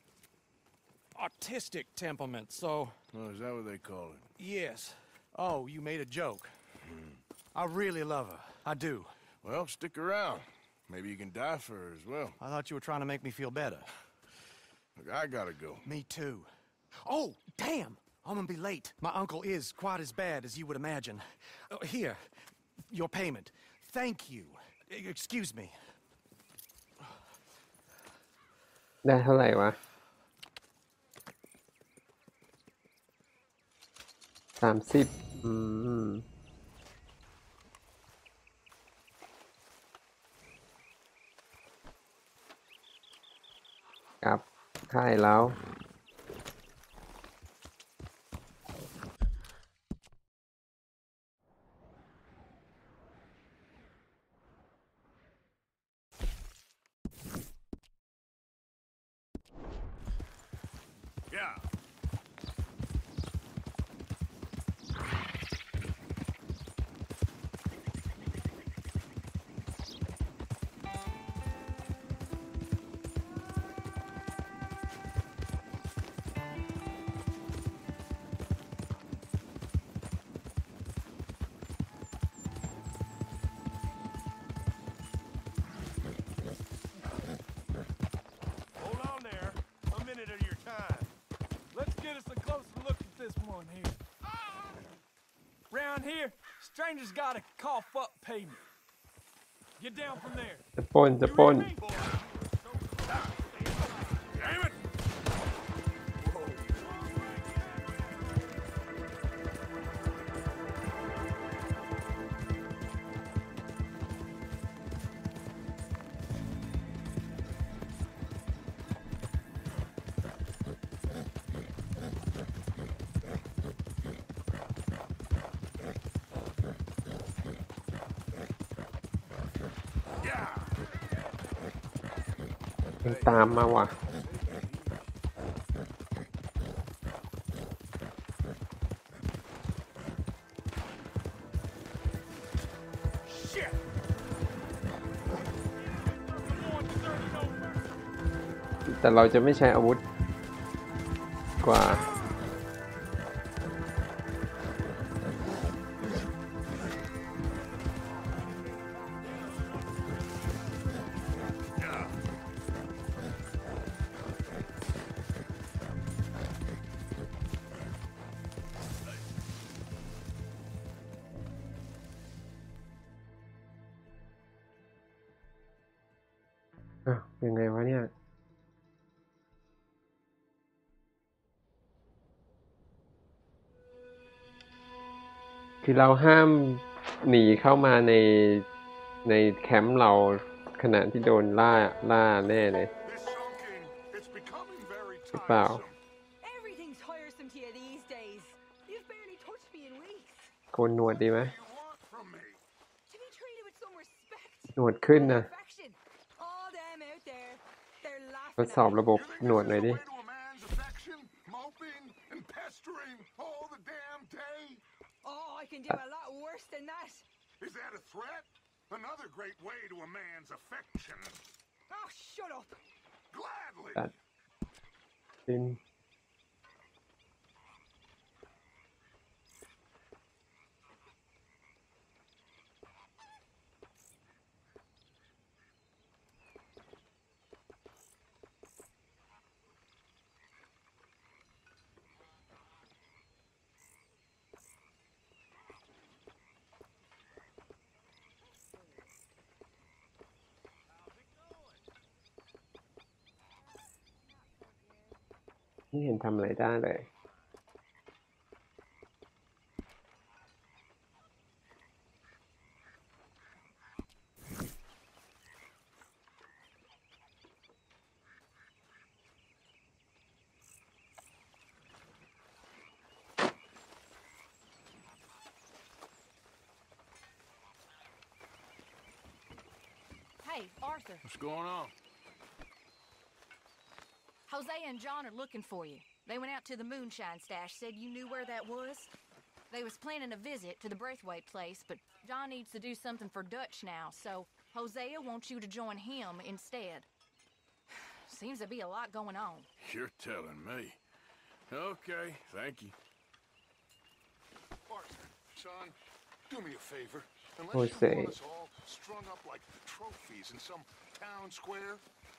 artistic temperament, so... Oh, is that what they call it? Yes. Oh, you made a joke. I really love her. I do. Well, stick around. Maybe you can die for her as well. I thought you were trying to make me feel better. Look, I gotta go. Me too. Oh, damn! I'm gonna be late. My uncle is quite as bad as you would imagine. Here, your payment. Thank you. Excuse me. ได้เท่าไหร่วะ30กลับค่ายแล้วHere, strangers gotta cough up payment. Get down from there. จะปล้น Damn it! มันตามมาว่ะแต่เราจะไม่ใช้อาวุธกว่ายังไงวะเนี่ยคือเราห้ามหนีเข้ามาในแคมป์เราขณะที่โดนล่าแน่เลยหรือเปล่าโกนหนวดดีไหมหนวดขึ้นนะทดสอบระบบหนวดหน่อยดิ I can do a lot worse than that. Is that a threat? Another great way to a man's affection. Oh, shut up. Gladly.ไม่เห็นทำอะไรได้เลยHey, Arthur. What's going on? Hosea and John are looking for you. They went out to the moonshine stash, said you knew where that was. They was planning a visit to the Braithwaite place, but John needs to do something for Dutch now, so Hosea wants you to join him instead. Seems to be a lot going on. You're telling me. Okay, thank you. Arthur, son, do me a favor. Unless Jose. you want us all strung up like trophies in some town square,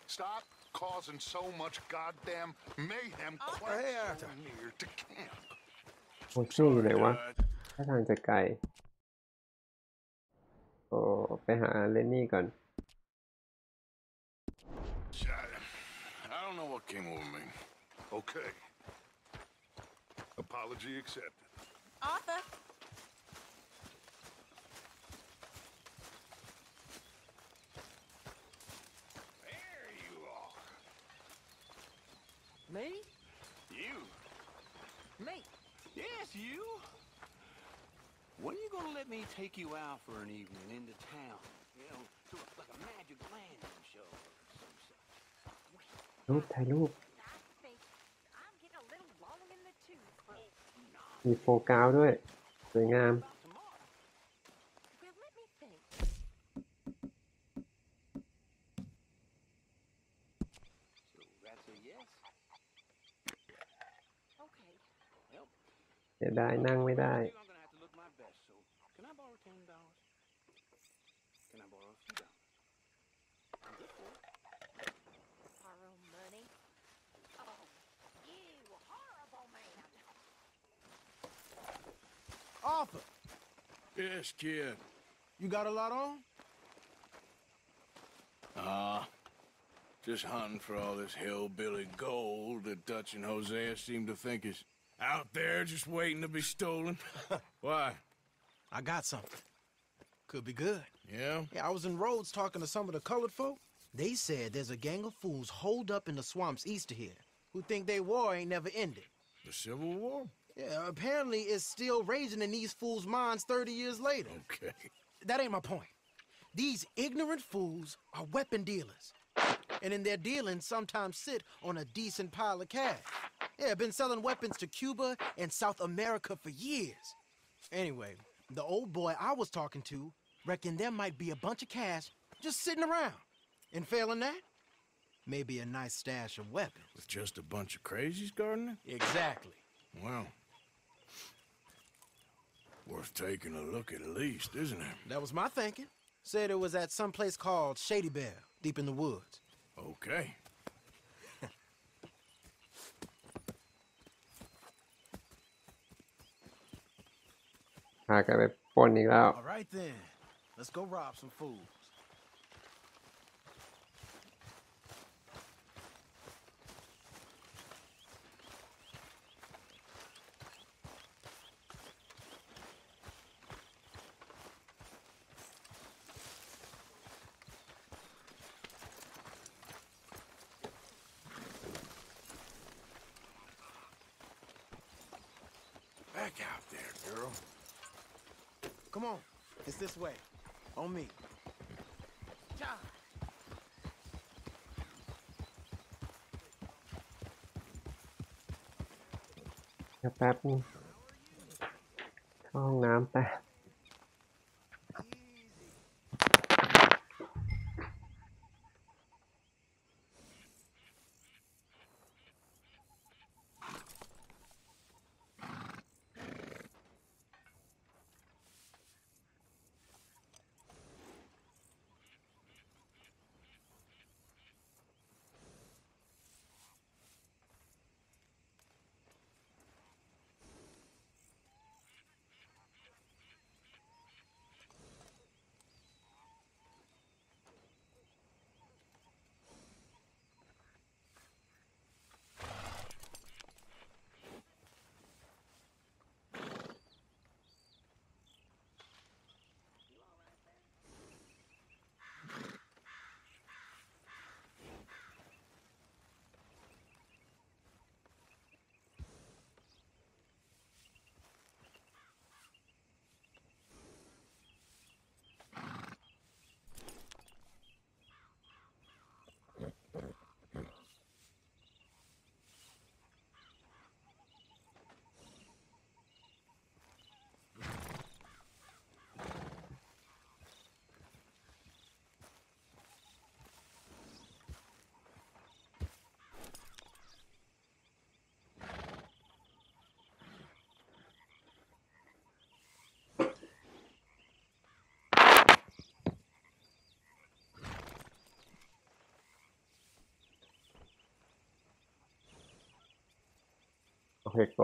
stop causing so much goddamn mayhem quite so near to camp. โอ้ชื่ออยู่ไหนวะถ้าทางจะไกลโอ้ไปหาเลนนี่ก่อน I don't what came over me. Okay. Apology accepted. Arthur. There you are. Me? You. Me? Yes, you. When are you gonna let me take you out for an evening into town? You know, to like a magic lantern show or some such. รูปถ่ายรูป I'm getting a little long in the tooth. มีโฟกัสด้วยสวยงาม Well, let me think. So that's a yes? Okay. Well, เสียดายนั่งไม่ได้ I'm gonna have to look my best, so can I borrow $10? Can I borrow a few dollars? I'm good for it. Borrow money? Oh, you horrible man. Arthur, Yes, kid. you got a lot on? Just hunting for all this hillbilly gold that Dutch and Hosea seem to think is out there just waiting to be stolen. Why? I got something. Could be good. Yeah? Yeah, I was in Rhodes talking to some of the colored folk. They said there's a gang of fools holed up in the swamps east of here who think their war ain't never ended. The Civil War? Yeah, apparently it's still raging in these fools' minds 30 years later. Okay. That ain't my point. These ignorant fools are weapon dealers. And in their dealings sometimes sit on a decent pile of cash. Yeah, been selling weapons to Cuba and South America for years. Anyway, the old boy I was talking to reckoned there might be a bunch of cash just sitting around. And failing that, maybe a nice stash of weapons. With just a bunch of crazies guarding it? Exactly. Well, worth taking a look at least, isn't it? That was my thinking. Said it was at some place called Shady Bear, deep in the woods. Okay. พากันไปปล้นอีกแล้ว All right then, let's go rob some fools. Back out there, girl. Come on, it's this way. On me. Cha! เดี๋ยวแป๊บนึงเข้าห้องน้ำแป๊บ โอเคโก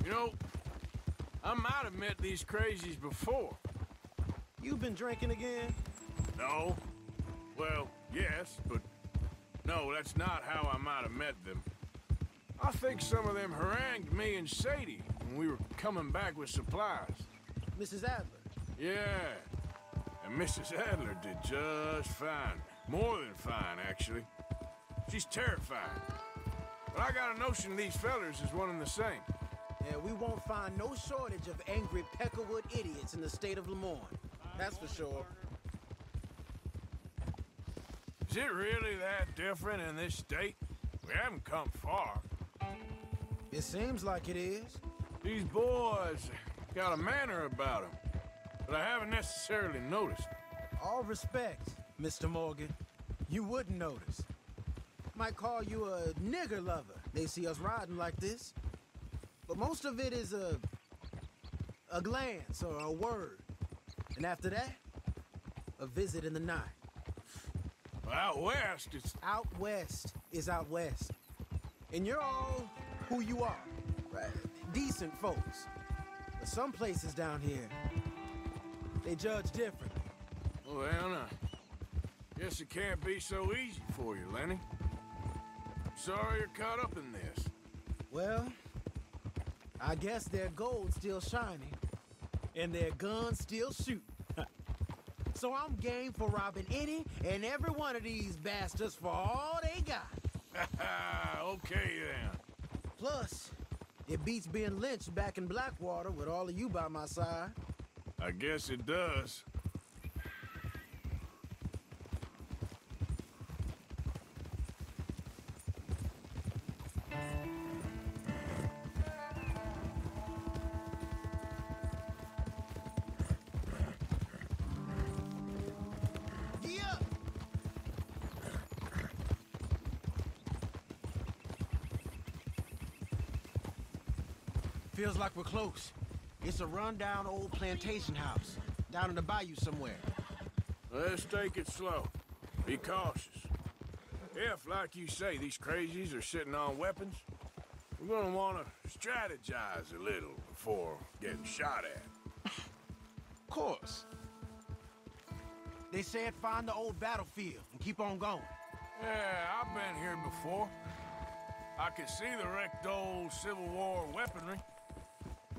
You know, I might have met these crazies before. You've been drinking again? No. Well, yes, but no, that's not how I might have met them. I think some of them harangued me and Sadie when we were coming back with supplies. Mrs. Adler? Yeah. And Mrs. Adler did just fine. More than fine, actually. She's terrifying. But I got a notion these fellers is one and the same. Yeah, we won't find no shortage of angry Peckerwood idiots in the state of Lemoyne. That's for sure. Is it really that different in this state? We haven't come far. It seems like it is. These boys got a manner about them, but I haven't necessarily noticed. All respect, Mr. Morgan. You wouldn't notice. Might call you a nigger lover. They see us riding like this. But most of it is a glance or a word. And after that, a visit in the night. Well, out west, it's... Out west is out west. And you're all who you are. Right? Decent folks. But some places down here, they judge differently. Well, guess it can't be so easy for you, Lenny. Sorry you're caught up in this. Well, I guess their gold's still shining, and their guns still shoot. So I'm game for robbing any and every one of these bastards for all they got. Okay, then. Plus, it beats being lynched back in Blackwater with all of you by my side. I guess it does. Feels like we're close. It's a rundown old plantation house, down in the bayou somewhere. Let's take it slow. Be cautious. If, like you say, these crazies are sitting on weapons, we're gonna want to strategize a little before getting shot at. Of course. They said find the old battlefield and keep on going. Yeah, I've been here before. I can see the wrecked old Civil War weaponry.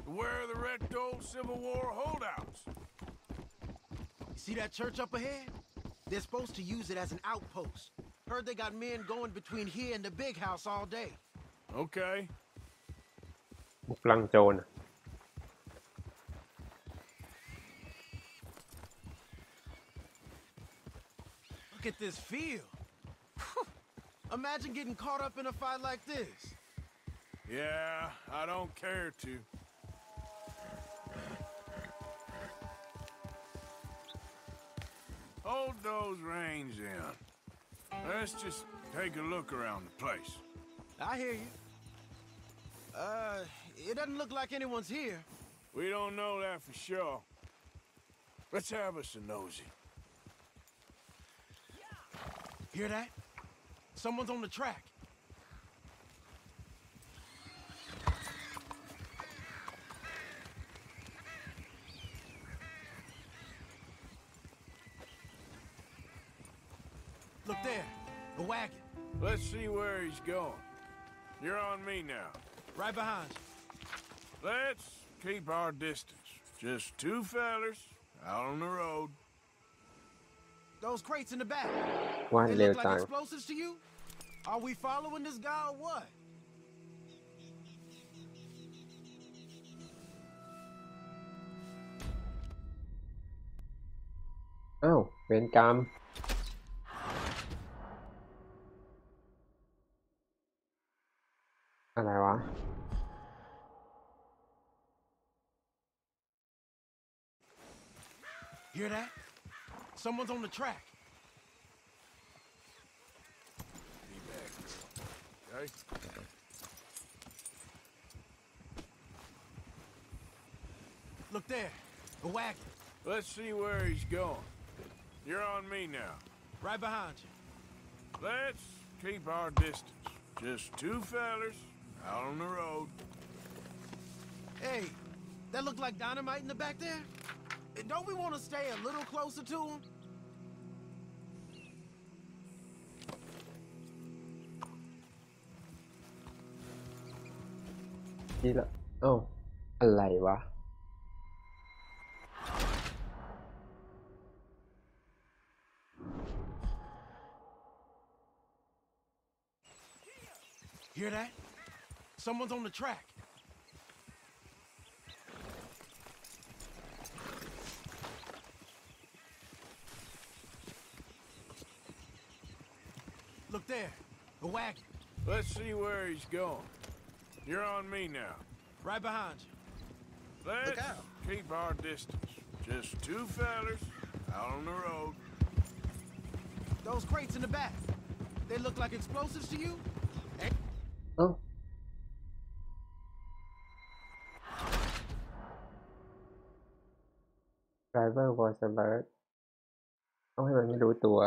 Where are the wrecked old Civil War holdouts? You see that church up ahead? They're supposed to use it as an outpost. Heard they got men going between here and the big house all day. Okay. บุกลังโจร Look at this field. Imagine getting caught up in a fight like this. Yeah, I don't care to. Hold those reins in. Let's just take a look around the place. I hear you. It doesn't look like anyone's here. We don't know that for sure. Let's have us a nosy. Hear that? Someone's on the track. Look there, the wagon. Let's see where he's going. You're on me now. Right behind you. Let's keep our distance. Just two fellers out on the road. Those crates in the back. ว่าย They เร็ว look จั like ง explosives to you? Are we following this guy or what? อ้าวเวรกรรมอะไรวะ Hear that? Someone's on the track. Okay? Look there, the wagon. Let's see where he's going. You're on me now. Right behind you. Let's keep our distance. Just two fellers out on the road. Hey, That look like dynamite in the back there? And don't we want to stay a little closer to him? นี่ละเอ้าอะไรวะ Hear that? Someone's on the track. Look there, a wagon. Let's see where he's going. You're on me now. Right behind you. Let's keep our distance. Just two fellers out on the road. Those crates in the back, they look like explosives to you? Oh. Driver was a bird ต้องให้มันไม่รู้ตัว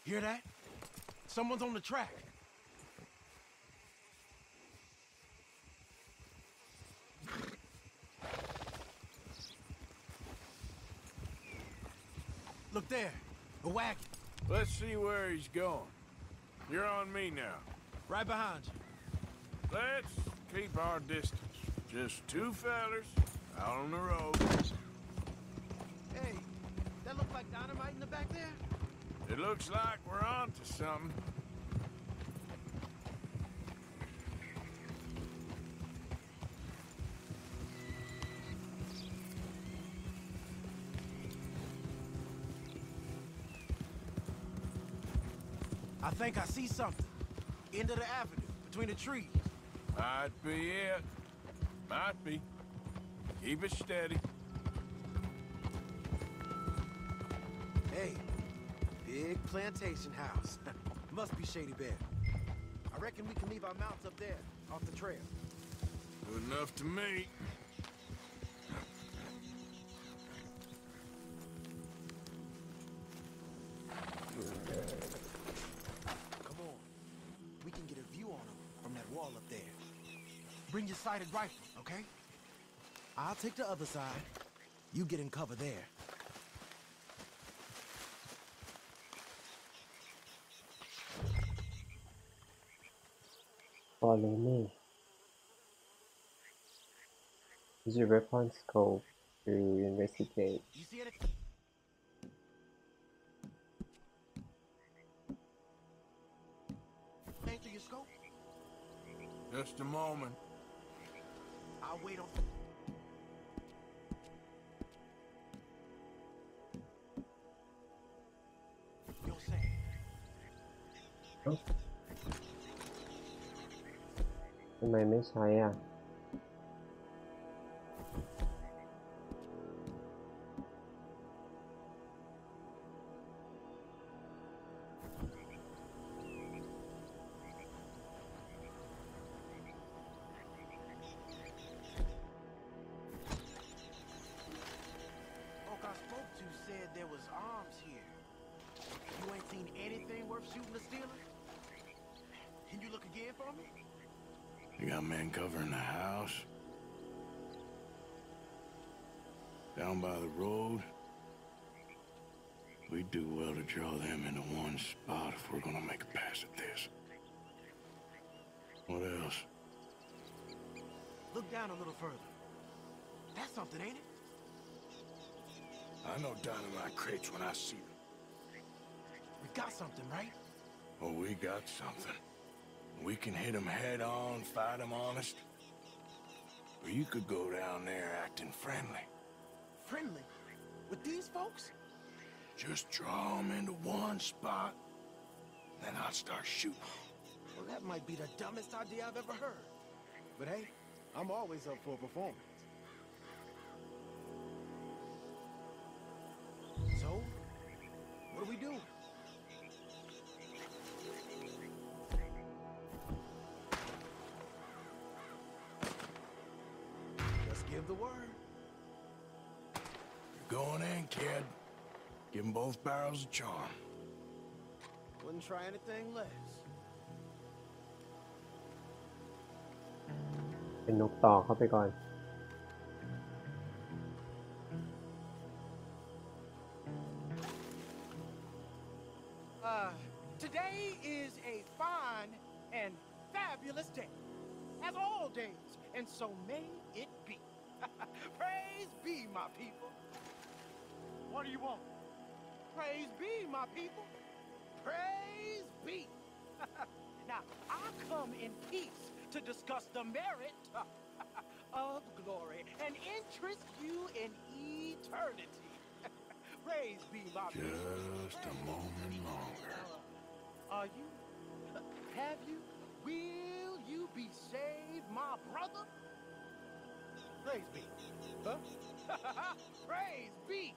Hear that? Someone's on the track. Look there, a wagon. Let's see where he's going. You're on me now. Right behind you. Let's keep our distance. Just two fellers out on the road. Hey, that look like dynamite in the back there? It looks like we're on to something. I think I see something. End of the avenue, between the trees. Might be it. Might be. Keep it steady. Hey, big plantation house. Must be Shady Bear. I reckon we can leave our mounts up there, off the trail. Good enough to me. Come on. We can get a view on them from that wall up there. Bring your sighted rifle, okay? I'll take the other side. You get in cover there. Follow me. Use your weapon scope to investigate. You see it? Aim through your scope. Just a moment. I'll wait on. You'll say. Oh. ทำไมไม่ใช้อ่ะ Folk I spoke to said there was arms here. You ain't seen anything worth shooting or stealing? Can you look again for me? You got men covering the house. Down by the road. We do well to draw them into one spot if we're gonna make a pass at this. What else? Look down a little further. That's something, ain't it? I know dynamite crates when I see them. We got something, right? Oh, we got something. We can hit them head on, fight them honest. Or you could go down there acting friendly. Friendly? With these folks? Just draw them into one spot, then I'll start shooting. Well, that might be the dumbest idea I've ever heard. But hey, I'm always up for a performance. So, what do we do? Just give the word. You're going in, kid. Give them both barrels of charm. Wouldn't try anything less. เป็นนกต่อเข้าไปก่อน Today is a fine and fabulous day, as all days, and so may it be. Praise be, my people. What do you want? Praise be, my people. Praise be. Now, I come in peace to discuss the merit of glory and interest you in eternity. Praise be, my people. Just a moment longer. Are you? Have you? Will you be saved, my brother? Praise be. Huh? Praise be.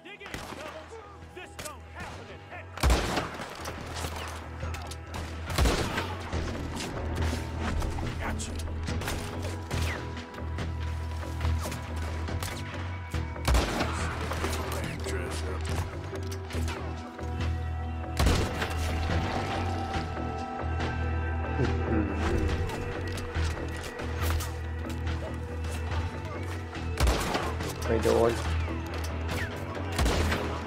Dig in, fellas. This don't happen at headquarters. Gotcha. Dress up. ไม่โดน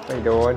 ไม่โดน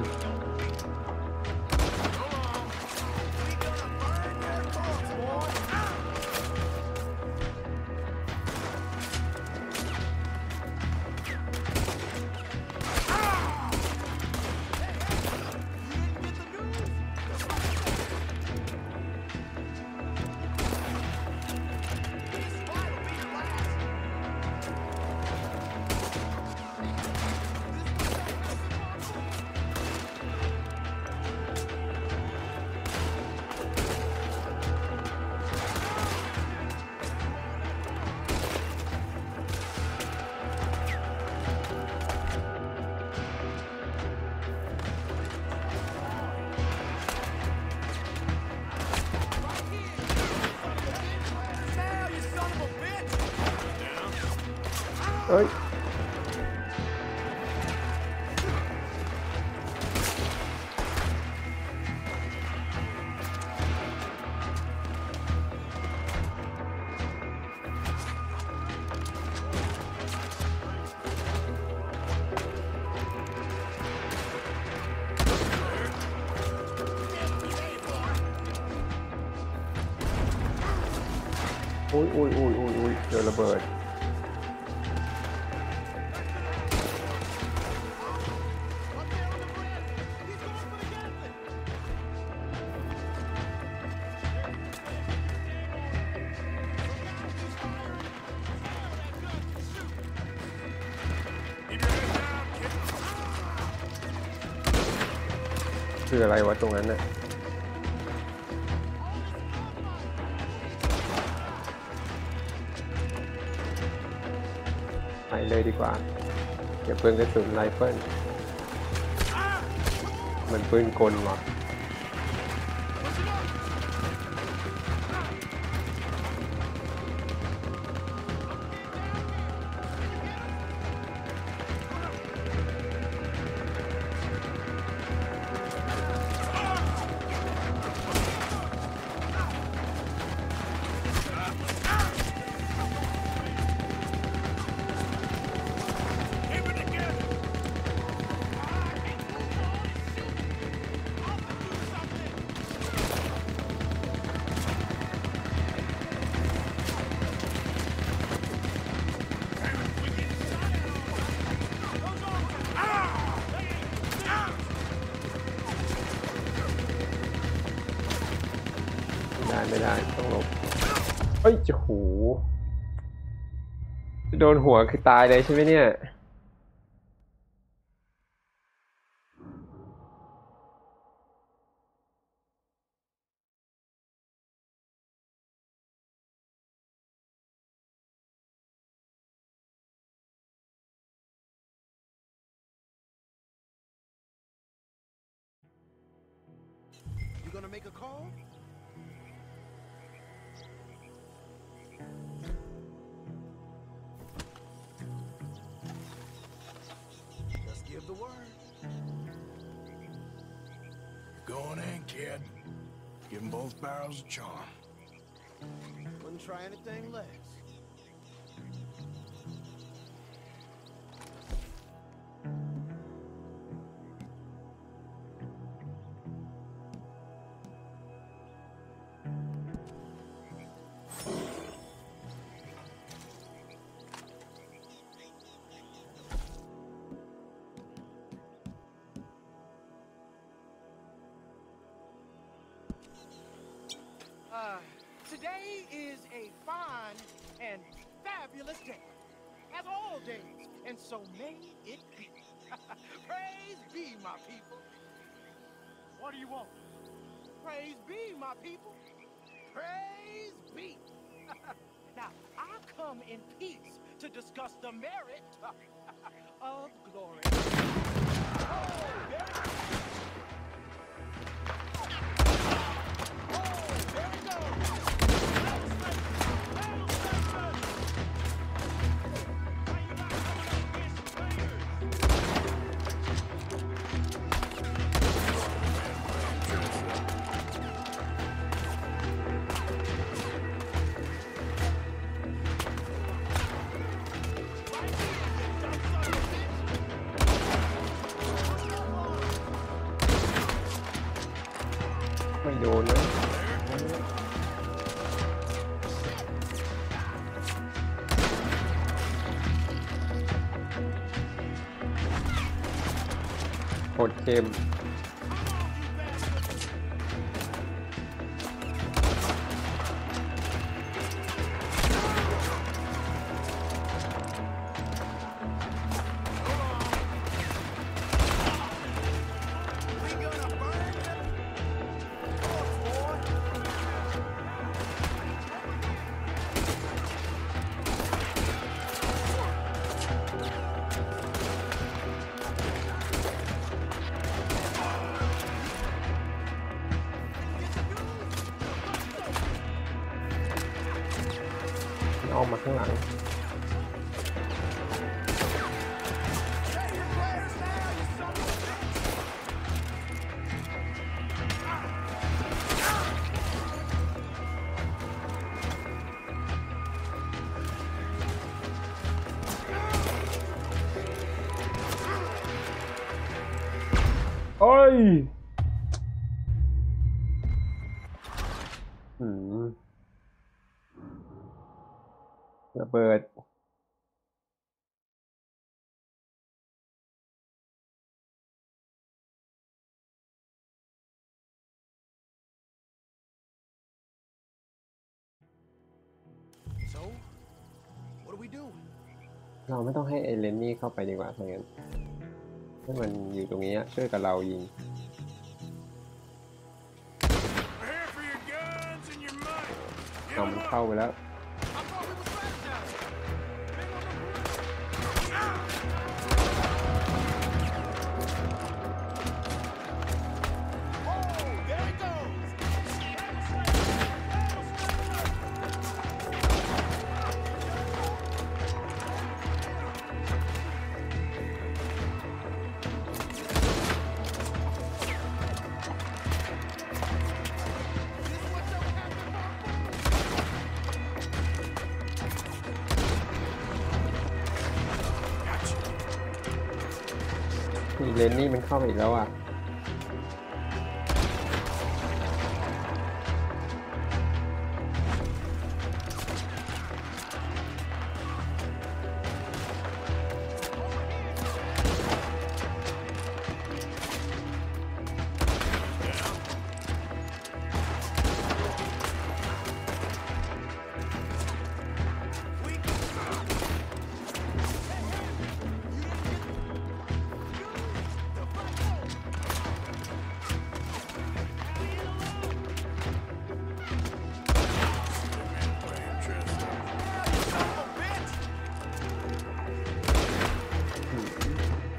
เอ้ยอุ้ยเจอระเบิดคืออะไรวะตรงนั้นน่ะไปเลยดีกว่าเก็บปืนกระสุนไรเฟิลมันปืนกลว่ะไม่ได้ต้องหลบเฮ้ยจะหูโดนหัวคือตายเลยใช่ไหมเนี่ย ahead. Give them both barrels a charm. Wouldn't try anything less. Today is a fine and fabulous day, as all days, and so may it be. Praise be, my people. What do you want? Praise be, my people. Praise be. Now, I come in peace to discuss the merit of glory. Oh, there it goes.ไม่โดนนะโคตรเข้มออกมาข้างหลังโอ้ยระเบิดเราไม่ต้องให้ไอเลนนี่เข้าไปดีกว่าถ้างั้นให้มันอยู่ตรงนี้ช่วยกับเรายิงเอามันเข้าไปแล้วเลนนี่มันเข้าไปอีกแล้วอ่ะ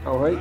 เอาเฮ้ย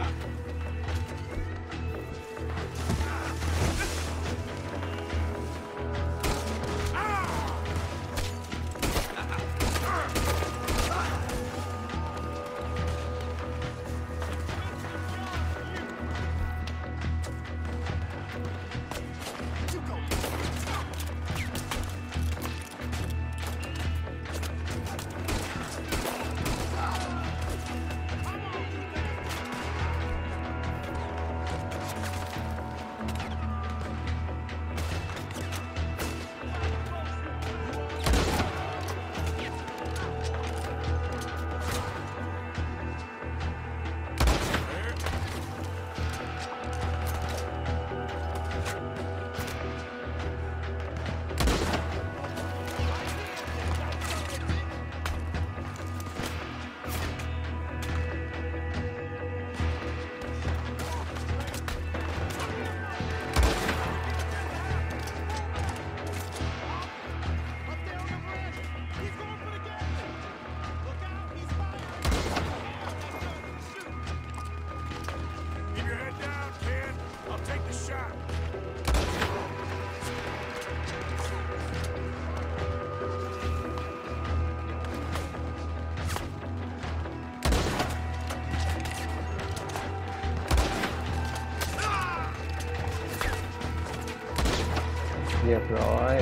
เรียบร้อย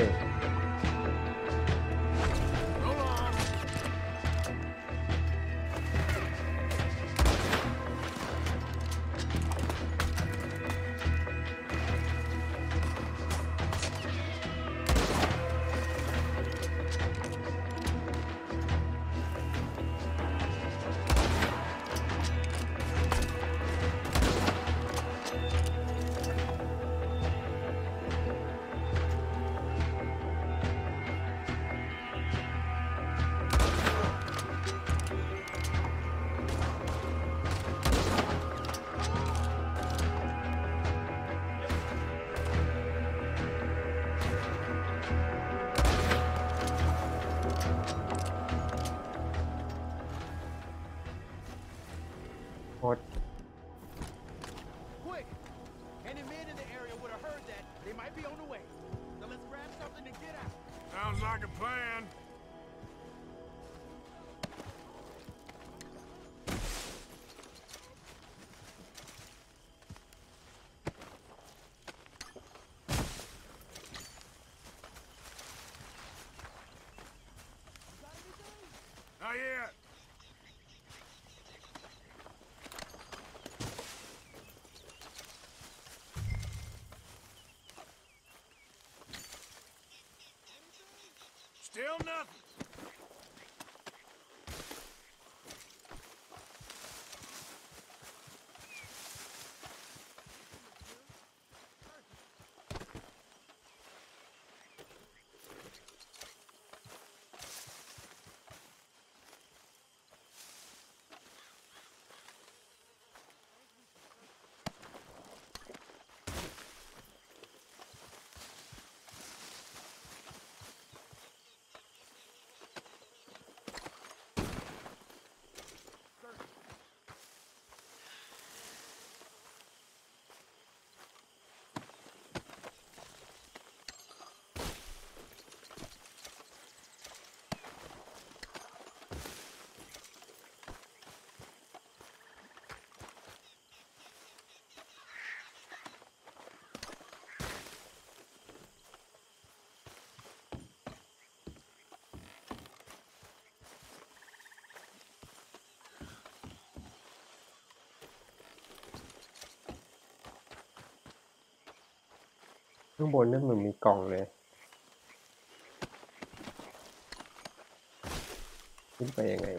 หมด Quick! Any men in the area would have heard that. They might be on the way. Now let's grab something and get out. Sounds like a plan. Not yet. Still nothing.ข้างบนนั่นเหมือนมีกล่องเลยขึ้นไปยังไง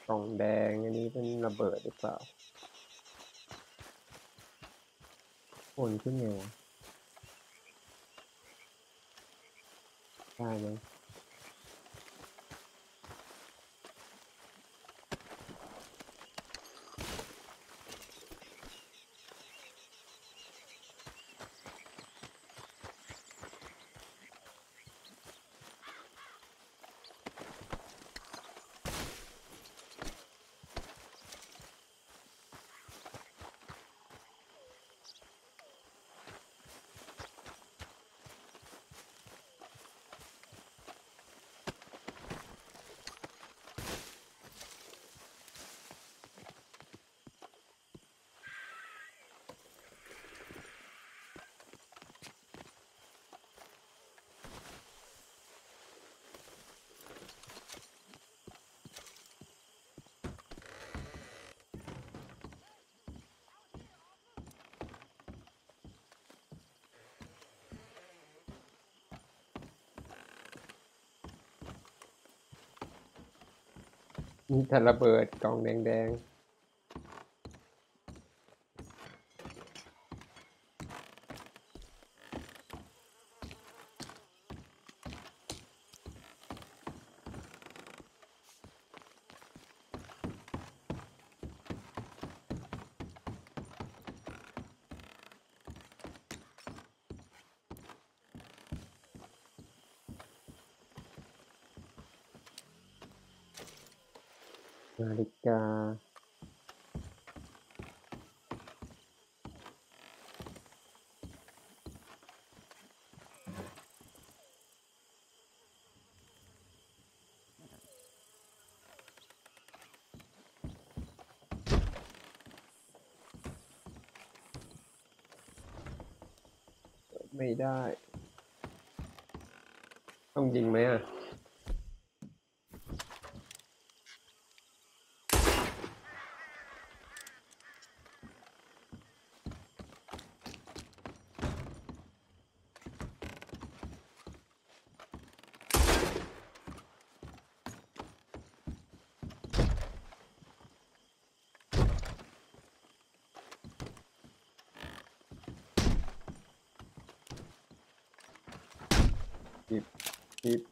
กล่องแดงอันนี้เป็นระเบิดหรือเปล่าคนขึ้นไงวะได้ไหมมีแต่ระเบิดกล่องแดงๆนาฬิกา ไม่ได้ต้องยิงไหมอ่ะหยิบ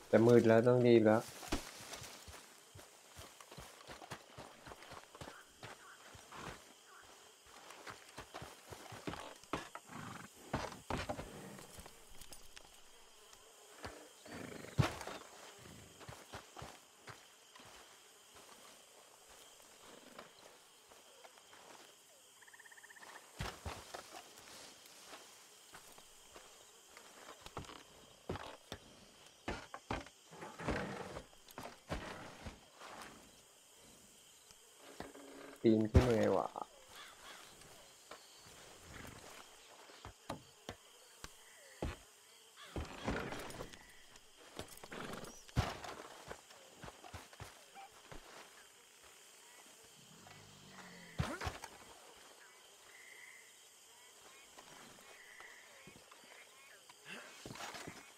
แต่มืดแล้วต้องรีบแล้วปีนขึ้นไงวะ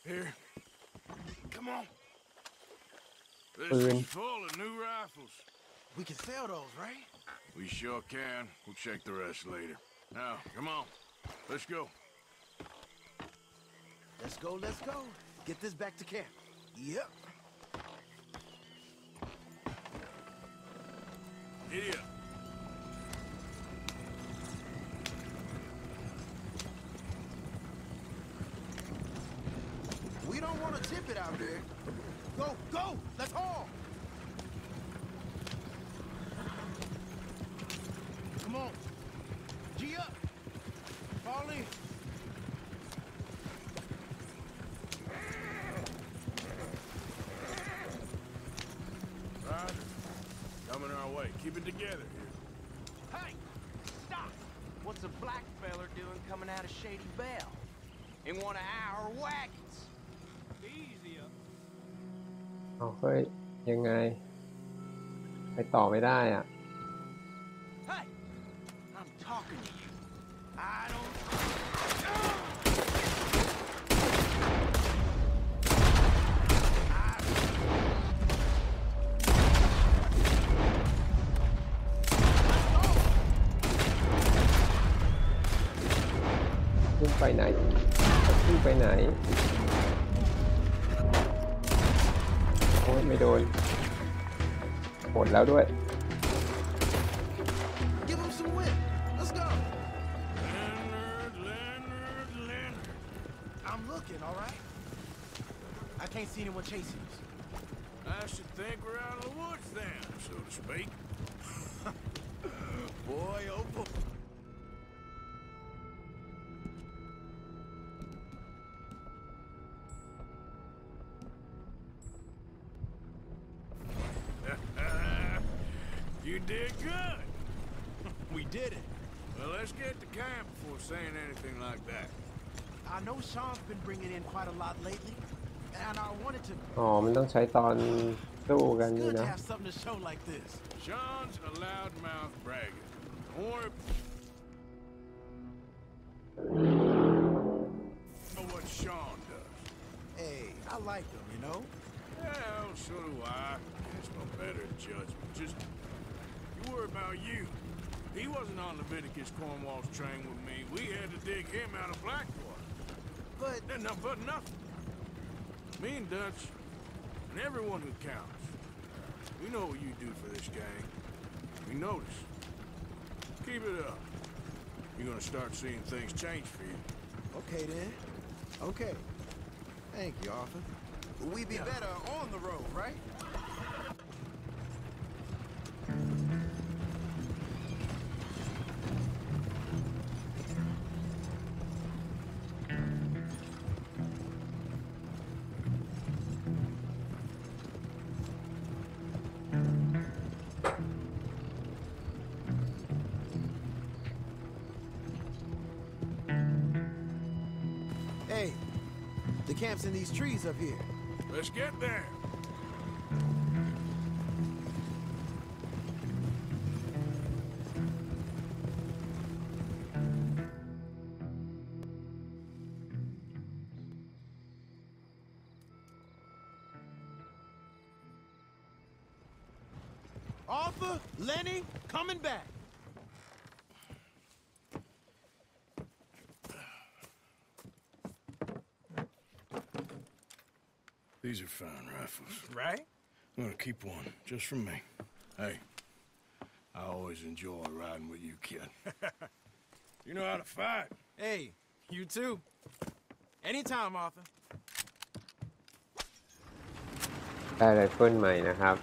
Here. Come on. Thisปืน is full of new rifles. We can sell those, right? We sure can. We'll check the rest later. Now, come on. Let's go. Let's go, let's go. Get this back to camp. Yep. Giddy up. We don't want to tip it out there. Go, go! Let's haul! Come on. G up. Fall in. Roger. Coming our way. Keep it together here. Hey! Stop! What's a black feller doing coming out of Shady Belle? In one of our wagons? Easy up. เอาเฮ้ยยังไงไปต่อไม่ได้อ่ะ Hey! I'm talking to you. I don't... ขึ้นไปไหนขึ้นไปไหนโอ้ยไม่โดนหมดแล้วด้วย Give him some whip. Let's go. Leonard. I'm looking, all right? I can't see anyone chasing us. I should think we're out of the woods then, so to speak. Boy, oh boy. You did good. We did it. Well, let's get to camp before saying anything like that. I know Sean's been bringing in quite a lot lately, and I wanted to... อ๋อมันต้องใช้ตอนสู้กัน It's นี่ good to นะ have something to show like this. Sean's a loudmouth bragger. Don't worry. Know what Sean does. Hey, I like him, you know? Well, so do I. Guess we'll better judgment. Just you worry about you. He wasn't on Leviticus Cornwall's train with me. We had to dig him out of Blackwater. But nothing. Me and Dutch, and everyone who counts, we know what you do for this gang. We notice. Keep it up. You're gonna start seeing things change for you. Okay, then. Okay. Thank you, Arthur. We'd be better on the road, right? Hey, the camp's in these trees up here. Let's get there. Arthur, Lenny, coming back. These are fine rifles. Right? I'm gonna keep one, just for me. Hey, I always enjoy riding with you, kid. You know how to fight. Hey, you too. Anytime, Arthur. ได้ไรเฟิลใหม่นะครับ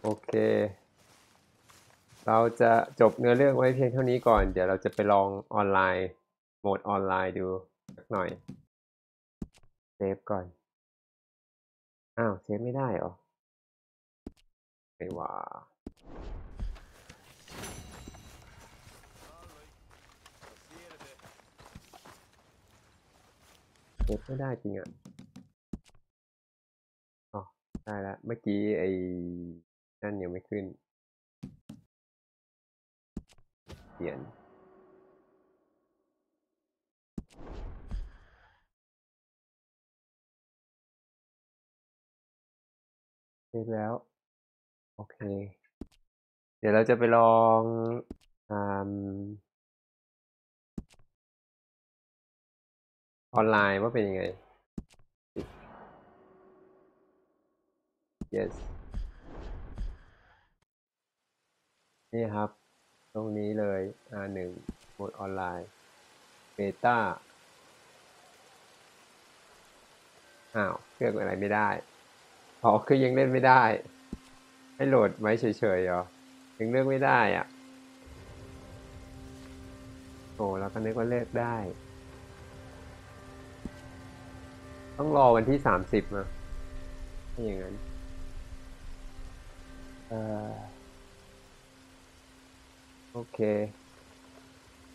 โอเคเราจะจบเนื้อเรื่องไว้เพียงเท่านี้ก่อนเดี๋ยวเราจะไปลองออนไลน์โหมดออนไลน์ดูสักหน่อยเซฟก่อนอ้าวเซฟไม่ได้เหรอไม่ว่าเซฟไม่ได้จริงอ่ะอ๋อได้แล้วเมื่อกี้ไอ้นั่นยังไม่ขึ้นเปลี่ยนเสร็จแล้วโอเคเดี๋ยวเราจะไปลองออนไลน์ว่าเป็นยังไง yes นี่ครับตรงนี้เลย R1 โหมดออนไลน์เบต้าอ้าวเครื่องอะไรไม่ได้คือยังเล่นไม่ได้ให้โหลดไว้เฉยๆเหรอยังเลือกไม่ได้อ่ะโอ้เราก็นึกว่าเลือกได้ต้องรอวันที่30นะถ้าอย่างนั้นโอเค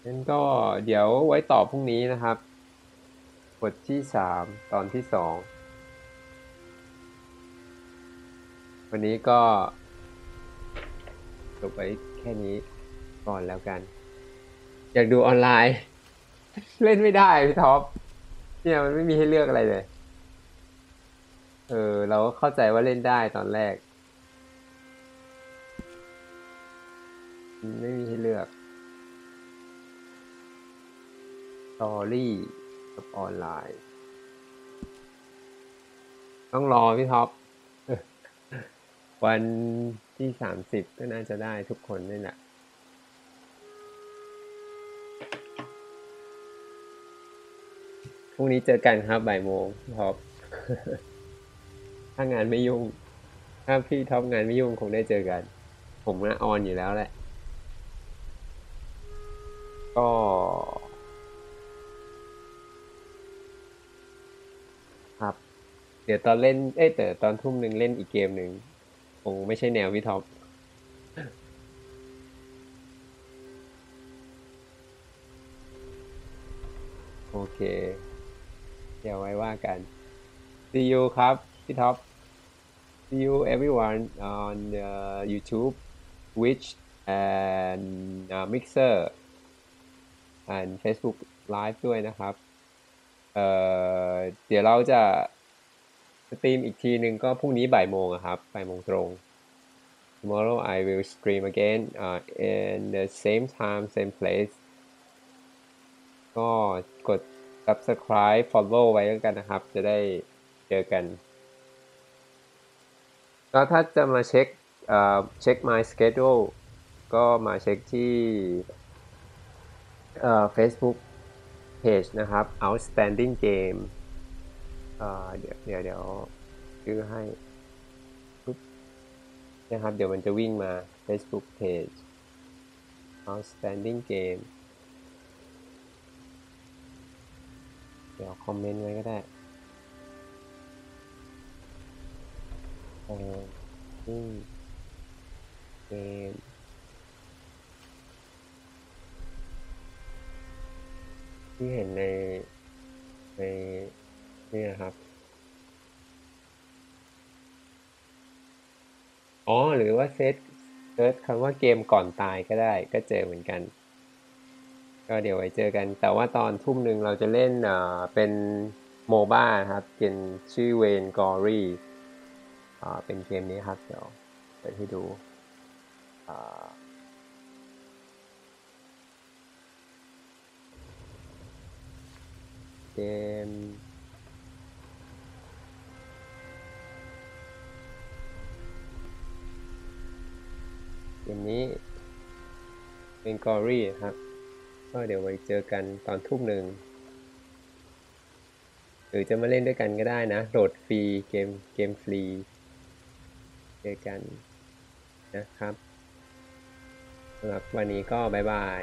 งั้นก็เดี๋ยวไว้ต่อพรุ่งนี้นะครับบทที่3ตอนที่2วันนี้ก็จบไว้แค่นี้ก่อนแล้วกันอยากดูออนไลน์ เล่นไม่ได้พี่ท็อปเนี่ยมันไม่มีให้เลือกอะไรเลยเราก็เข้าใจว่าเล่นได้ตอนแรกไม่มีให้เลือกสตอรี่กับออนไลน์ต้องรอพี่ท็อป วันที่30ก็น่าจะได้ทุกคนนี่แหละพรุ่งนี้เจอกันครับบ่ายโมงท็อป ถ้างานไม่ยุ่งถ้าพี่ท็อปงานไม่ยุ่งคงได้เจอกันผมก็ออนอยู่แล้วแหละก็ครับเดี๋ยวตอนเล่นแต่ตอนทุ่มนึงเล่นอีกเกมหนึ่งคงไม่ใช่แนวพี่ท็อปโอเคเดี๋ยวไว้ว่ากัน See you ครับพี่ท็อป See you everyone on YouTube Twitch and Mixer ผ่าน Facebook Live ด้วยนะครับเดี๋ยวเราจะสตรีมอีกทีหนึ่งก็พรุ่งนี้บ่ายโมงครับบ่ายโมงตรง Tomorrow I will stream again in the same time same place ก็กด subscribe follow ไว้แล้วกันนะครับจะได้เจอกันก็ถ้าจะมาเช็ค my schedule ก็มาเช็คที่Facebook page นะครับ outstanding game เดี๋ยวชื่อให้นะครับเดี๋ยวมันจะวิ่งมา Facebook page outstanding game เดี๋ยวคอมเมนต์ไว้ก็ได้เกมที่เห็นในนี่นะครับหรือว่าเซิร์ชคำว่าเกมก่อนตายก็ได้ก็เจอเหมือนกันก็เดี๋ยวไว้เจอกันแต่ว่าตอนทุ่มหนึ่งเราจะเล่นเป็นโมบ้าครับเกมชื่อเวนกอรี่เป็นเกมนี้ครับเดี๋ยวเปิดให้ดูเกมนี้เป็นกอรี่ครับก็เดี๋ยวไว้เจอกันตอนทุ่มหนึ่งหรือจะมาเล่นด้วยกันก็ได้นะโหลดฟรีเกมฟรีเจอกันนะครับสำหรับวันนี้ก็บ๊ายบาย